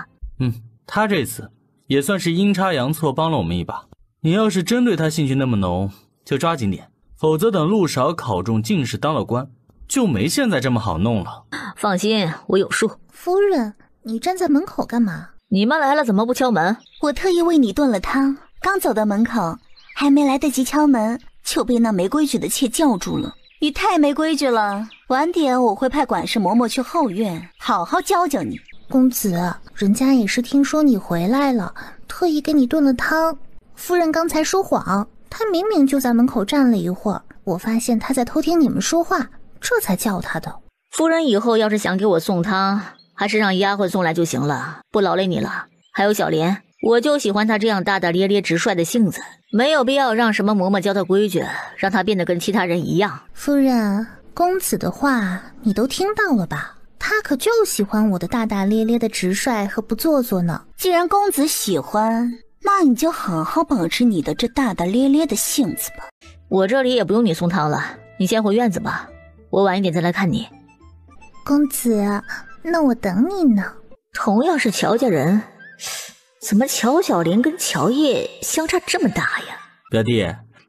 Speaker 9: 他这次也算是阴差阳错帮了我们一把。你要是真对他兴趣那么浓，就抓紧点，否则等陆少考中进士当了官，就没现在这么好弄了。
Speaker 1: 放心，我有数。
Speaker 3: 夫人，你站在门口干嘛？
Speaker 1: 你们来了怎么不敲门？
Speaker 5: 我特意为你炖了汤，刚走到门口，还没来得及敲门，就被那没规矩的妾叫住了。你太没规矩了，晚点我会派管事嬷嬷去后院好好教教你。
Speaker 3: 公子，人家也是听说你回来了，特意给你炖了汤。夫人刚才说谎，她明明就在门口站了一会儿，我发现她在偷听你们说话，这才叫她的。
Speaker 1: 夫人以后要是想给我送汤，还是让丫鬟送来就行了，不劳累你了。还有小莲，我就喜欢她这样大大咧咧直率的性子，没有必要让什么嬷嬷教她规矩，让她变得跟其他人一样。
Speaker 3: 夫人，公子的话你都听到了吧？他可就喜欢我的大大咧咧的直率和不做作呢。
Speaker 5: 既然公子喜欢，那你就好好保持你的这大大咧咧的性子吧。
Speaker 1: 我这里也不用你送汤了，你先回院子吧，我晚一点再来看你。
Speaker 3: 公子，那我等你呢。
Speaker 1: 同样是乔家人，怎么乔小莲跟乔叶相差这么大呀？
Speaker 9: 表弟，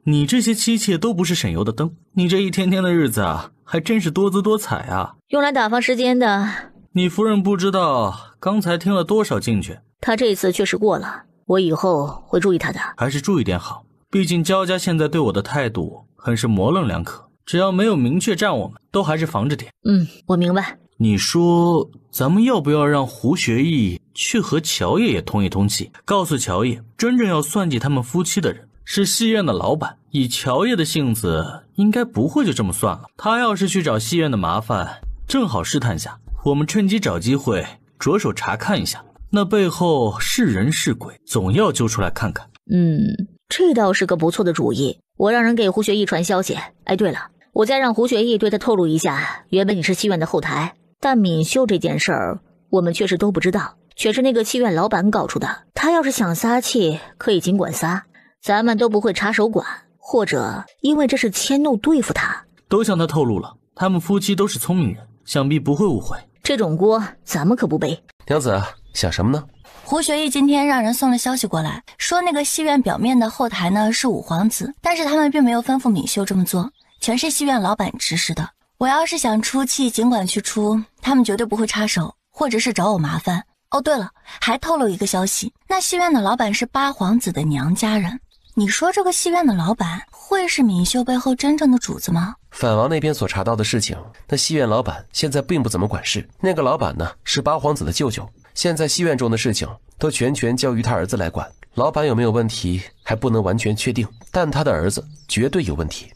Speaker 9: 你这些妻妾都不是省油的灯，你这一天天的日子啊，还真是多姿多彩啊。
Speaker 1: 用来打发时间的。
Speaker 9: 你夫人不知道刚才听了多少进去。
Speaker 1: 她这次确实过了，我以后会注意她的。
Speaker 9: 还是注意点好，毕竟焦家现在对我的态度很是模棱两可，只要没有明确站我们，都还是防着点。
Speaker 1: 我明白。
Speaker 9: 你说咱们要不要让胡学义去和乔爷也通一通气，告诉乔爷真正要算计他们夫妻的人是戏院的老板，以乔爷的性子应该不会就这么算了。他要是去找戏院的麻烦，正好试探下，我们趁机找机会着手查看一下。那背后是人是鬼，总要揪出来看看。
Speaker 1: 这倒是个不错的主意。我让人给胡学义传消息。哎，对了，我再让胡学义对他透露一下，原本你是戏院的后台，但敏秀这件事儿我们确实都不知道，却是那个戏院老板搞出的。他要是想撒气，可以尽管撒，咱们都不会插手管，或者因为这是迁怒对付他。
Speaker 9: 都向他透露了，他们夫妻都是聪明人，想必不会误会。
Speaker 1: 这种锅咱们可不背。
Speaker 12: 娘子想什么呢？
Speaker 5: 胡学义今天让人送了消息过来，说那个戏院表面的后台呢是五皇子，但是他们并没有吩咐敏秀这么做，全是戏院老板指使的。我要是想出气，尽管去出，他们绝对不会插手，或者是找我麻烦。哦，对了，还透露一个消息，那戏院的老板是八皇子的娘家人。你说这个戏院的老板会是敏秀背后真正的主子吗？
Speaker 12: 反王那边所查到的事情，那戏院老板现在并不怎么管事。那个老板呢，是八皇子的舅舅，现在戏院中的事情都全权交于他儿子来管。老板有没有问题还不能完全确定，但他的儿子绝对有问题。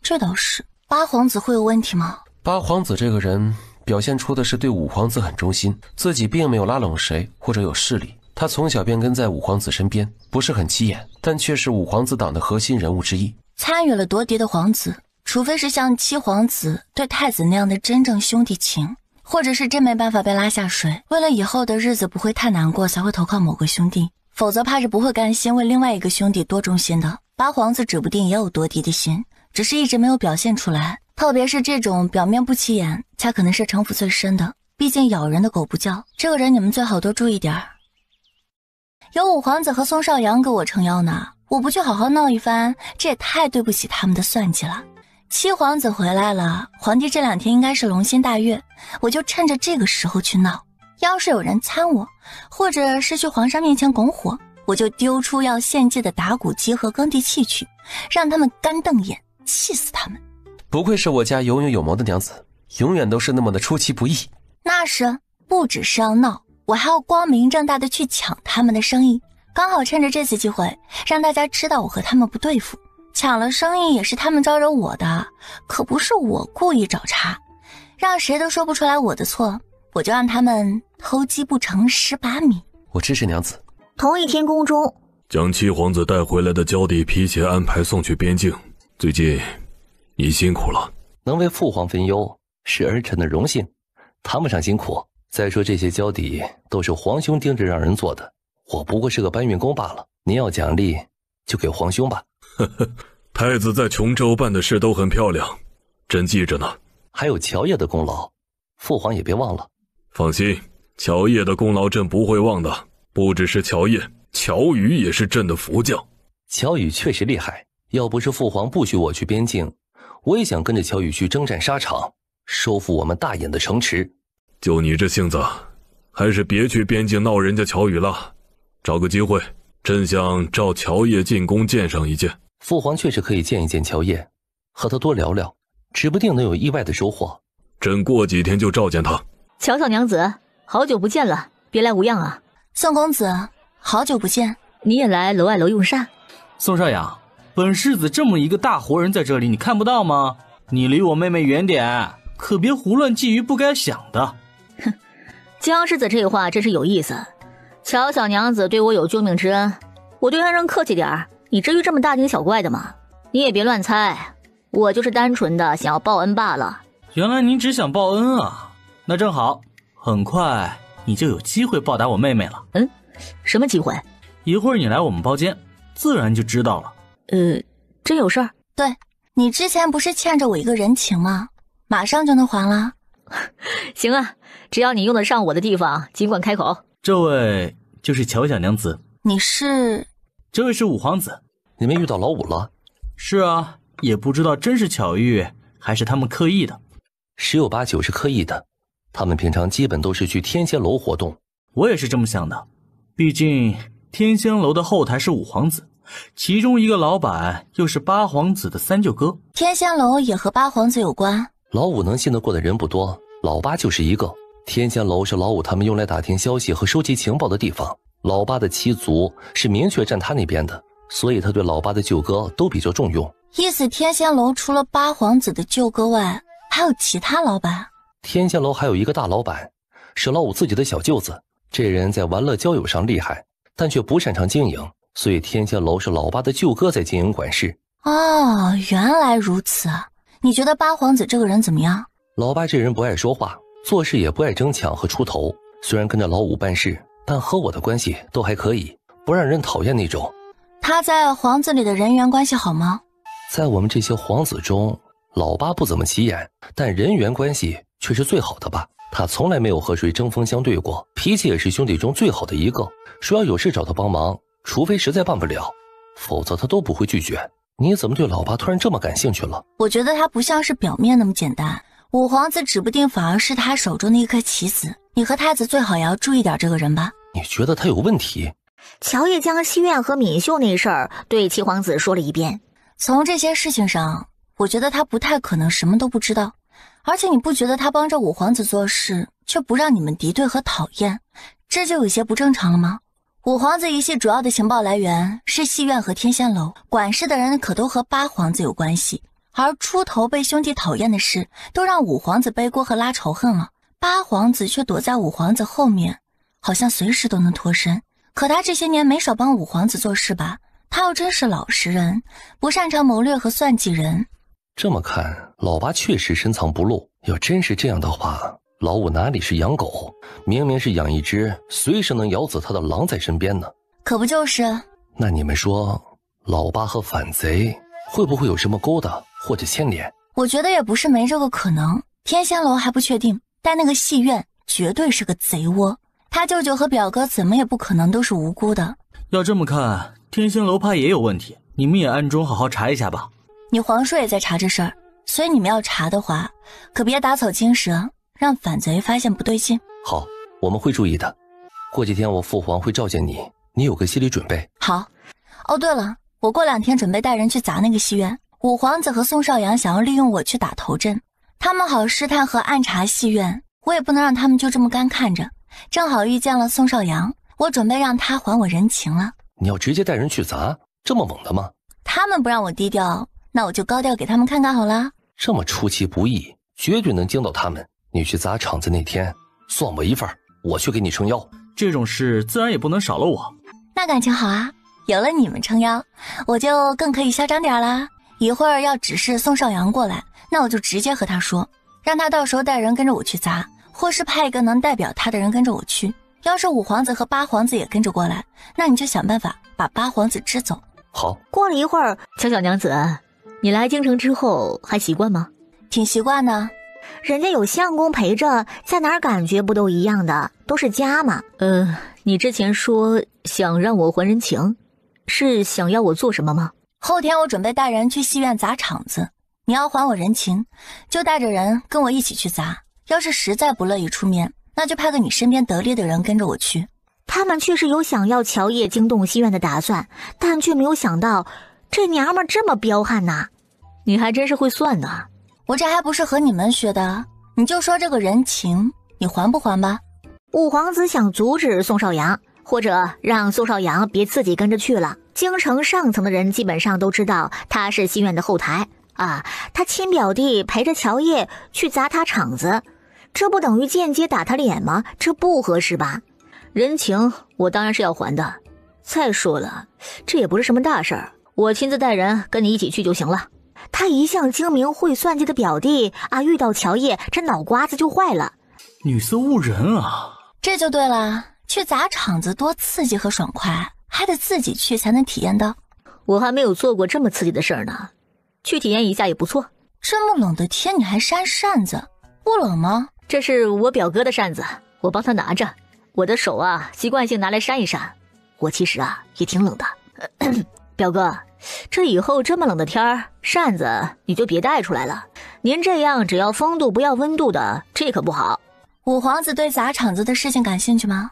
Speaker 5: 这倒是。八皇子会有问题吗？
Speaker 12: 八皇子这个人表现出的是对五皇子很忠心，自己并没有拉拢谁或者有势力。他从小便跟在五皇子身边，不是很起眼，但却是五皇子党的核心人物之一。
Speaker 5: 参与了夺嫡的皇子，除非是像七皇子对太子那样的真正兄弟情，或者是真没办法被拉下水，为了以后的日子不会太难过才会投靠某个兄弟，否则怕是不会甘心为另外一个兄弟多忠心的。八皇子指不定也有夺嫡的心，只是一直没有表现出来，特别是这种表面不起眼才可能是城府最深的，毕竟咬人的狗不叫。这个人你们最好多注意点。有五皇子和宋少阳给我撑腰呢，我不去好好闹一番，这也太对不起他们的算计了。七皇子回来了，皇帝这2天应该是龙心大悦，我就趁着这个时候去闹。要是有人参我，或者是去皇上面前拱火，我就丢出要献祭的打谷机和耕地器去，让他们干瞪眼，气死他们。
Speaker 12: 不愧是我家有勇有谋的娘子，永远都是那么的出其不意。
Speaker 5: 那是，不只是要闹，我还要光明正大的去抢他们的生意，刚好趁着这次机会让大家知道我和他们不对付。抢了生意也是他们招惹我的，可不是我故意找茬，让谁都说不出来我的错，我就让他们偷鸡不成蚀把米。
Speaker 12: 我支持娘子。
Speaker 1: 同一天宫中，
Speaker 8: 将七皇子带回来的焦地皮鞋安排送去边境。最近你辛苦了，
Speaker 14: 能为父皇分忧是儿臣的荣幸，谈不上辛苦。再说这些焦底都是皇兄盯着让人做的，我不过是个搬运工罢了。您要奖励就给皇兄吧。
Speaker 8: 呵呵，太子在琼州办的事都很漂亮，朕记着呢。
Speaker 14: 还有乔爷的功劳，父皇也别忘了。
Speaker 8: 放心，乔爷的功劳朕不会忘的。不只是乔爷，乔羽也是朕的福将。
Speaker 14: 乔羽确实厉害，要不是父皇不许我去边境，我也想跟着乔羽去征战沙场，收复我们大眼的城池。
Speaker 8: 就你这性子，还是别去边境闹人家乔羽了。找个机会，朕想召乔爷进宫见上一见。
Speaker 14: 父皇确实可以见一见乔爷，和他多聊聊，指不定能有意外的收获。
Speaker 8: 朕过几天就召见他。
Speaker 1: 乔小娘子，好久不见了，别来无恙啊。
Speaker 5: 宋公子，好久不见，
Speaker 1: 你也来楼外楼用膳。
Speaker 9: 宋少阳，本世子这么一个大活人在这里，你看不到吗？你离我妹妹远点，可别胡乱觊觎不该想的。
Speaker 1: 哼，江世子这话真是有意思。乔小娘子对我有救命之恩，我对恩人客气点儿，你至于这么大惊小怪的吗？你也别乱猜，我就是单纯的想要报恩罢了。
Speaker 9: 原来您只想报恩啊，那正好，很快你就有机会报答我妹妹了。
Speaker 1: 什么机会？
Speaker 9: 一会儿你来我们包间，自然就知道了。
Speaker 1: 真有事儿？
Speaker 5: 对，你之前不是欠着我一个人情吗？马上就能还了。
Speaker 1: 行啊，只要你用得上我的地方，尽管开口。
Speaker 9: 这位就是乔小娘子。
Speaker 5: 你是？
Speaker 9: 这位是五皇子。
Speaker 14: 你们遇到老五了？
Speaker 9: 是啊，也不知道真是巧遇还是他们刻意的。
Speaker 14: 十有八九是刻意的，他们平常基本都是去天仙楼活动。
Speaker 9: 我也是这么想的，毕竟天仙楼的后台是五皇子，其中一个老板又是八皇子的三舅哥。
Speaker 5: 天仙楼也和八皇子有关？
Speaker 14: 老五能信得过的人不多，老八就是一个。天仙楼是老五他们用来打听消息和收集情报的地方，老八的七族是明确站他那边的，所以他对老八的舅哥都比较重用。
Speaker 5: 意思天仙楼除了八皇子的舅哥外，还有其他老板？
Speaker 14: 天仙楼还有一个大老板，是老五自己的小舅子，这人在玩乐交友上厉害，但却不擅长经营，所以天仙楼是老八的舅哥在经营管事。
Speaker 5: 哦，原来如此啊！你觉得八皇子这个人怎么样？
Speaker 14: 老八这人不爱说话，做事也不爱争抢和出头，虽然跟着老五办事，但和我的关系都还可以，不让人讨厌那种。
Speaker 5: 他在皇子里的人缘关系好吗？
Speaker 14: 在我们这些皇子中，老八不怎么起眼，但人缘关系却是最好的吧。他从来没有和谁针锋相对过，脾气也是兄弟中最好的一个，说要有事找他帮忙，除非实在办不了，否则他都不会拒绝。你怎么对老八突然这么感兴趣了？
Speaker 5: 我觉得他不像是表面那么简单，五皇子指不定反而是他手中的一颗棋子。你和太子最好也要注意点这个人吧。
Speaker 14: 你觉得他有问题？
Speaker 1: 乔叶将西苑和敏秀那事儿对七皇子说了一遍。
Speaker 5: 从这些事情上，我觉得他不太可能什么都不知道。而且你不觉得他帮着五皇子做事，却不让你们敌对和讨厌，这就有些不正常了吗？五皇子一系主要的情报来源是戏院和天仙楼，管事的人可都和八皇子有关系，而出头被兄弟讨厌的事，都让五皇子背锅和拉仇恨了。八皇子却躲在五皇子后面，好像随时都能脱身。可他这些年没少帮五皇子做事吧？他要真是老实人，不擅长谋略和算计人。
Speaker 14: 这么看，老八确实深藏不露。要真是这样的话，老五哪里是养狗，明明是养一只随时能咬死他的狼在身边呢。
Speaker 5: 可不就是？
Speaker 14: 那你们说，老八和反贼会不会有什么勾搭或者牵连？
Speaker 5: 我觉得也不是没这个可能。天仙楼还不确定，但那个戏院绝对是个贼窝。他舅舅和表哥怎么也不可能都是无辜的。
Speaker 9: 要这么看，天仙楼怕也有问题，你们也暗中好好查一下吧。
Speaker 5: 你皇叔也在查这事儿，所以你们要查的话，可别打草惊蛇，让反贼发现不对劲。
Speaker 14: 好，我们会注意的。过几天我父皇会召见你，你有个心理准备。
Speaker 5: 好。哦，对了，我过2天准备带人去砸那个戏院。五皇子和宋少阳想要利用我去打头阵，他们好试探和暗查戏院，我也不能让他们就这么干看着。正好遇见了宋少阳，我准备让他还我人情了。
Speaker 14: 你要直接带人去砸，这么猛的吗？
Speaker 5: 他们不让我低调，那我就高调给他们看看好了。
Speaker 14: 这么出其不意，绝对能惊到他们。你去砸场子那天，算我一份，我去给你撑腰。
Speaker 9: 这种事自然也不能少了我。
Speaker 5: 那感情好啊，有了你们撑腰，我就更可以嚣张点啦。一会儿要指示宋少阳过来，那我就直接和他说，让他到时候带人跟着我去砸，或是派一个能代表他的人跟着我去。要是五皇子和八皇子也跟着过来，那你就想办法把八皇子支走。
Speaker 14: 好。
Speaker 1: 过了一会儿，乔小娘子，你来京城之后还习惯吗？
Speaker 5: 挺习惯的。
Speaker 1: 人家有相公陪着，在哪儿感觉不都一样的，都是家嘛。你之前说想让我还人情，是想要我做什么吗？
Speaker 5: 后天我准备带人去戏院砸场子，你要还我人情，就带着人跟我一起去砸。要是实在不乐意出面，那就派个你身边得力的人跟着我去。
Speaker 1: 他们确实有想要乔叶惊动戏院的打算，但却没有想到这娘们这么彪悍呐。你还真是会算呢。
Speaker 5: 我这还不是和你们学的，你就说这个人情你还不还吧。
Speaker 1: 五皇子想阻止宋少阳，或者让宋少阳别自己跟着去了。京城上层的人基本上都知道他是戏院的后台啊，他亲表弟陪着乔叶去砸他场子，这不等于间接打他脸吗？这不合适吧？人情我当然是要还的。再说了，这也不是什么大事儿，我亲自带人跟你一起去就行了。他一向精明会算计的表弟啊，遇到乔叶这脑瓜子就坏了。
Speaker 9: 女色误人啊！
Speaker 5: 这就对了，去砸场子多刺激和爽快，还得自己去才能体验到。
Speaker 1: 我还没有做过这么刺激的事儿呢，去体验一下也不错。
Speaker 5: 这么冷的天你还扇扇子，不冷吗？
Speaker 1: 这是我表哥的扇子，我帮他拿着，我的手啊习惯性拿来扇一扇。我其实啊也挺冷的。表哥，这以后这么冷的天儿，扇子你就别带出来了。您这样只要风度不要温度的，这可不好。
Speaker 5: 五皇子对砸场子的事情感兴趣吗？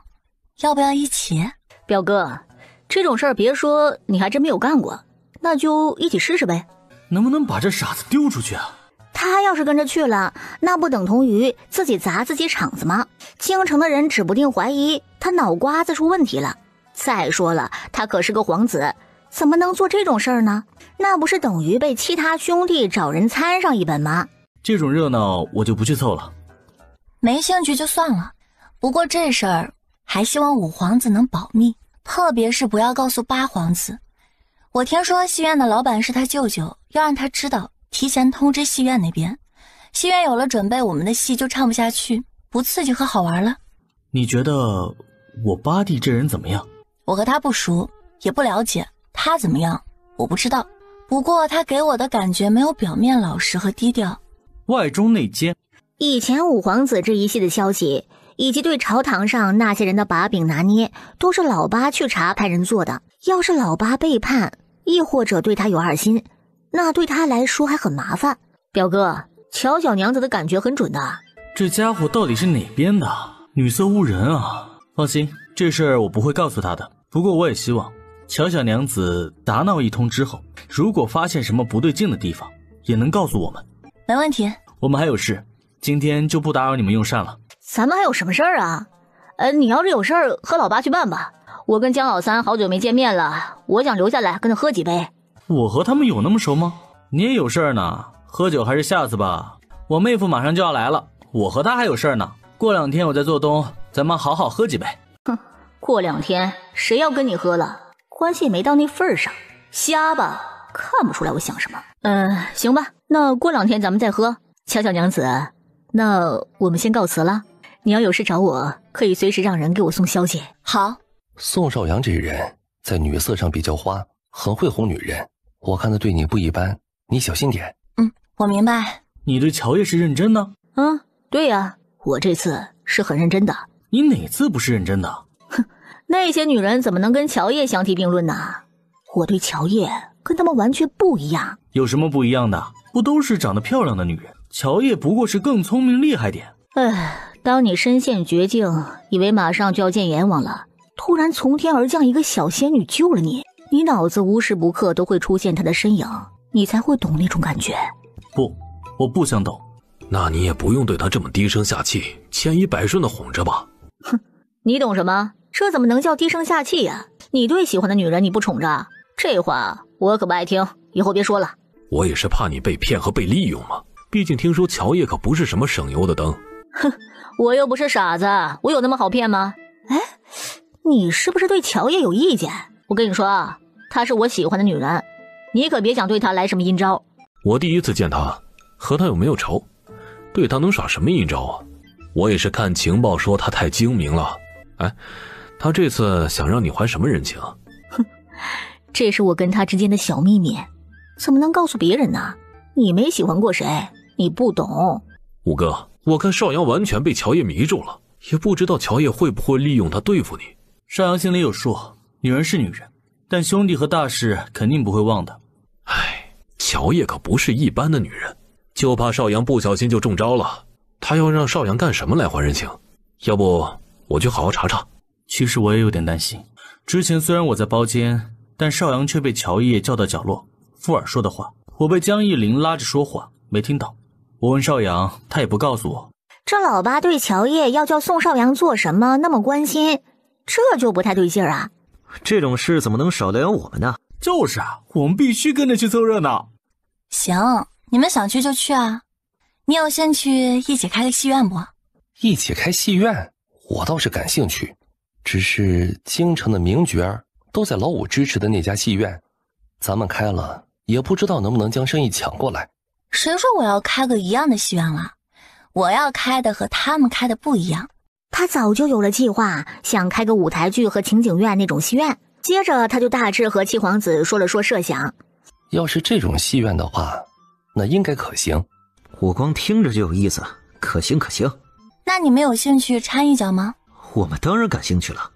Speaker 5: 要不要一起？
Speaker 1: 表哥，这种事儿别说你还真没有干过，那就一起试试呗。
Speaker 9: 能不能把这傻子丢出去啊？
Speaker 1: 他要是跟着去了，那不等同于自己砸自己场子吗？京城的人指不定怀疑他脑瓜子出问题了。再说了，他可是个皇子，怎么能做这种事儿呢？那不是等于被其他兄弟找人参上一本吗？
Speaker 9: 这种热闹我就不去凑了。
Speaker 5: 没兴趣就算了，不过这事儿还希望五皇子能保密，特别是不要告诉八皇子。我听说戏院的老板是他舅舅，要让他知道，提前通知戏院那边。戏院有了准备，我们的戏就唱不下去，不刺激和好玩了。
Speaker 9: 你觉得我八弟这人怎么样？
Speaker 5: 我和他不熟，也不了解，他怎么样我不知道。不过他给我的感觉没有表面老实和低调，
Speaker 9: 外中内奸。
Speaker 1: 以前五皇子这一系的消息，以及对朝堂上那些人的把柄拿捏，都是老八去查派人做的。要是老八背叛，亦或者对他有二心，那对他来说还很麻烦。表哥，乔小娘子的感觉很准的。
Speaker 9: 这家伙到底是哪边的？女色误人啊！放心，这事儿我不会告诉他的。不过我也希望乔小娘子打闹一通之后，如果发现什么不对劲的地方，也能告诉我们。
Speaker 5: 没问题。
Speaker 9: 我们还有事，今天就不打扰你们用膳了。
Speaker 1: 咱们还有什么事儿啊？你要是有事儿和老八去办吧。我跟江老三好久没见面了，我想留下来跟他喝几杯。
Speaker 9: 我和他们有那么熟吗？你也有事儿呢，喝酒还是下次吧。我妹夫马上就要来了，我和他还有事儿呢。过2天我在做东，咱们好好喝几杯。
Speaker 1: 哼，过2天谁要跟你喝了？关系也没到那份上，瞎吧？看不出来我想什么。行吧，那过2天咱们再喝。乔小娘子，那我们先告辞了。你要有事找我，可以随时让人给我送消息。
Speaker 5: 好。
Speaker 14: 宋少阳这人在女色上比较花，很会哄女人，我看他对你不一般，你小心点。
Speaker 5: 我明白。
Speaker 9: 你对乔叶是认真的？
Speaker 1: 对呀，我这次是很认真的。
Speaker 9: 你哪次不是认真的？
Speaker 1: 哼，那些女人怎么能跟乔叶相提并论呢？我对乔叶跟他们完全不一样。
Speaker 9: 有什么不一样的？不都是长得漂亮的女人？乔叶不过是更聪明厉害点。
Speaker 1: 当你身陷绝境，以为马上就要见阎王了，突然从天而降一个小仙女救了你，你脑子无时不刻都会出现她的身影，你才会懂那种感觉。
Speaker 9: 不，我不想懂。
Speaker 8: 那你也不用对她这么低声下气，千依百顺的哄着吧。
Speaker 1: 哼，你懂什么？这怎么能叫低声下气呀？你对喜欢的女人你不宠着，这话我可不爱听，以后别说了。
Speaker 8: 我也是怕你被骗和被利用嘛，毕竟听说乔叶可不是什么省油的灯。
Speaker 1: 哼，我又不是傻子，我有那么好骗吗？你是不是对乔叶有意见？我跟你说啊，她是我喜欢的女人，你可别想对她来什么阴招。
Speaker 8: 我第一次见她，和她有没有仇？对她能耍什么阴招啊？我也是看情报说她太精明了。她这次想让你还什么人情？
Speaker 1: 哼，这是我跟她之间的小秘密，怎么能告诉别人呢？你没喜欢过谁，你不懂。
Speaker 8: 五哥，我看少阳完全被乔叶迷住了，也不知道乔叶会不会利用他对付你。
Speaker 9: 少阳心里有数，女人是女人，但兄弟和大事肯定不会忘的。
Speaker 8: 乔叶可不是一般的女人，就怕少阳不小心就中招了。他要让少阳干什么来还人情？要不我去好好查查。
Speaker 9: 其实我也有点担心，之前虽然我在包间，但少阳却被乔叶叫到角落。富尔说的话，我被江逸林拉着说话，没听到。我问少阳，他也不告诉我。
Speaker 1: 这老八对乔叶要叫宋少阳做什么那么关心，这就不太对劲啊。
Speaker 2: 这种事怎么能少得了我们呢？
Speaker 9: 就是啊，我们必须跟着去凑热闹。
Speaker 5: 行，你们想去就去啊。你有兴趣一起开个戏院不？
Speaker 14: 一起开戏院，我倒是感兴趣。只是京城的名角都在老五支持的那家戏院，咱们开了也不知道能不能将生意抢过来。
Speaker 5: 谁说我要开个一样的戏院了？我要开的和他们开的不一样。
Speaker 1: 他早就有了计划，想开个舞台剧和情景院那种戏院。接着他就大致和七皇子说了说设想。
Speaker 14: 要是这种戏院的话，那应该可行。
Speaker 2: 我光听着就有意思，可行可行。
Speaker 5: 那你们有兴趣掺一脚吗？
Speaker 2: 我们当然感兴趣了。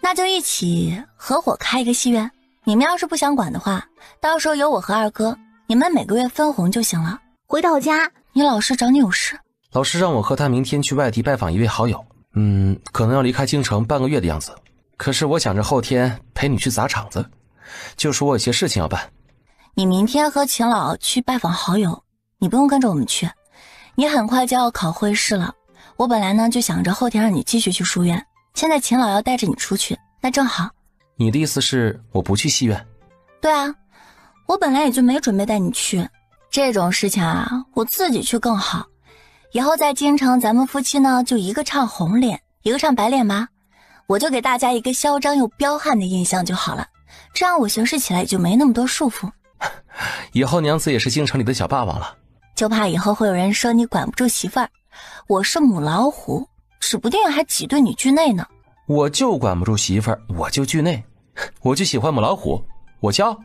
Speaker 5: 那就一起合伙开一个戏院。你们要是不想管的话，到时候有我和二哥，你们每个月分红就行了。回到家，你老师找你有事。
Speaker 12: 老师让我和他明天去外地拜访一位好友，可能要离开京城半个月的样子。可是我想着后天陪你去砸场子，就说我有些事情要办。
Speaker 5: 你明天和秦老去拜访好友，你不用跟着我们去，你很快就要考会试了。我本来呢就想着后天让你继续去书院，现在秦老要带着你出去，那正好。
Speaker 12: 你的意思是我不去戏院？
Speaker 5: 对啊，我本来也就没准备带你去，这种事情啊，我自己去更好。以后在京城咱们夫妻呢就一个唱红脸，一个唱白脸吧。我就给大家一个嚣张又彪悍的印象就好了，这样我行事起来也就没那么多束缚。
Speaker 7: 以后娘子也是京城里的小霸王了，
Speaker 5: 就怕以后会有人说你管不住媳妇儿。我是母老虎，指不定还挤兑你惧内呢。
Speaker 7: 我就管不住媳妇儿，我就惧内，我就喜欢母老虎，我骄傲。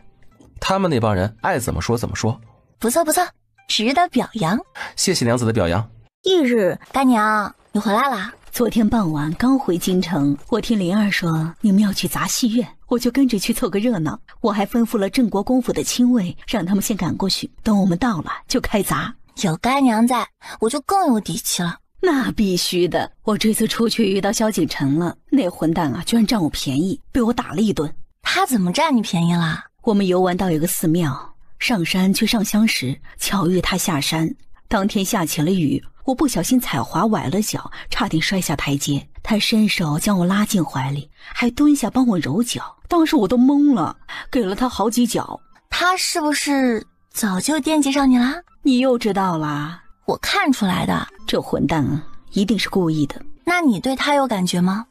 Speaker 7: 他们那帮人爱怎么说怎么说。
Speaker 5: 不错不错，值得表扬。
Speaker 7: 谢谢娘子的表扬。
Speaker 1: 翌日，
Speaker 5: 干娘，你回来啦？
Speaker 6: 昨天傍晚刚回京城，我听灵儿说你们要去砸戏院，我就跟着去凑个热闹。我还吩咐了郑国公府的亲卫，让他们先赶过去，等我们到了就开砸。
Speaker 5: 有干娘在，我就更有底气了。
Speaker 6: 那必须的，我这次出去遇到萧景城了，那混蛋啊，居然占我便宜，被我打了一顿。
Speaker 5: 他怎么占你便宜了？
Speaker 6: 我们游玩到一个寺庙，上山去上香时，巧遇他下山。当天下起了雨，我不小心踩滑崴了脚，差点摔下台阶。他伸手将我拉进怀里，还蹲下帮我揉脚。当时我都懵了，给了他好几脚。
Speaker 5: 他是不是早就惦记上你啦？
Speaker 6: 你又知道啦？
Speaker 5: 我看出来的。
Speaker 6: 这混蛋啊，一定是故意的。
Speaker 5: 那你对他有感觉吗？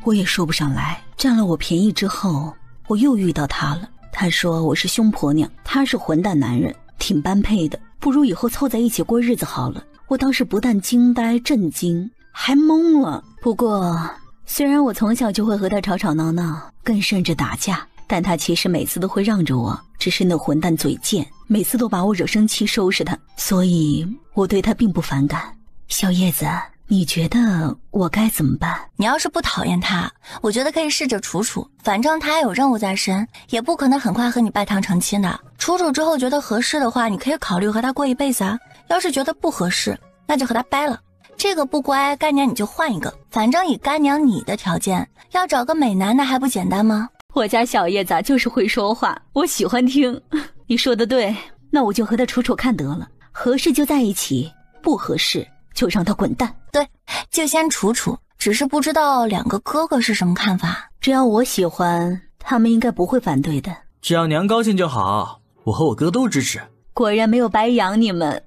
Speaker 6: 我也说不上来。占了我便宜之后，我又遇到他了。他说我是凶婆娘，他是混蛋男人，挺般配的，不如以后凑在一起过日子好了。我当时不但惊呆震惊，还懵了。不过虽然我从小就会和他吵吵闹闹，更甚至打架，但他其实每次都会让着我，只是那混蛋嘴贱，每次都把我惹生气收拾他，所以我对他并不反感。小叶子，你觉得我该怎么办？
Speaker 5: 你要是不讨厌他，我觉得可以试着处处，反正他还有任务在身，也不可能很快和你拜堂成亲的。处处之后觉得合适的话，你可以考虑和他过一辈子啊。要是觉得不合适，那就和他掰了。这个不乖，干娘你就换一个。反正以干娘你的条件，要找个美男的还不简单吗？
Speaker 6: 我家小叶子就是会说话，我喜欢听。你说的对，那我就和他处处看得了，合适就在一起，不合适就让他滚蛋。
Speaker 5: 对，就先处处，只是不知道两个哥哥是什么看法。
Speaker 6: 只要我喜欢，他们应该不会反对的。
Speaker 9: 只要娘高兴就好，我和我哥都支持。
Speaker 6: 果然没有白养你们。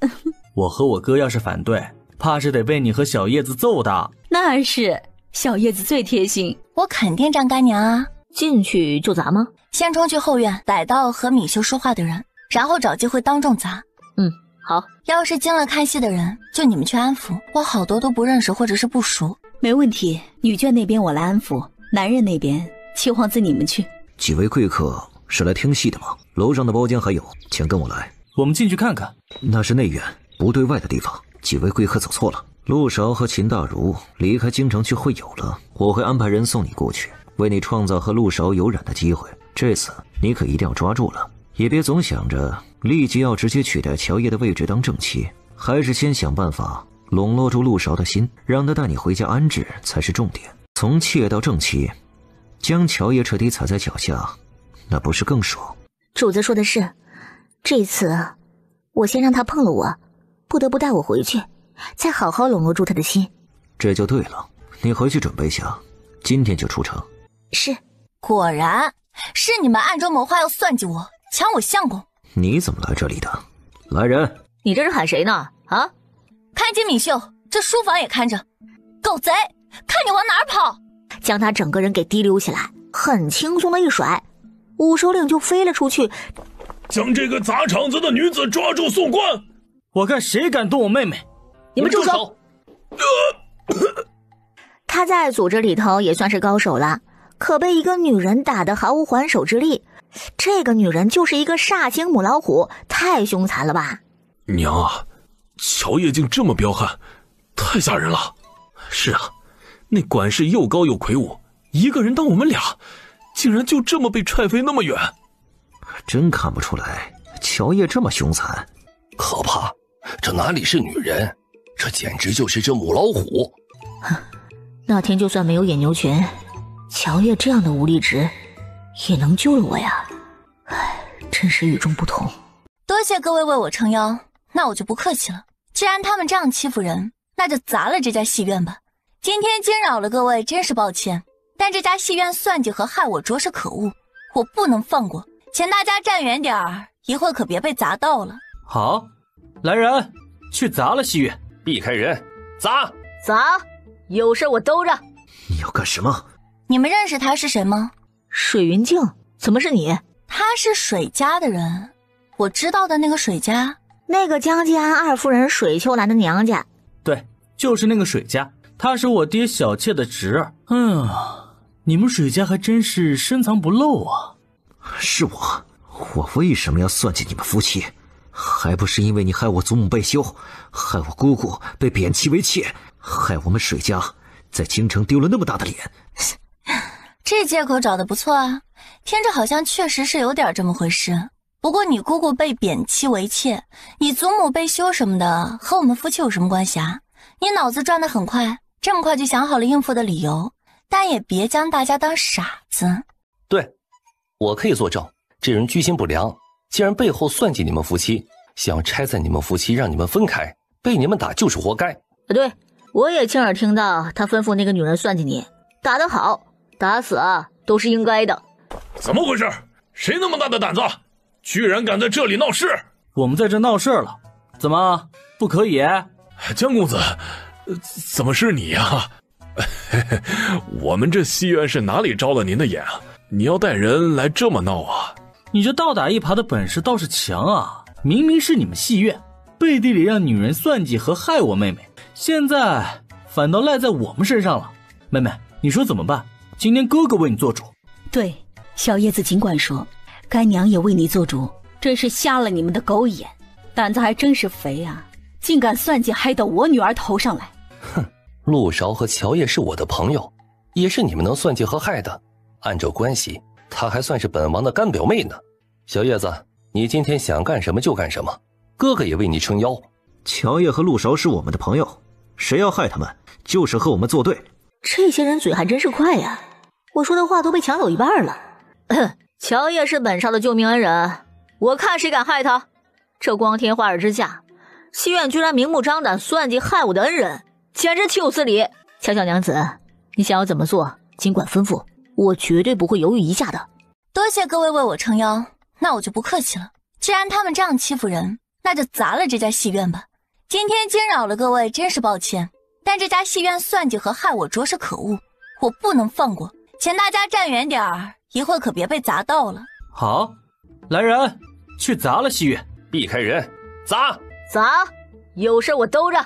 Speaker 9: 我和我哥要是反对，怕是得被你和小叶子揍的。
Speaker 6: 那是，小叶子最贴心。
Speaker 5: 我肯定站干娘啊。
Speaker 1: 进去就砸吗？
Speaker 5: 先冲去后院，逮到和米秀说话的人，然后找机会当众砸。
Speaker 1: 好。
Speaker 5: 要是进了看戏的人，就你们去安抚，我好多都不认识或者是不熟。
Speaker 6: 没问题，女眷那边我来安抚，男人那边七皇子你们去。
Speaker 2: 几位贵客是来听戏的吗？楼上的包间还有，请跟我来。
Speaker 9: 我们进去看看。
Speaker 2: 那是内院，不对外的地方。几位贵客走错了。陆韶和秦大如离开京城去会友了，我会安排人送你过去，为你创造和陆韶有染的机会。这次你可一定要抓住了，也别总想着立即要直接取代乔叶的位置当正妻，还是先想办法笼络住陆韶的心，让他带你回家安置才是重点。从妾到正妻，将乔叶彻底踩在脚下，那不是更爽？
Speaker 1: 主子说的是，这次我先让他碰了我，不得不带我回去，再好好笼络住他的心。
Speaker 2: 这就对了，你回去准备下，今天就出城。
Speaker 1: 是。
Speaker 5: 果然是你们暗中谋划要算计我，抢我相公。
Speaker 2: 你怎么来这里的？来人！
Speaker 1: 你这是喊谁呢？啊！
Speaker 5: 看紧米秀，这书房也看着。狗贼，看你往哪儿跑！
Speaker 1: 将他整个人给提溜起来，很轻松的一甩，五首领就飞了出去。
Speaker 8: 将这个砸场子的女子抓住送官！
Speaker 9: 我看谁敢动我妹妹！
Speaker 1: 你们住手！他在组织里头也算是高手了，可被一个女人打得毫无还手之力。这个女人就是一个煞星母老虎，太凶残了吧！
Speaker 8: 娘啊，乔叶竟这么彪悍，太吓人了。是啊，那管事又高又魁梧，一个人当我们俩，竟然就这么被踹飞那么远。
Speaker 2: 真看不出来乔叶这么凶残。
Speaker 14: 可怕，这哪里是女人，这简直就是只母老虎。
Speaker 1: 那天就算没有野牛拳，乔叶这样的无力值也能救了我呀。唉，真是与众不同。
Speaker 5: 多谢各位为我撑腰，那我就不客气了。既然他们这样欺负人，那就砸了这家戏院吧。今天惊扰了各位，真是抱歉，但这家戏院算计和害我着实可恶，我不能放过，请大家站远点儿，一会儿可别被砸到了。
Speaker 9: 好，来人，去砸了戏院。
Speaker 14: 避开人，砸！
Speaker 1: 砸！有事我兜着。
Speaker 2: 你要干什么？
Speaker 5: 你们认识他是谁吗？
Speaker 1: 水云静，怎么是你？
Speaker 5: 他是水家的人，我知道的那个水家，
Speaker 1: 那个江季安二夫人水秋兰的娘家。
Speaker 9: 对，就是那个水家，他是我爹小妾的侄儿。你们水家还真是深藏不露啊。
Speaker 2: 是我为什么要算计你们夫妻？还不是因为你害我祖母被休，害我姑姑被贬妻为妾，害我们水家在京城丢了那么大的脸。
Speaker 5: 这借口找得不错啊，听着好像确实是有点这么回事。不过你姑姑被贬妻为妾，你祖母被休什么的，和我们夫妻有什么关系啊？你脑子转得很快，这么快就想好了应付的理由，但也别将大家当傻子。
Speaker 14: 对，我可以作证，这人居心不良，既然背后算计你们夫妻，想拆散你们夫妻，让你们分开，被你们打就是活该。
Speaker 1: 对，我也亲耳听到他吩咐那个女人算计你，打得好，打死啊都是应该的。
Speaker 8: 怎么回事？谁那么大的胆子，居然敢在这里闹事？
Speaker 9: 我们在这闹事了，怎么不可以？
Speaker 8: 江公子，怎么是你呀？我们这戏院是哪里招了您的眼啊？你要带人来这么闹啊？
Speaker 9: 你这倒打一耙的本事倒是强啊！明明是你们戏院背地里让女人算计和害我妹妹，现在反倒赖在我们身上了。妹妹，你说怎么办？今天哥哥为你做主。
Speaker 6: 对，小叶子尽管说，干娘也为你做主，真是瞎了你们的狗眼，胆子还真是肥啊，竟敢算计害到我女儿头上来。
Speaker 14: 哼，陆韶和乔叶是我的朋友，也是你们能算计和害的，按照关系她还算是本王的干表妹呢。小叶子，你今天想干什么就干什么，哥哥也为你撑腰。
Speaker 2: 乔叶和陆韶是我们的朋友，谁要害他们就是和我们作对。
Speaker 1: 这些人嘴还真是快呀，我说的话都被抢走一半了。乔叶是本少的救命恩人，我看谁敢害他。这光天化日之下，西院居然明目张胆算计害我的恩人，简直岂有此理。乔小娘子，你想要怎么做尽管吩咐，我绝对不会犹豫一下的。
Speaker 5: 多谢各位为我撑腰，那我就不客气了。既然他们这样欺负人，那就砸了这家戏院吧。今天惊扰了各位，真是抱歉，但这家戏院算计和害我着实可恶，我不能放过，请大家站远点儿，一会可别被砸到了。
Speaker 9: 好，来人，去砸了戏院。
Speaker 14: 避开人，砸！
Speaker 1: 砸！有事我兜着。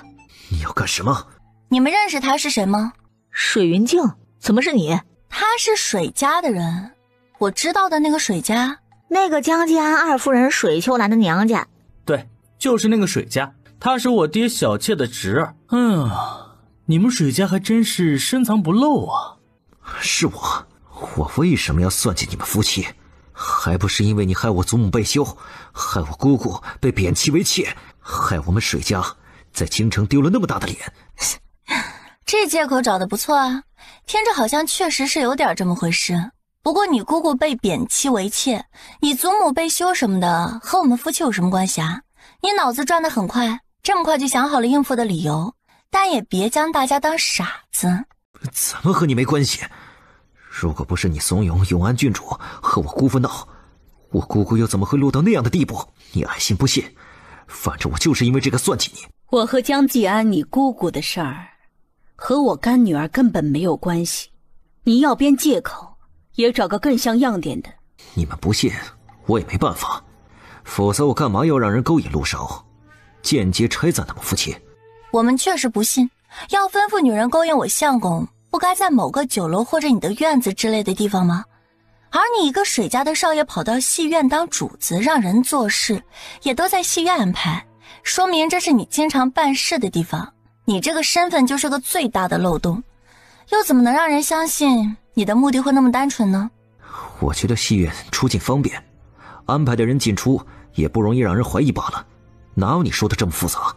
Speaker 2: 你要干什么？
Speaker 5: 你们认识他是谁吗？
Speaker 1: 水云静，怎么是你？
Speaker 5: 他是水家的人，我知道的那个水家，
Speaker 1: 那个江季安二夫人水秋兰的娘家。
Speaker 9: 对，就是那个水家，他是我爹小妾的侄儿。你们水家还真是深藏不露啊。
Speaker 2: 是我为什么要算计你们夫妻？还不是因为你害我祖母被休，害我姑姑被贬妻为妾，害我们水家在京城丢了那么大的脸。
Speaker 5: 这借口找得不错啊，听着好像确实是有点这么回事。不过你姑姑被贬妻为妾，你祖母被休什么的，和我们夫妻有什么关系啊？你脑子转得很快，这么快就想好了应付的理由，但也别将大家当傻子。
Speaker 2: 怎么和你没关系？如果不是你怂恿永安郡主和我姑父闹，我姑姑又怎么会落到那样的地步？你爱信不信，反正我就是因为这个算计你。
Speaker 6: 我和江季安你姑姑的事儿和我干女儿根本没有关系，你要编借口也找个更像样点的。
Speaker 2: 你们不信我也没办法，否则我干嘛要让人勾引陆韶，间接拆散他们夫妻？
Speaker 5: 我们确实不信，要吩咐女人勾引我相公，不该在某个酒楼或者你的院子之类的地方吗？而你一个水家的少爷跑到戏院当主子，让人做事也都在戏院安排，说明这是你经常办事的地方，你这个身份就是个最大的漏洞，又怎么能让人相信你的目的会那么单纯呢？
Speaker 2: 我觉得戏院出进方便，安排的人进出也不容易让人怀疑罢了，哪有你说的这么复杂？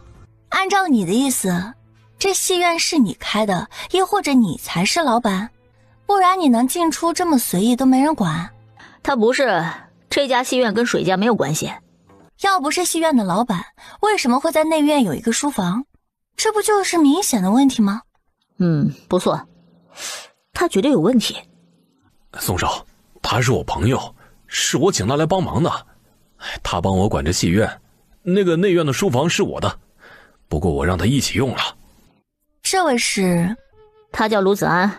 Speaker 5: 按照你的意思，这戏院是你开的，亦或者你才是老板？不然你能进出这么随意都没人管？
Speaker 1: 他不是，这家戏院跟水家没有关系。
Speaker 5: 要不是戏院的老板，为什么会在内院有一个书房？这不就是明显的问题吗？
Speaker 1: 不错，他绝对有问题。
Speaker 8: 宋少，他是我朋友，是我请他来帮忙的，他帮我管着戏院，那个内院的书房是我的，不过我让他一起用了。
Speaker 5: 这位是？
Speaker 1: 他叫卢子安，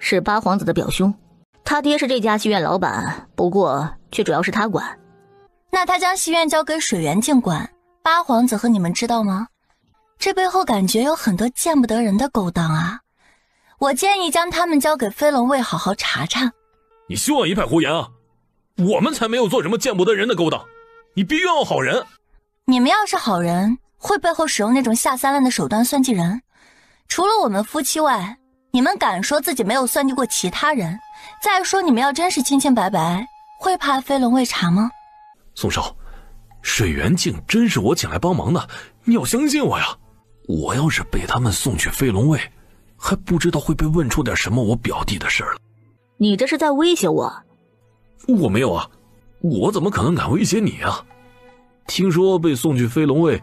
Speaker 1: 是八皇子的表兄，他爹是这家戏院老板，不过却主要是他管。
Speaker 5: 那他将戏院交给水源镜管，八皇子和你们知道吗？这背后感觉有很多见不得人的勾当啊！我建议将他们交给飞龙卫好好查查。
Speaker 10: 你休要一派胡言啊！我们才没有做什么见不得人的勾当，你别冤枉好人。
Speaker 5: 你们要是好人，会背后使用那种下三滥的手段算计人？除了我们夫妻外，你们敢说自己没有算计过其他人？再说你们要真是清清白白，会怕飞龙卫查吗？
Speaker 10: 宋少，水源镜真是我请来帮忙的，你要相信我呀！我要是被他们送去飞龙卫，还不知道会被问出点什么我表弟的事了。
Speaker 1: 你这是在威胁我？
Speaker 10: 我没有啊，我怎么可能敢威胁你啊？听说被送去飞龙卫，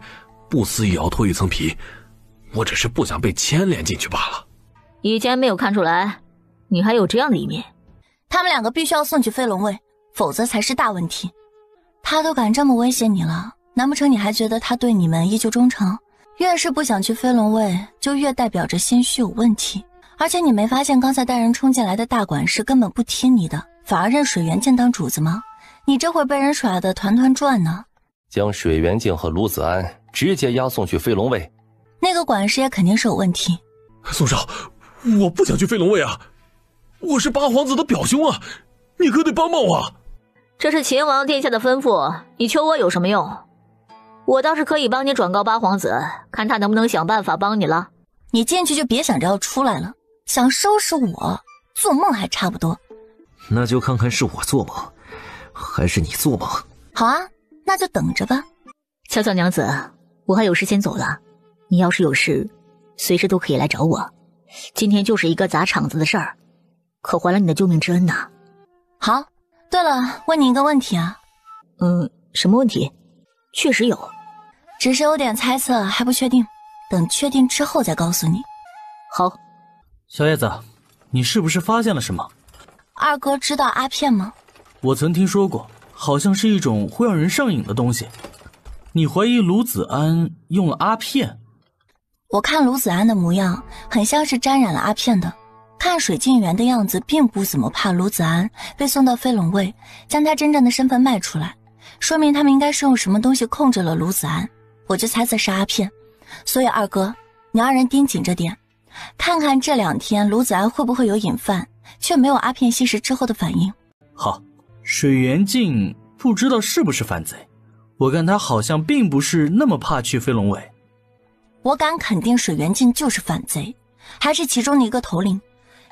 Speaker 10: 不死也要脱一层皮，我只是不想被牵连进去罢了。
Speaker 1: 以前没有看出来，你还有这样的一面。
Speaker 5: 他们两个必须要送去飞龙卫，否则才是大问题。他都敢这么威胁你了，难不成你还觉得他对你们依旧忠诚？越是不想去飞龙卫，就越代表着心虚有问题。而且你没发现刚才带人冲进来的大管事根本不听你的，反而认水源镜当主子吗？你这会被人耍得团团转呢。
Speaker 14: 将水源镜和卢子安直接押送去飞龙卫。
Speaker 5: 那个管事也肯定是有问题。
Speaker 10: 宋少，我不想去飞龙卫啊，我是八皇子的表兄啊，你可得帮帮我啊。
Speaker 1: 这是秦王殿下的吩咐，你求我有什么用？我倒是可以帮你转告八皇子，看他能不能想办法帮你了。
Speaker 5: 你进去就别想着要出来了，想收拾我，做梦还差不多。
Speaker 2: 那就看看是我做梦，还是你做梦。
Speaker 5: 好啊，那就等着吧。
Speaker 1: 乔乔娘子，我还有事先走了，你要是有事，随时都可以来找我。今天就是一个砸场子的事儿，可还了你的救命之恩呐。
Speaker 5: 好，对了，问你一个问题啊。
Speaker 1: 什么问题？确实有，
Speaker 5: 只是有点猜测，还不确定，等确定之后再告诉你。
Speaker 1: 好。
Speaker 9: 小叶子，你是不是发现了什么？
Speaker 5: 二哥知道阿片吗？
Speaker 9: 我曾听说过，好像是一种会让人上瘾的东西。你怀疑卢子安用了阿片？
Speaker 5: 我看卢子安的模样很像是沾染了阿片的，看水镜园的样子并不怎么怕卢子安被送到飞龙卫，将他真正的身份卖出来，说明他们应该是用什么东西控制了卢子安，我就猜测是阿片。所以二哥，你让人盯紧着点，看看这2天卢子安会不会有瘾犯，却没有阿片吸食之后的反应。
Speaker 9: 好，水源镜不知道是不是反贼，我看他好像并不是那么怕去飞龙卫。
Speaker 5: 我敢肯定水源镜就是反贼，还是其中的一个头领，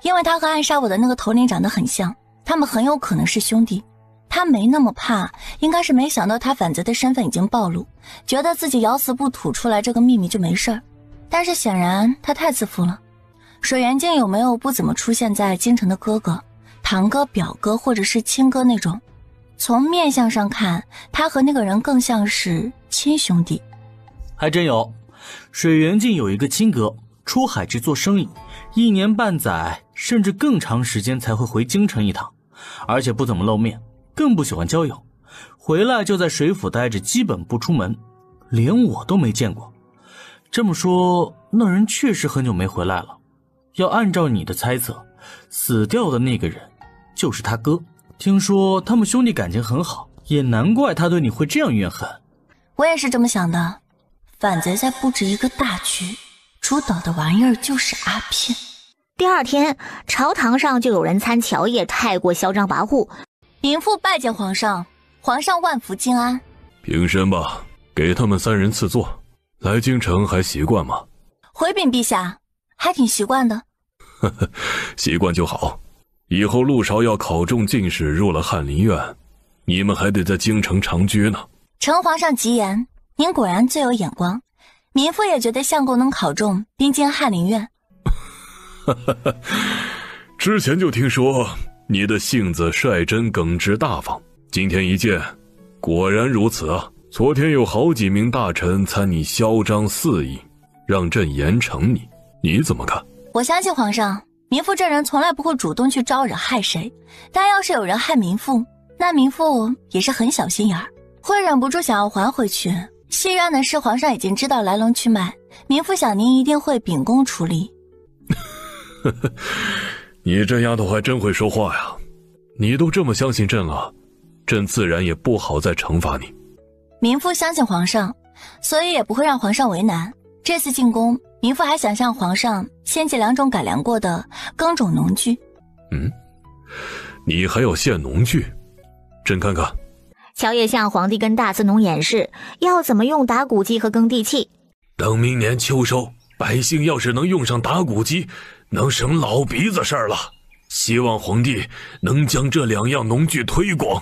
Speaker 5: 因为他和暗杀我的那个头领长得很像，他们很有可能是兄弟。他没那么怕，应该是没想到他反贼的身份已经暴露，觉得自己咬死不吐出来这个秘密就没事儿。但是显然他太自负了。水源镜有没有不怎么出现在京城的哥哥、堂哥、表哥或者是亲哥那种？从面相上看，他和那个人更像是亲兄弟。
Speaker 9: 还真有，水源镜有一个亲哥，出海去做生意，1年半载甚至更长时间才会回京城一趟，而且不怎么露面，更不喜欢交友，回来就在水府待着，基本不出门，连我都没见过。这么说，那人确实很久没回来了。要按照你的猜测，死掉的那个人就是他哥。听说他们兄弟感情很好，也难怪他对你会这样怨恨。
Speaker 5: 我也是这么想的，反贼在布置一个大局，主导的玩意儿就是阿片。
Speaker 1: 第2天，朝堂上就有人参乔叶太过嚣张跋扈。
Speaker 5: 民妇拜见皇上，皇上万福金安。
Speaker 8: 平身吧，给他们3人赐座。来京城还习惯吗？
Speaker 5: 回禀陛下，还挺习惯的。
Speaker 8: 呵呵，习惯就好。以后陆韶要考中进士，入了翰林院，你们还得在京城长居呢。
Speaker 5: 承皇上吉言，您果然最有眼光。民妇也觉得相公能考中，并进翰林院。
Speaker 8: 之前就听说你的性子率真耿直大方，今天一见，果然如此啊。昨天有好几名大臣参你嚣张肆意，让朕严惩你，你怎么看？
Speaker 5: 我相信皇上，民妇这人从来不会主动去招惹害谁，但要是有人害民妇，那民妇也是很小心眼儿，会忍不住想要还回去。戏院的事皇上已经知道来龙去脉，民妇想您一定会秉公处理。
Speaker 8: 你这丫头还真会说话呀！你都这么相信朕了，朕自然也不好再惩罚你。
Speaker 5: 民妇相信皇上，所以也不会让皇上为难。这次进宫，民妇还想向皇上献祭2种改良过的耕种农具。
Speaker 8: 你还要献农具？朕看看。
Speaker 1: 乔叶向皇帝跟大司农演示要怎么用打谷机和耕地器。
Speaker 8: 等明年秋收，百姓要是能用上打谷机，能省老鼻子事儿了。希望皇帝能将这2样农具推广。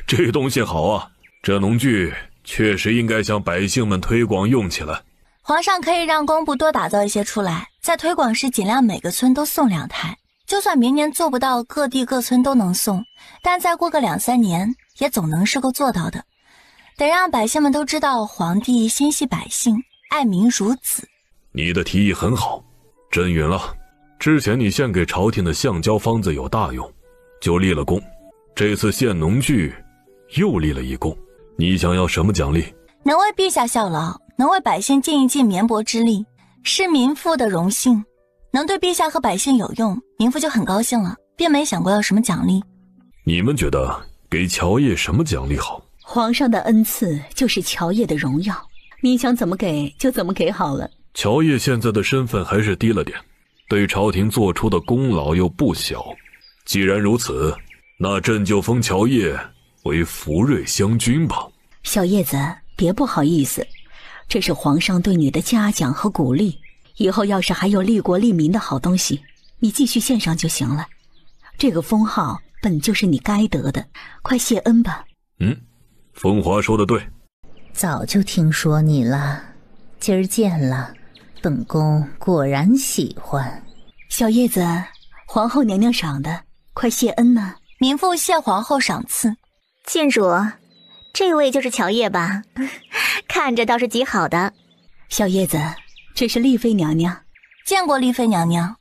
Speaker 8: 这东西好啊，这农具确实应该向百姓们推广用起来。
Speaker 5: 皇上可以让工部多打造一些出来，在推广时尽量每个村都送2台。就算明年做不到各地各村都能送，但再过个2-3年也总能是够做到的。得让百姓们都知道皇帝心系百姓，爱民如子。
Speaker 8: 你的提议很好，朕允了。之前你献给朝廷的橡胶方子有大用，就立了功。这次献农具又立了一功，你想要什么奖励？
Speaker 5: 能为陛下效劳，能为百姓尽一尽绵薄之力，是民妇的荣幸。能对陛下和百姓有用，民妇就很高兴了，便没想过要什么奖励。
Speaker 8: 你们觉得给乔叶什么奖励好？
Speaker 6: 皇上的恩赐就是乔叶的荣耀，你想怎么给就怎么给好了。
Speaker 8: 乔叶现在的身份还是低了点，对朝廷做出的功劳又不小。既然如此，那朕就封乔叶为福瑞将军吧。
Speaker 6: 小叶子，别不好意思，这是皇上对你的嘉奖和鼓励。以后要是还有利国利民的好东西，你继续献上就行了。这个封号本就是你该得的，快谢恩吧。
Speaker 8: 风华说得对。
Speaker 11: 早就听说你了，今儿见了，本宫果然喜欢。
Speaker 6: 小叶子，皇后娘娘赏的，快谢恩呢。
Speaker 5: 民妇谢皇后赏赐。
Speaker 1: 郡主，这位就是乔叶吧？看着倒是极好的。
Speaker 6: 小叶子，这是丽妃娘娘。
Speaker 5: 见过丽妃娘娘。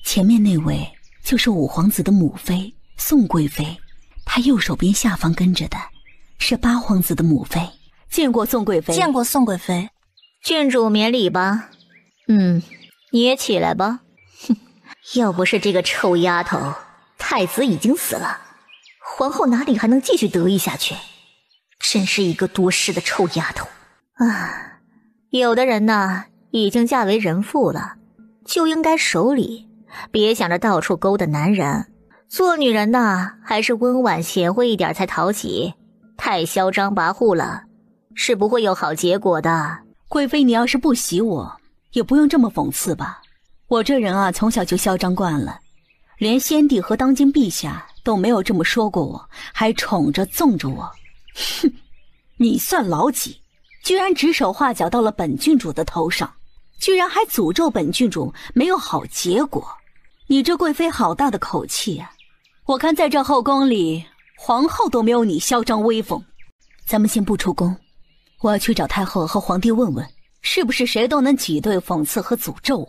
Speaker 6: 前面那位就是五皇子的母妃宋贵妃，她右手边下方跟着的是八皇子的母妃。见过宋贵妃。
Speaker 5: 见过宋贵妃。
Speaker 1: 郡主免礼吧。你也起来吧。哼，要不是这个臭丫头，太子已经死了，皇后哪里还能继续得意下去？真是一个多事的臭丫头啊！有的人呢，已经嫁为人妇了，就应该守礼，别想着到处勾搭男人。做女人呢，还是温婉贤惠一点才讨喜，太嚣张跋扈了，是不会有好结果的。
Speaker 6: 贵妃，你要是不喜我，也不用这么讽刺吧。我这人啊，从小就嚣张惯了，连先帝和当今陛下都没有这么说过我，还宠着纵着我。哼，你算老几？居然指手画脚到了本郡主的头上，居然还诅咒本郡主没有好结果。你这贵妃好大的口气啊！我看在这后宫里，皇后都没有你嚣张威风。咱们先不出宫，我要去找太后和皇帝问问，是不是谁都能挤兑讽刺和诅咒我。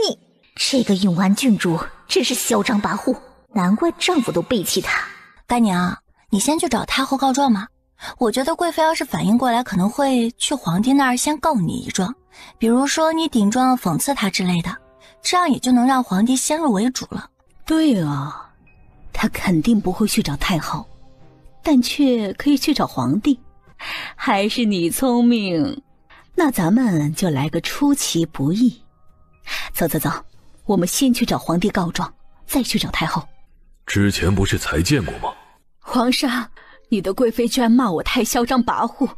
Speaker 1: 你这个永安郡主真是嚣张跋扈，难怪丈夫都背弃她。
Speaker 5: 干娘，你先去找太后告状嘛。我觉得贵妃要是反应过来，可能会去皇帝那儿先告你一状，比如说你顶撞讽刺她之类的，这样也就能让皇帝先入为主了。
Speaker 6: 对啊，他肯定不会去找太后，但却可以去找皇帝。还是你聪明，那咱们就来个出其不意。走走走，我们先去找皇帝告状，再去找太后。
Speaker 8: 之前不是才见过吗？
Speaker 6: 皇上，你的贵妃居然骂我太嚣张跋扈，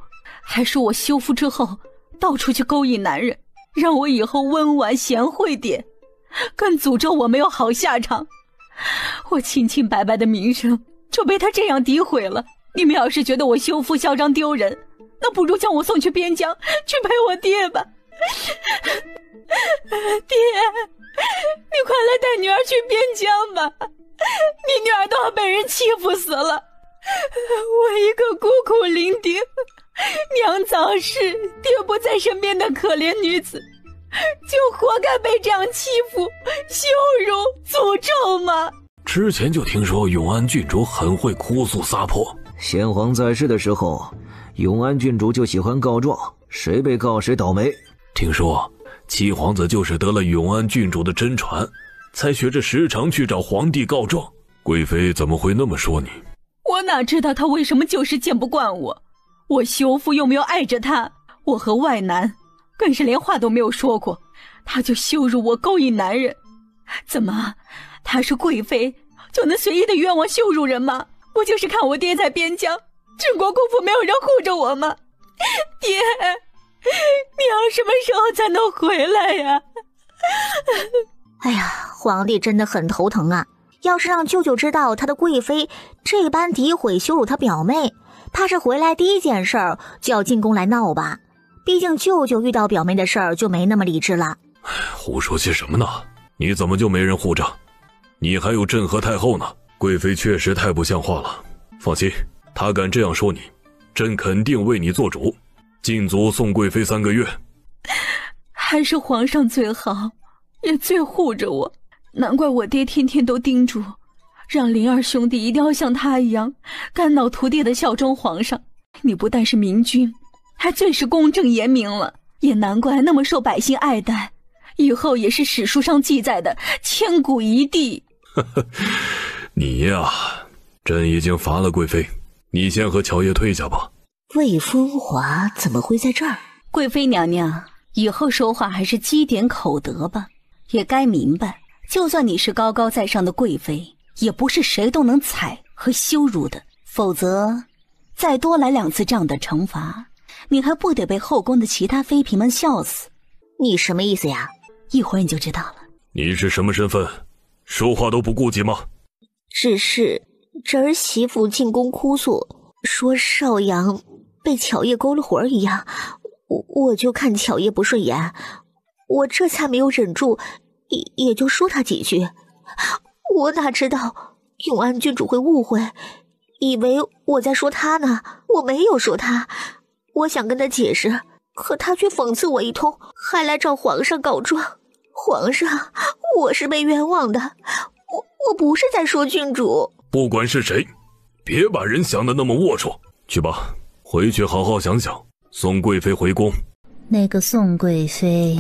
Speaker 6: 还说我休夫之后到处去勾引男人，让我以后温婉贤惠点，更诅咒我没有好下场。我清清白白的名声就被他这样诋毁了。你们要是觉得我休夫嚣张丢人，那不如将我送去边疆去陪我爹吧。爹，你快来带女儿去边疆吧，你女儿都要被人欺负死了。我一个孤苦伶仃，娘早逝，爹不在身边的可怜女子，就活该被这样欺负、羞辱、诅咒吗？
Speaker 8: 之前就听说永安郡主很会哭诉撒泼。
Speaker 2: 先皇在世的时候，永安郡主就喜欢告状，谁被告谁倒霉。
Speaker 8: 听说七皇子就是得了永安郡主的真传，才学着时常去找皇帝告状。贵妃怎么会那么说你？
Speaker 13: 我哪知道他为什么就是见不惯我？我修夫又没有爱着他，我和外男更是连话都没有说过，他就羞辱我勾引男人。怎么，他是贵妃就能随意的冤枉羞辱人吗？不就是看我爹在边疆，郑国公府没有人护着我吗？爹，你要什么时候才能回来呀？
Speaker 1: 哎呀，皇帝真的很头疼啊！要是让舅舅知道他的贵妃这般诋毁羞辱他表妹，怕是回来第一件事儿就要进宫来闹吧。毕竟舅舅遇到表妹的事儿就没那么理智了。
Speaker 8: 胡说些什么呢？你怎么就没人护着？你还有朕和太后呢。贵妃确实太不像话了。放心，她敢这样说你，朕肯定为你做主，禁足送贵妃3个月。
Speaker 13: 还是皇上最好，也最护着我。难怪我爹天天都叮嘱，让灵儿兄弟一定要像他一样肝脑涂地的效忠皇上。你不但是明君，还最是公正严明了，也难怪那么受百姓爱戴，以后也是史书上记载的千古一帝。
Speaker 8: 你呀，朕已经罚了贵妃，你先和乔爷退下吧。
Speaker 1: 魏风华怎么会在这儿？
Speaker 6: 贵妃娘娘，以后说话还是积点口德吧。也该明白，就算你是高高在上的贵妃，也不是谁都能踩和羞辱的，否则再多来2次这样的惩罚，你还不得被后宫的其他妃嫔们笑死？
Speaker 1: 你什么意思呀？
Speaker 6: 一会儿你就知道了。
Speaker 8: 你是什么身份？说话都不顾及吗？
Speaker 1: 只是侄儿媳妇进宫哭诉，说少阳被乔爷勾了魂一样，我就看乔爷不顺眼，我这才没有忍住，也就说他几句。我哪知道永安郡主会误会，以为我在说他呢。我没有说他，我想跟他解释，可他却讽刺我一通，还来找皇上告状。皇上，我是被冤枉的，我不是在说郡主。
Speaker 8: 不管是谁，别把人想得那么龌龊。去吧，回去好好想想，送贵妃回宫。
Speaker 11: 那个宋贵妃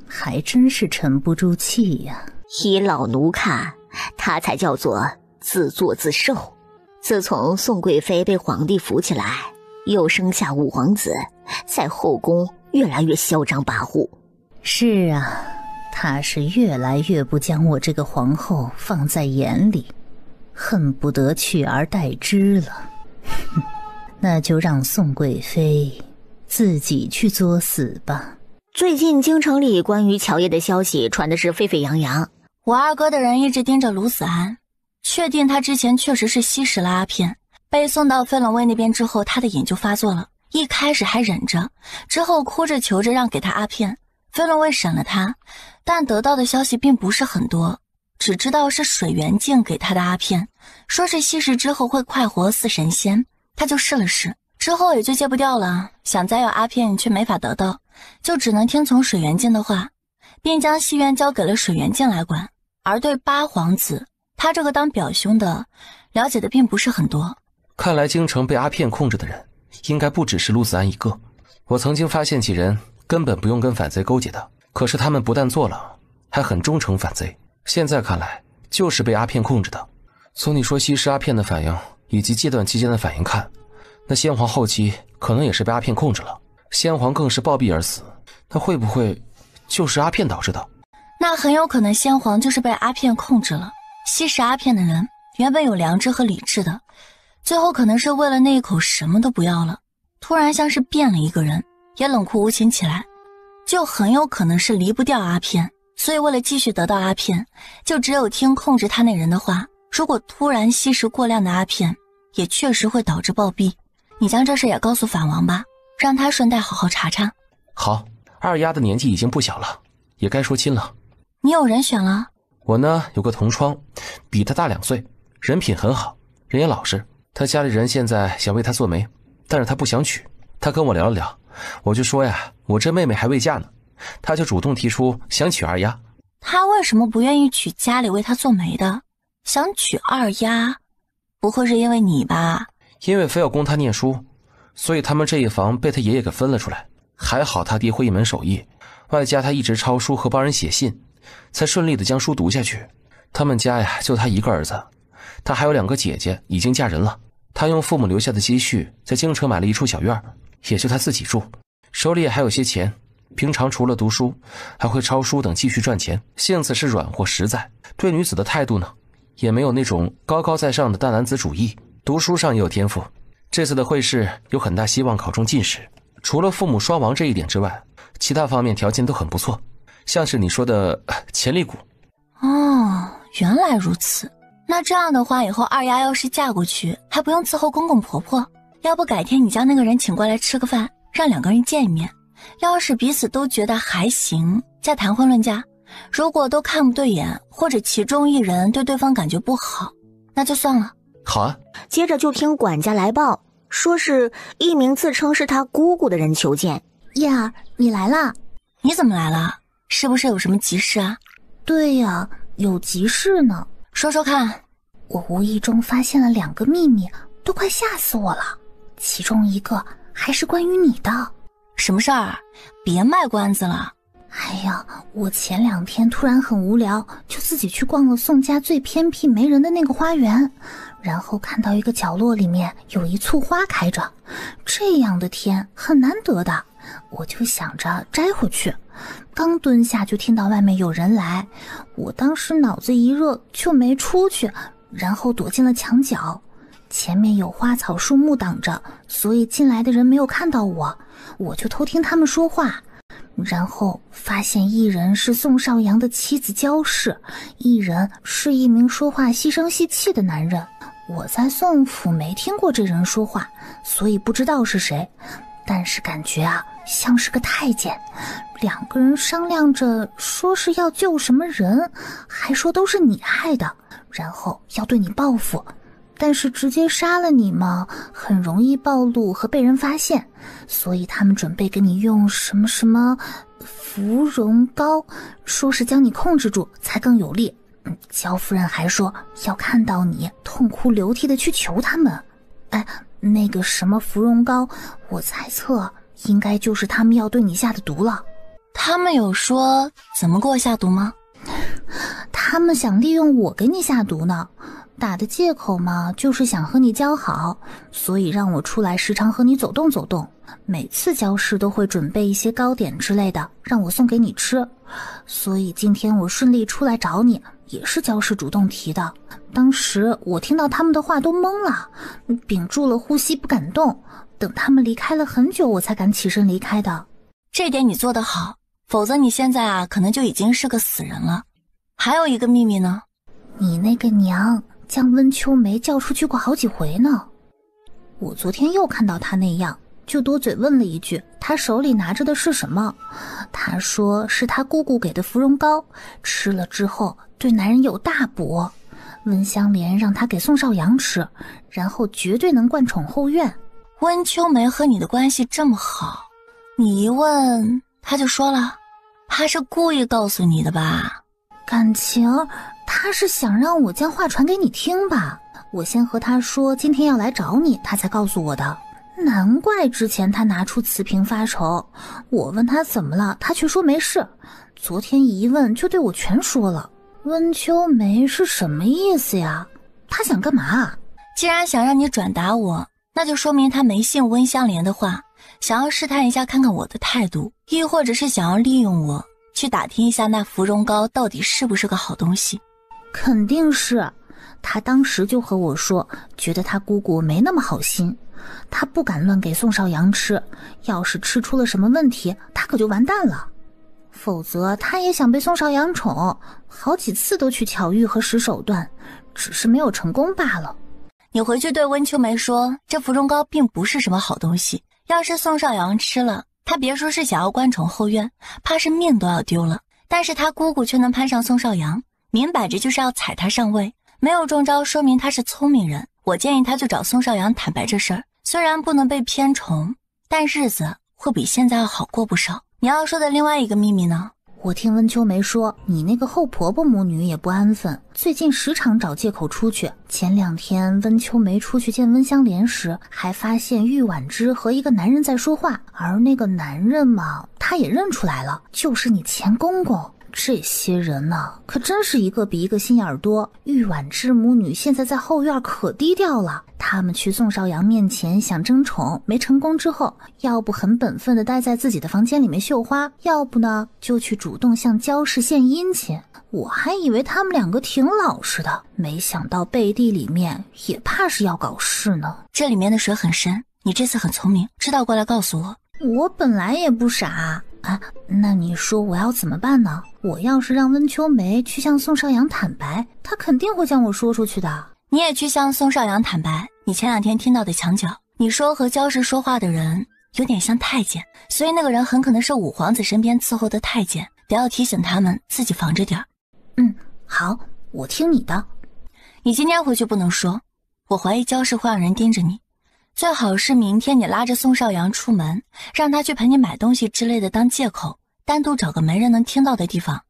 Speaker 11: 还真是沉不住气呀。
Speaker 1: 依老奴看，她才叫做自作自受。自从宋贵妃被皇帝扶起来，又生下5皇子，在后宫越来越嚣张跋扈。
Speaker 11: 是啊，她是越来越不将我这个皇后放在眼里，恨不得取而代之了。那就让宋贵妃自己去作死吧。
Speaker 1: 最近京城里关于乔爷的消息传的是沸沸扬扬，
Speaker 5: 我二哥的人一直盯着卢子安，确定他之前确实是吸食了阿片，被送到飞冷卫那边之后，他的瘾就发作了。一开始还忍着，之后哭着求着让给他阿片。飞冷卫审了他，但得到的消息并不是很多，只知道是水源镜给他的阿片，说是吸食之后会快活似神仙。他就试了试，之后也就戒不掉了，想再要阿片却没法得到，就只能听从水源镜的话，便将戏院交给了水源镜来管。而对8皇子，他这个当表兄的了解的并不是很多。
Speaker 12: 看来京城被阿片控制的人应该不只是陆子安一个。我曾经发现几人根本不用跟反贼勾结的，可是他们不但做了，还很忠诚反贼。现在看来就是被阿片控制的。从你说吸食阿片的反应以及戒断期间的反应看，那先皇后期可能也是被阿片控制了，先皇更是暴毙而死，那会不会就是阿片导致的？
Speaker 5: 那很有可能先皇就是被阿片控制了。吸食阿片的人原本有良知和理智的，最后可能是为了那一口什么都不要了，突然像是变了一个人，也冷酷无情起来，就很有可能是离不掉阿片，所以为了继续得到阿片，就只有听控制他那人的话。如果突然吸食过量的阿片，也确实会导致暴毙。你将这事也告诉法王吧，让他顺带好好查查。
Speaker 12: 好，二丫的年纪已经不小了，也该说亲了。
Speaker 5: 你有人选了？
Speaker 12: 我呢，有个同窗，比他大2岁，人品很好，人也老实。他家里人现在想为他做媒，但是他不想娶。他跟我聊了聊，我就说呀，我这妹妹还未嫁呢，他就主动提出想娶二丫。
Speaker 5: 他为什么不愿意娶家里为他做媒的？想娶二丫，不会是因为你吧？
Speaker 12: 因为非要供他念书，所以他们这一房被他爷爷给分了出来。还好他爹会一门手艺，外加他一直抄书和帮人写信，才顺利的将书读下去。
Speaker 7: 他们家呀就他一个儿子，他还有2个姐姐已经嫁人了。他用父母留下的积蓄在京城买了一处小院，也就他自己住，手里也还有些钱。平常除了读书，还会抄书等继续赚钱。性子是软或实在，对女子的态度呢，也没有那种高高在上的大男子主义。读书上也有天赋，这次的会试有很大希望考中进士。除了父母双亡这一点之外，其他方面条件都很不错，像是你说的潜力股。
Speaker 5: 哦，原来如此。那这样的话，以后二丫要是嫁过去，还不用伺候公公婆婆。要不改天你将那个人请过来吃个饭，让2个人见一面。要是彼此都觉得还行，再谈婚论嫁。如果都看不对眼，或者其中一人对对方感觉不好，那就算了。
Speaker 7: 好啊。
Speaker 1: 接着就听管家来报，说是一名自称是他姑姑的人求见。
Speaker 3: 叶儿，你来啦？
Speaker 5: 你怎么来了？是不是有什么急事啊？
Speaker 3: 对呀，有急事呢。
Speaker 5: 说说看。
Speaker 3: 我无意中发现了2个秘密，都快吓死我了。其中一个还是关于你的。
Speaker 5: 什么事儿？别卖关子了。
Speaker 3: 哎呀，我前2天突然很无聊，就自己去逛了宋家最偏僻没人的那个花园，然后看到一个角落里面有一簇花开着，这样的天很难得的，我就想着摘回去。刚蹲下就听到外面有人来，我当时脑子一热就没出去，然后躲进了墙角。前面有花草树木挡着，所以进来的人没有看到我，我就偷听他们说话。然后发现一人是宋少阳的妻子焦氏，一人是一名说话细声细气的男人。我在宋府没听过这人说话，所以不知道是谁，但是感觉像是个太监。2个人商量着说是要救什么人，还说都是你害的，然后要对你报复。但是直接杀了你嘛，很容易暴露和被人发现，所以他们准备给你用什么什么芙蓉膏，说是将你控制住才更有力。焦夫人还说要看到你痛哭流涕的去求他们。那个什么芙蓉膏，我猜测应该就是他们要对你下的毒了。
Speaker 5: 他们有说怎么给我下毒吗？
Speaker 3: 他们想利用我给你下毒呢。打的借口嘛，就是想和你交好，所以让我出来时常和你走动走动。每次交事都会准备一些糕点之类的，让我送给你吃。所以今天我顺利出来找你，也是焦氏主动提的。当时我听到他们的话都懵了，屏住了呼吸不敢动，等他们离开了很久，我才敢起身离开的。
Speaker 5: 这点你做得好，否则你现在可能就已经是个死人了。还有一个秘密呢，
Speaker 3: 你那个娘将温秋梅叫出去过好几回呢。我昨天又看到她那样，就多嘴问了一句她手里拿着的是什么。她说是她姑姑给的芙蓉膏，吃了之后对男人有大补。温香莲让她给宋少阳吃，然后绝对能冠宠后院。
Speaker 5: 温秋梅和你的关系这么好，你一问她就说了，她是故意告诉你的吧？
Speaker 3: 感情他是想让我将话传给你听吧。我先和他说今天要来找你，他才告诉我的。难怪之前他拿出瓷瓶发愁，我问他怎么了，他却说没事。昨天一问就对我全说了。温秋梅是什么意思呀？他想干嘛？
Speaker 5: 既然想让你转达我，那就说明他没信温香莲的话，想要试探一下看看我的态度，亦或者是想要利用我去打听一下那芙蓉膏到底是不是个好东西。
Speaker 3: 肯定是，他当时就和我说，觉得他姑姑没那么好心，他不敢乱给宋少阳吃，要是吃出了什么问题，他可就完蛋了。否则他也想被宋少阳宠，好几次都去巧遇和使手段，只是没有成功罢了。
Speaker 5: 你回去对温秋梅说，这芙蓉膏并不是什么好东西，要是宋少阳吃了，他别说是想要冠宠后院，怕是命都要丢了。但是他姑姑却能攀上宋少阳，明摆着就是要踩他上位，没有中招说明他是聪明人。我建议他就找宋少阳坦白这事儿，虽然不能被偏宠，但日子会比现在要好过不少。你要说的另外一个秘密呢？
Speaker 3: 我听温秋梅说，你那个后婆婆母女也不安分，最近时常找借口出去。前2天温秋梅出去见温香莲时，还发现玉婉之和一个男人在说话，而那个男人嘛，她也认出来了，就是你前公公。这些人呢，可真是一个比一个心眼儿多。玉婉之母女现在在后院可低调了，他们去宋少阳面前想争宠，没成功之后，要不很本分的待在自己的房间里面绣花，要不呢就去主动向焦氏献殷勤。我还以为他们两个挺老实的，没想到背地里面也怕是要搞事呢。
Speaker 5: 这里面的水很深，你这次很聪明，知道过来告诉我。
Speaker 3: 我本来也不傻啊，那你说我要怎么办呢？我要是让温秋梅去向宋少阳坦白，他肯定会将我说出去的。
Speaker 5: 你也去向宋少阳坦白，你前2天听到的墙角，你说和焦氏说话的人有点像太监，所以那个人很可能是五皇子身边伺候的太监，得要提醒他们自己防着点。
Speaker 3: 好，我听你的。
Speaker 5: 你今天回去不能说，我怀疑焦氏会让人盯着你，最好是明天你拉着宋少阳出门，让他去陪你买东西之类的当借口，单独找个没人能听到的地方，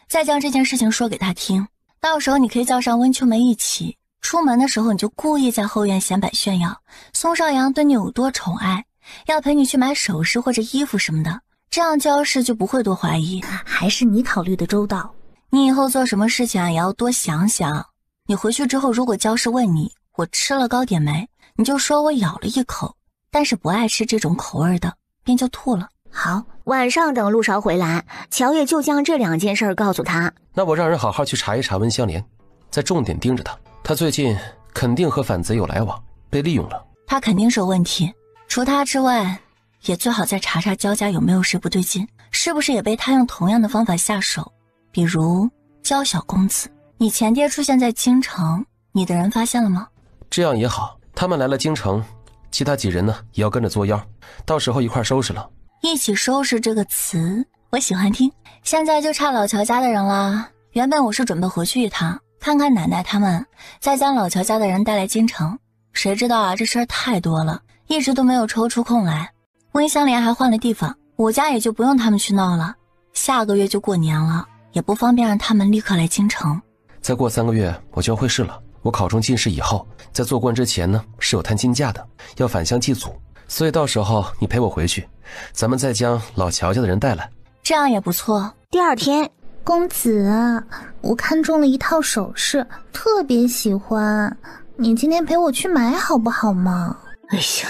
Speaker 5: 再将这件事情说给他听。到时候你可以叫上温秋梅一起，出门的时候你就故意在后院显摆炫耀宋少阳对你有多宠爱，要陪你去买首饰或者衣服什么的，这样焦氏就不会多怀疑。
Speaker 3: 还是你考虑的周到。
Speaker 5: 你以后做什么事情也要多想想。你回去之后，如果焦氏问你我吃了糕点没，你就说我咬了一口，但是不爱吃这种口味的，便就吐了。
Speaker 3: 好，
Speaker 1: 晚上等陆韶回来，乔叶就将这2件事告诉他。
Speaker 12: 那我让人好好去查一查温香莲，再重点盯着他。他最近肯定和反贼有来往，被利用了。
Speaker 5: 他肯定是有问题，除他之外，也最好再查查焦家有没有谁不对劲，是不是也被他用同样的方法下手。比如焦小公子，你前爹出现在京城，你的人发现了吗？
Speaker 12: 这样也好，他们来了京城，其他几人呢也要跟着作妖，到时候一块收拾了。
Speaker 5: 一起收拾这个词我喜欢听，现在就差老乔家的人啦。原本我是准备回去一趟，看看奶奶他们，再将老乔家的人带来京城，谁知道啊，这事儿太多了，一直都没有抽出空来。温香莲还换了地方，我家也就不用他们去闹了。下个月就过年了，也不方便让他们立刻来京城。
Speaker 12: 再过3个月我就要会试了，我考中进士以后，在做官之前呢是有探亲假的，要返乡祭祖，所以到时候你陪我回去，咱们再将老乔家的人带来，
Speaker 5: 这样也不错。
Speaker 1: 第2天，
Speaker 3: 公子，我看中了一套首饰，特别喜欢，你今天陪我去买好不好嘛？
Speaker 1: 哎呀，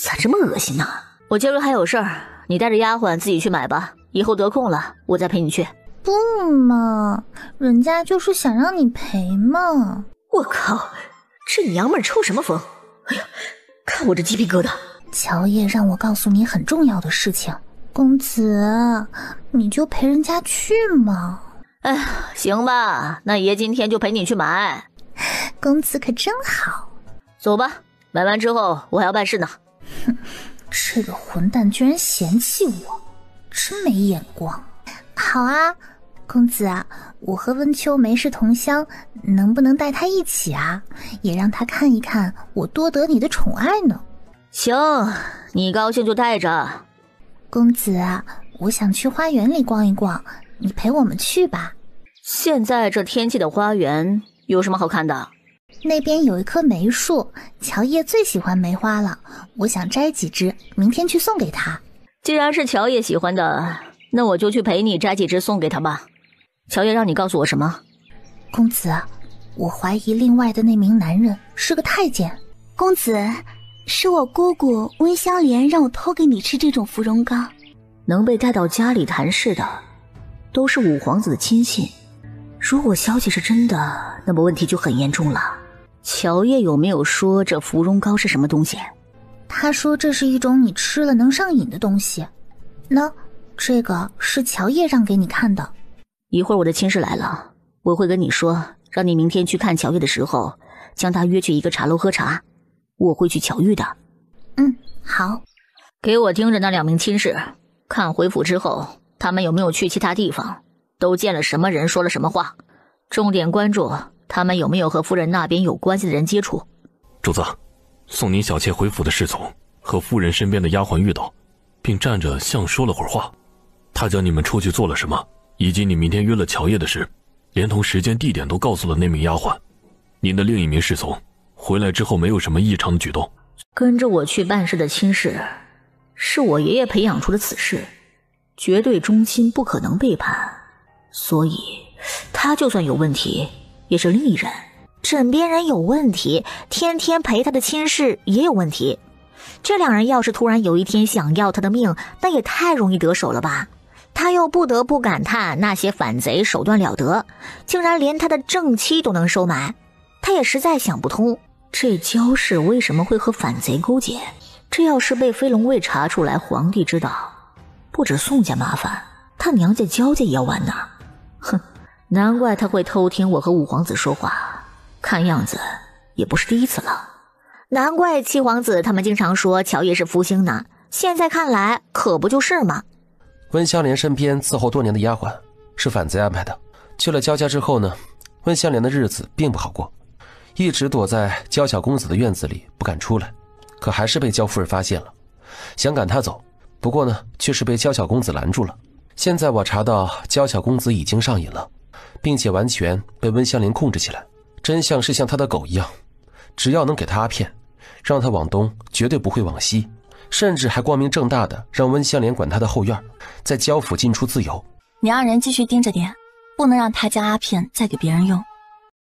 Speaker 1: 咋这么恶心呢？我今儿还有事儿，你带着丫鬟自己去买吧，以后得空了我再陪你去。
Speaker 3: 不嘛，人家就是想让你陪嘛。
Speaker 1: 我靠，这娘们儿抽什么风？哎呀，看我这鸡皮疙瘩。
Speaker 3: 乔叶让我告诉你很重要的事情，公子，你就陪人家去嘛。
Speaker 1: 哎呀，行吧，那爷今天就陪你去买。
Speaker 3: 公子可真好。
Speaker 1: 走吧，买完之后我还要办事呢。
Speaker 3: 哼，这个混蛋居然嫌弃我，真没眼光。好啊，公子啊，我和温秋梅是同乡，能不能带她一起啊？也让她看一看我多得你的宠爱呢。
Speaker 1: 行，你高兴就带着。
Speaker 3: 公子啊，我想去花园里逛一逛，你陪我们去吧。
Speaker 1: 现在这天气的花园有什么好看的？
Speaker 3: 那边有一棵梅树，乔叶最喜欢梅花了，我想摘几枝，明天去送给他。
Speaker 1: 既然是乔叶喜欢的，那我就去陪你摘几枝送给他吧。乔叶让你告诉我什么？
Speaker 3: 公子，我怀疑另外的那名男人是个太监。
Speaker 15: 公子，是我姑姑温香莲让我偷给你吃这种芙蓉糕。
Speaker 1: 能被带到家里谈事的都是五皇子的亲信，如果消息是真的，那么问题就很严重了。乔叶有没有说这芙蓉糕是什么东西？
Speaker 3: 他说这是一种你吃了能上瘾的东西。那这个是乔叶让给你看的。
Speaker 1: 一会儿我的亲事来了，我会跟你说，让你明天去看乔叶的时候，将他约去一个茶楼喝茶，我会去巧遇的。
Speaker 3: 好。
Speaker 1: 给我盯着那2名亲事，看回府之后他们有没有去其他地方，都见了什么人，说了什么话，重点关注他们有没有和夫人那边有关系的人接触。
Speaker 8: 主子，送您小妾回府的侍从和夫人身边的丫鬟遇到，并站着像说了会儿话。他将你们出去做了什么，以及你明天约了乔叶的事，连同时间地点都告诉了那名丫鬟。您的另一名侍从回来之后没有什么异常的举动。
Speaker 1: 跟着我去办事的亲事是我爷爷培养出的子嗣，绝对忠心，不可能背叛，所以他就算有问题也是另一人。枕边人有问题，天天陪他的亲事也有问题。这两人要是突然有一天想要他的命，那也太容易得手了吧。他又不得不感叹那些反贼手段了得，竟然连他的正妻都能收买。他也实在想不通，这焦氏为什么会和反贼勾结。这要是被飞龙卫查出来，皇帝知道，不止宋家麻烦，他娘家焦家也要完呐。哼，难怪他会偷听我和五皇子说话，看样子也不是第一次了。难怪七皇子他们经常说乔叶是福星呢，现在看来可不就是吗？
Speaker 12: 温香莲身边伺候多年的丫鬟是反贼安排的。去了焦家之后呢，温香莲的日子并不好过，一直躲在焦小公子的院子里不敢出来，可还是被焦夫人发现了，想赶他走，不过呢却是被焦小公子拦住了。现在我查到焦小公子已经上瘾了，并且完全被温香莲控制起来，真相是像他的狗一样，只要能给他阿片，让他往东绝对不会往西，甚至还光明正大的让温香莲管他的后院，在焦府进出自由。
Speaker 5: 你让人继续盯着点，不能让他将阿片再给别人用。